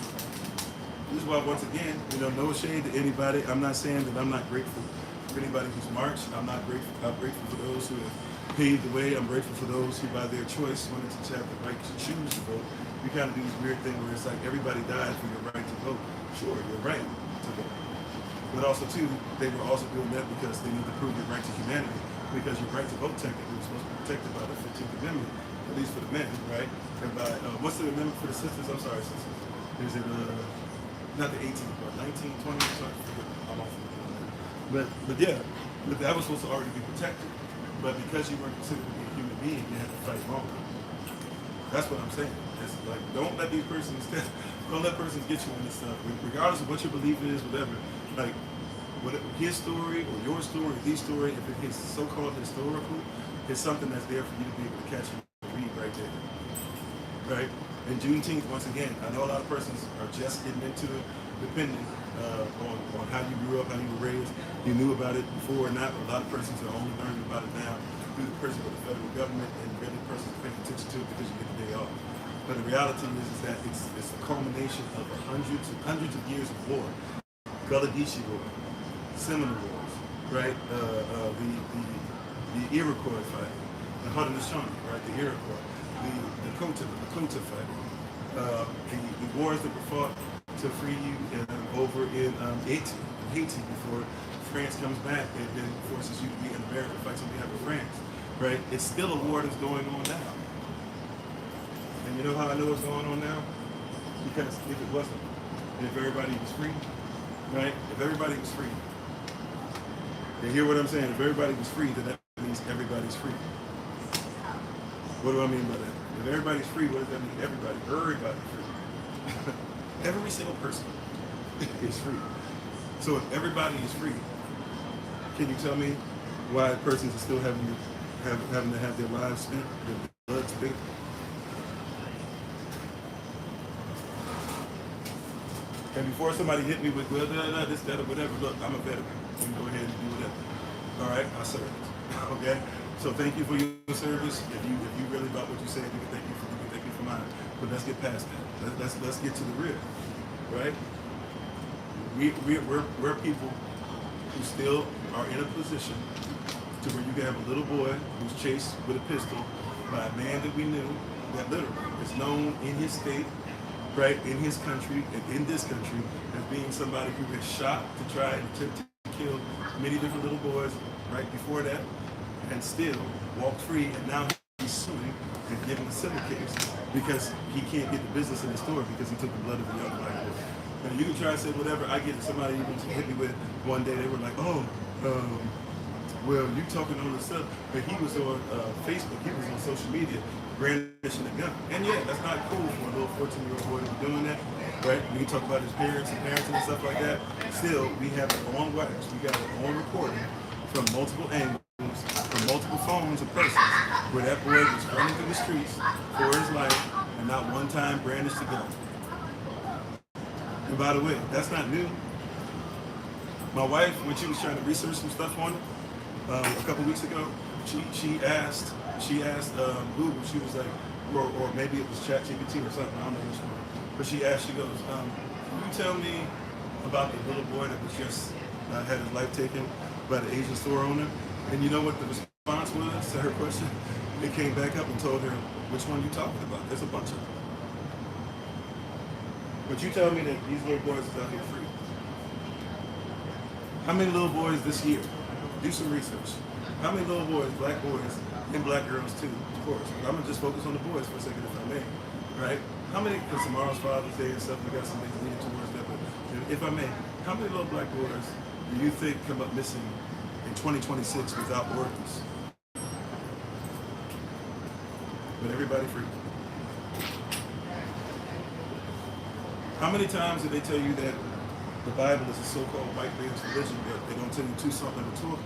This is why, once again, no shade to anybody. I'm not saying that I'm not grateful for anybody who's marched. I'm grateful for those who have paved the way. I'm grateful for those who, by their choice, wanted to have the right to choose to vote. We kind of do this weird thing where it's like everybody died for your right to vote. Sure, you're right to vote. But also, too, they were also doing that because they need to prove your right to humanity. Because your right to vote technically was supposed to be protected by the 15th Amendment, at least for the men, right? And by, what's the amendment for the sisters? I'm sorry, sisters. Is it, not the 18th, but 19, 20, sorry, I'm off of it. But yeah, that was supposed to already be protected. But because you weren't considered to be a human being, you had to fight longer. That's what I'm saying. It's like, don't let persons get you in this stuff. Regardless of what your belief is, whatever, like, his story or your story, the story, if it is so-called historical, it's something that's there for you to be able to catch and read right there. Right? And Juneteenth, once again, I know a lot of persons are just getting into it, depending on how you grew up, how you were raised. You knew about it before or not, but a lot of persons are only learning about it now through the prison of the federal government, and really persons paying attention to it because you get the day off. But the reality is that it's the culmination of hundreds of years of war. Gullah Geechee War, Seminole Wars, right? The Iroquois fighting, the Haudenosaunee, right? The Iroquois, the Lakota fighting, the wars that were fought to free you over in Haiti before France comes back and then forces you to be in America, fights on behalf of France, right? It's still a war that's going on now. And you know how I know it's going on now? Because if it wasn't, and if everybody was free, right? If everybody was free, you hear what I'm saying? If everybody was free, then that means everybody's free. What do I mean by that? If everybody's free, what does that mean? Everybody's free. Every single person is free. So if everybody is free, can you tell me why persons are still having to have their lives spent, their blood spent? And before somebody hit me with, well, this, that, or whatever, look, I'm a veteran. You can go ahead and do whatever. All right, I served. Okay? So thank you for your service. If you really about what you said, you can thank you for mine. But let's get past that. Let's get to the real, right? We're people who still are in a position to where you can have a little boy who's chased with a pistol by a man that we knew that literally is known in his state, right, in his country, and in this country as being somebody who has shot to try and attempt to kill many different little boys right before that, and still walked free, and now he's suing and give him a civil case because he can't get the business in the store because he took the blood of a young black boy. Now you can try to say whatever. I get it. Somebody even hit me with one day. They were like, "Oh, well, you talking on the stuff," but he was on Facebook. He was on social media brandishing a gun. And yeah, that's not cool for a little 14-year-old boy to be doing that, right? We can talk about his parents and parenting and stuff like that. Still, we have it on wax. We got it on recording from multiple angles, from multiple phones of persons, where that boy was running through the streets for his life and not one time brandished a gun. And by the way, that's not new. My wife, when she was trying to research some stuff on it a couple weeks ago, she asked Google. She was like, or maybe it was ChatGPT or something. I don't know which one. But she asked. She goes, "Can you tell me about the little boy that was just had his life taken by the Asian store owner?" And you know what the response was to her question? It came back up and told her, "Which one you talking about? There's a bunch of them." But you tell me that these little boys is out here free. How many little boys this year? Do some research. How many little boys, black boys, and black girls too, of course. But I'm gonna just focus on the boys for a second, if I may. Right? How many? Because tomorrow's Father's Day and stuff, we got some things leading towards that. But if I may, how many little black boys do you think come up missing in 2026 without organs? But everybody free. How many times did they tell you that the Bible is a so-called white man's religion, but they don't tell you two something or two?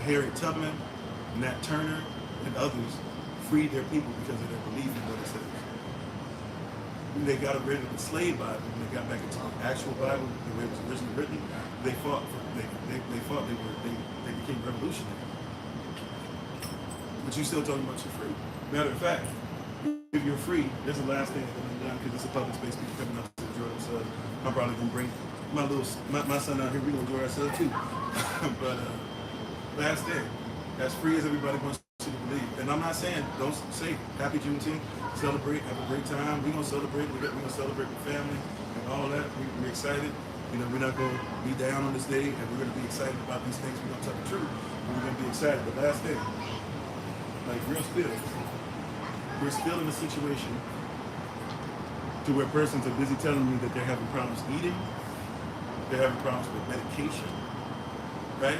Harriet Tubman, Nat Turner, and others freed their people because of their belief in what it says. When they got rid of the slave Bible, when they got back into the actual Bible, the way it was originally written, they became revolutionary. But you still talking about you're free. Matter of fact, if you're free, there's the last thing I'm going to do because it's a public space, people coming out to enjoy themselves. I'm probably going to bring my son out here, we're going to enjoy ourselves too. But last thing, as free as everybody wants you to believe. And I'm not saying, don't say happy Juneteenth, celebrate, have a great time. We're going to celebrate, we're going to celebrate with family and all that. We're excited. You know, we're not going to be down on this day, and we're going to be excited about these things. We're going to tell the truth, and we're going to be excited. But last thing, like real spill, we're still in a situation to where persons are busy telling me that they're having problems eating, they're having problems with medication, right?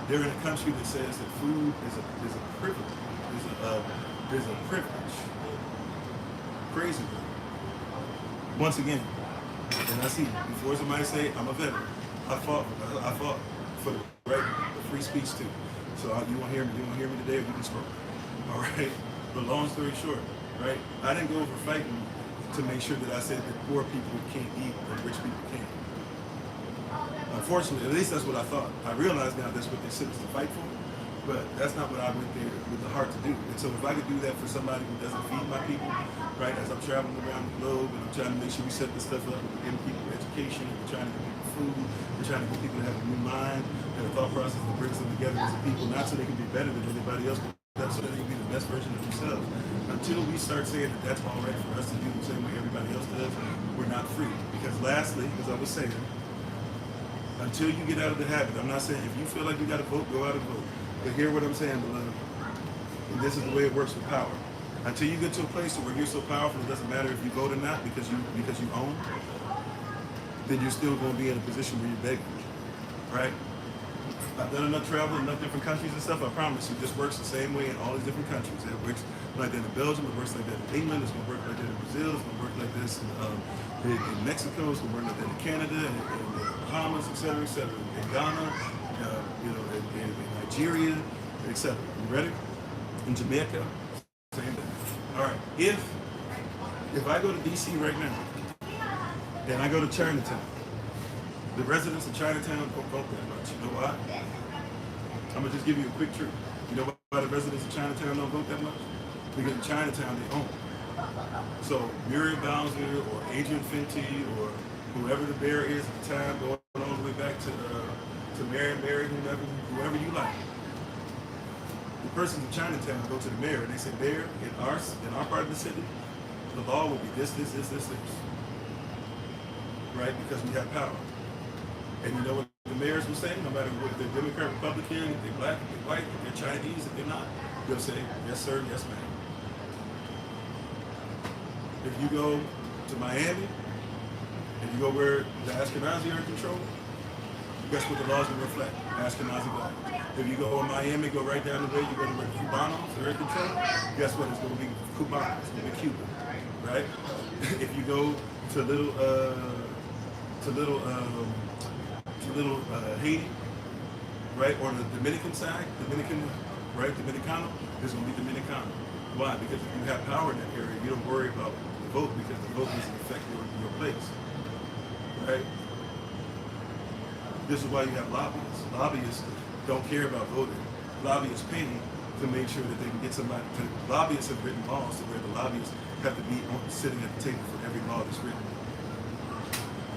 They're in a country that says that food is a privilege, is a privilege. Crazy. Once again, and I see before somebody say I'm a veteran, I fought for the right of free speech too. So you won't hear me today, or you can scroll. All right. But long story short, right? I didn't go over fighting to make sure that I said that poor people can't eat and rich people can't. Unfortunately, at least that's what I thought. I realize now that's what they said us to fight for, but that's not what I went there with the heart to do. And so if I could do that for somebody who doesn't feed my people, right, as I'm traveling around the globe and I'm trying to make sure we set this stuff up, we're giving people education, and we're trying to give people food, we're trying to get people to have a new mind and a thought process that brings them together as a people, not so they can be better than anybody else, but so that they can be the best version of themselves. Until we start saying that that's all right for us to do the same way everybody else does, we're not free. Because lastly, as I was saying, until you get out of the habit, I'm not saying if you feel like you got to vote, go out and vote. But hear what I'm saying, beloved. And this is the way it works with power. Until you get to a place where you're so powerful, it doesn't matter if you vote or not because you own, then you're still going to be in a position where you're begging, right? I've done enough travel in enough different countries and stuff. I promise you, this works the same way in all these different countries. It works like that in Belgium. It works like that in England. It's going to work like that in Brazil. It's going to work like this in Mexico. It's going to work like that in Canada and the Bahamas, et cetera, in Ghana, in Nigeria, et cetera. You ready? In Jamaica, same thing. All right. If I go to D.C. right now and I go to Chinatown, the residents of Chinatown don't vote that much. You know why? I'm going to just give you a quick truth. You know why the residents of Chinatown don't vote that much? Because in Chinatown, they own. So Muriel Bowser or Adrian Fenty or whoever the bear is at the time, going all the way back to Mary, whoever you like. The persons in Chinatown go to the mayor and they say, Mayor, in our part of the city, the law would be this. Right? Because we have power. And you know what the mayors will say? No matter what, if they're Democrat, Republican, if they're black, if they're white, if they're Chinese, if they're not, They'll say, yes, sir, yes, ma'am. If you go to Miami and you go where the Ashkenazi are in control, guess what the laws will reflect? Ashkenazi values. If you go in Miami, go right down the way, you go to where Cubanos are in control, guess what? It's going to be Cubanos, it's going to be Cuba, right? If you go to little Haiti, right, or the Dominican side, right, Dominicano, there's going to be Dominicano. Why? Because if you have power in that area, you don't worry about the vote because the vote doesn't affect your place, right? This is why you have lobbyists. Lobbyists don't care about voting. Lobbyists pay to make sure that they can get somebody. Lobbyists have written laws to where the lobbyists have to be sitting at the table for every law that's written.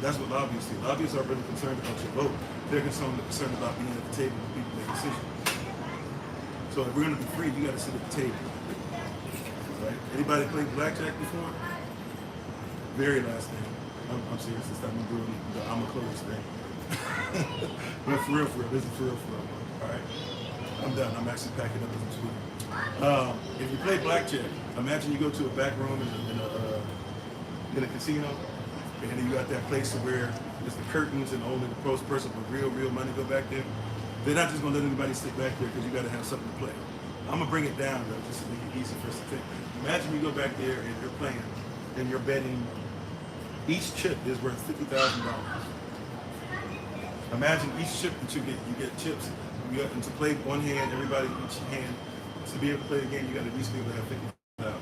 That's what lobbyists do. Lobbyists are really concerned about your vote. They're concerned about being at the table when people make decisions. So if we're going to be free, you got to sit at the table. Right? Anybody played blackjack before? Very last thing. I'm serious this time. I'm doing the I'm a close thing. But for real, this is for real. All right, I'm done. I'm actually packing up as I'm speaking. If you play blackjack, imagine you go to a back room in a casino, and then you got that place where there's the curtains and only the post person with real money go back there. They're not just gonna let anybody sit back there because you got to have something to play. I'm gonna bring it down though, just to make it easy for us to think. Imagine you go back there and you're playing, and you're betting. Each chip is worth $50,000. Imagine each chip that you get chips. And to play one hand, everybody each hand. To be able to play the game, you got to at least be able to have 50,000.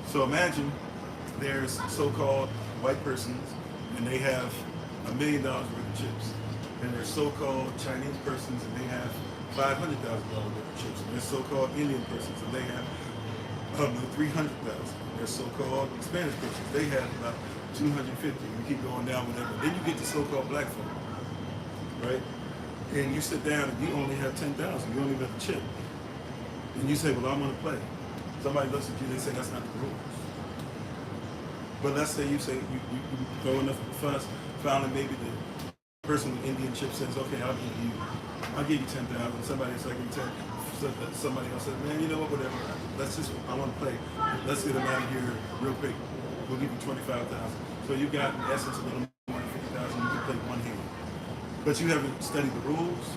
So imagine there's so-called white persons, and they have $1 million worth of chips. And there's so-called Chinese persons, and they have $500,000 worth of chips. And there's so-called Indian persons, and they have 300,000. There's so-called Spanish persons. They have about 250. You keep going down with that. Then you get to so-called black folk. Right? And you sit down and you only have 10,000. You only have a chip. And you say, well, I want to play. Somebody looks at you and they say, that's not the rules. But let's say you say, you throw enough fuss, finally maybe the person with Indian chip says, okay, I'll give you 10,000. Somebody else, I give you 10. Somebody else says, man, you know what, whatever. I want to play. Let's get them out of here real quick. We'll give you 25,000. So you got, in essence, a little more than 50,000. You can play one hand. But you haven't studied the rules.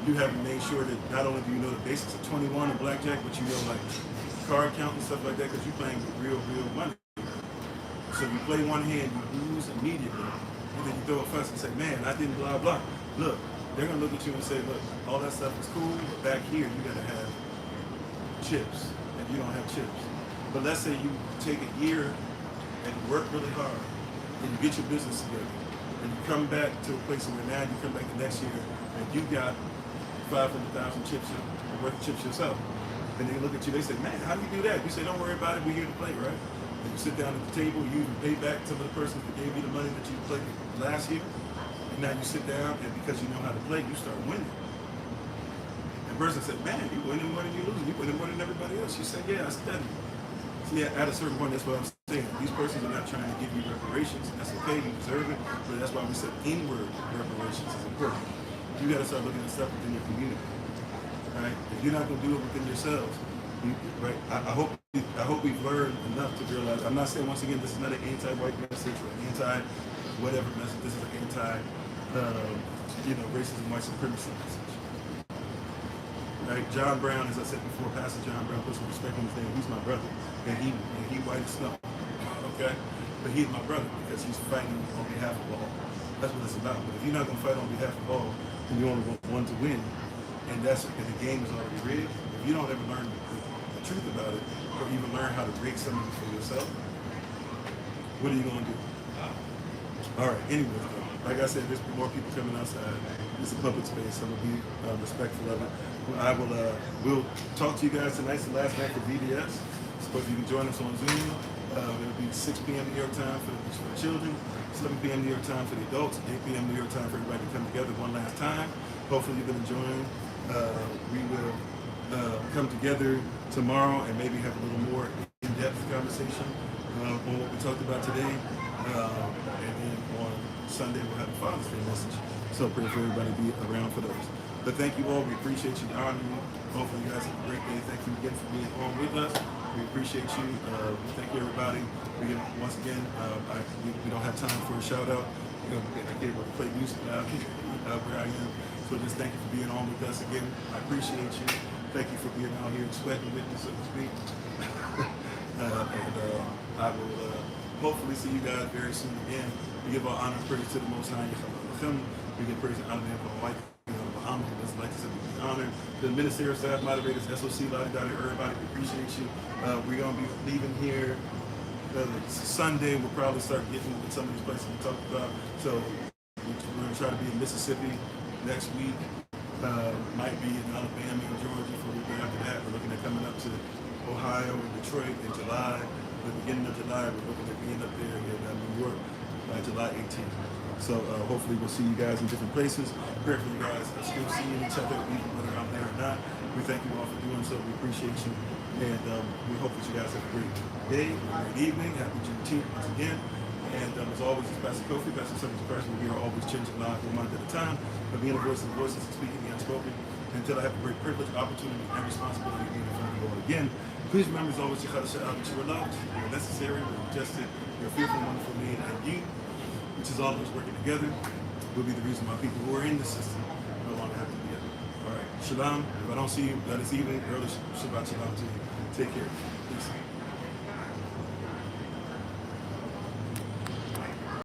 You haven't made sure that not only do you know the basics of 21 and blackjack, but you know like card count and stuff like that because you're playing with real money. So you play one hand, you lose immediately, and then you throw a fuss and say, man, I didn't blah, blah. Look, they're going to look at you and say, look, all that stuff is cool, but back here you got to have chips, and you don't have chips. But let's say you take a year and work really hard, and you get your business together. And you come back to a place where now you come back the next year and you got 500,000 chips worth of chips yourself. And they look at you, they say, man, how do you do that? You say, don't worry about it, we're here to play, right? And you sit down at the table, you even pay back some of the persons that gave you the money that you played last year. And now you sit down and because you know how to play, you start winning. And the person said, man, you winning more than you losing. You winning more than everybody else. You say, yeah, I studied. So yeah, at a certain point, that's what I'm saying. These persons are not trying to give you reparations. That's okay, you deserve it. But that's why we said inward reparations is important. You got to start looking at stuff within your community. Right? If you're not going to do it within yourselves, right? I hope we've learned enough to realize. I'm not saying once again this is not an anti-white message or an anti-whatever message. This is an racism, white supremacy message. Right? John Brown, as I said before, Pastor John Brown, put some respect on his name. He's my brother, and he white as snow. Okay, but he's my brother because he's fighting on behalf of all. That's what it's about. But if you're not going to fight on behalf of all, then you only want one to win, and the game is already rigged. If you don't ever learn the truth about it, or even learn how to rig something for yourself, what are you going to do? All right. Anyway, like I said, there's more people coming outside. It's a public space. I'm gonna be respectful of it. We'll talk to you guys tonight. It's the last night for VBS. So if you can join us on Zoom, it'll be 6 p.m. New York time for the children, 7 p.m. New York time for the adults, 8 p.m. New York time for everybody to come together one last time. Hopefully you've been enjoying. We will come together tomorrow and maybe have a little more in-depth conversation on what we talked about today. And then on Sunday we'll have a Father's Day message. So pray for everybody to be around for those. But thank you all. We appreciate you. Honor you. Hopefully you guys have a great day. Thank you again for being on with us. We appreciate you. Thank you, everybody. Once again, we don't have time for a shout out. I can't able to play music now where I am. So just thank you for being on with us again. I appreciate you. Thank you for being out here sweating with me, so to speak. I will hopefully see you guys very soon again. We give our honor and praise to the Most High. We give praise and honor to the Almighty. Just like to say, we honor the ministerial staff, moderators, SOC, everybody. We appreciate you. We're gonna be leaving here Sunday. We'll probably start getting with some of these places we talked about. So we're gonna try to be in Mississippi next week. Might be in Alabama and Georgia for a little bit after that. We're looking at coming up to Ohio and Detroit in July. The beginning of July, we're looking at being up there in New York by July 18th. So hopefully we'll see you guys in different places. Prayerfully you guys are still seeing each other, even whether I'm there or not. We thank you all for doing so. We appreciate you. And we hope that you guys have a great day, a great evening. Happy Juneteenth once again. And as always, it's Pastor Kofi, Pastor Subject Person. We are always changing lives one month at a time. But being a voice of the voiceless and speaking the unspoken until I have a great privilege, opportunity, and responsibility of being in front of you all again. Please remember, as always, you got to shout out that you are loved, you are necessary, you are majestic, you are fearful, wonderful, made, and you, which is all of us working together, will be the reason why people who are in the system no longer have to be together. All right, shalom. If I don't see you, that is evening, early Shabbat shalom to you. Take care.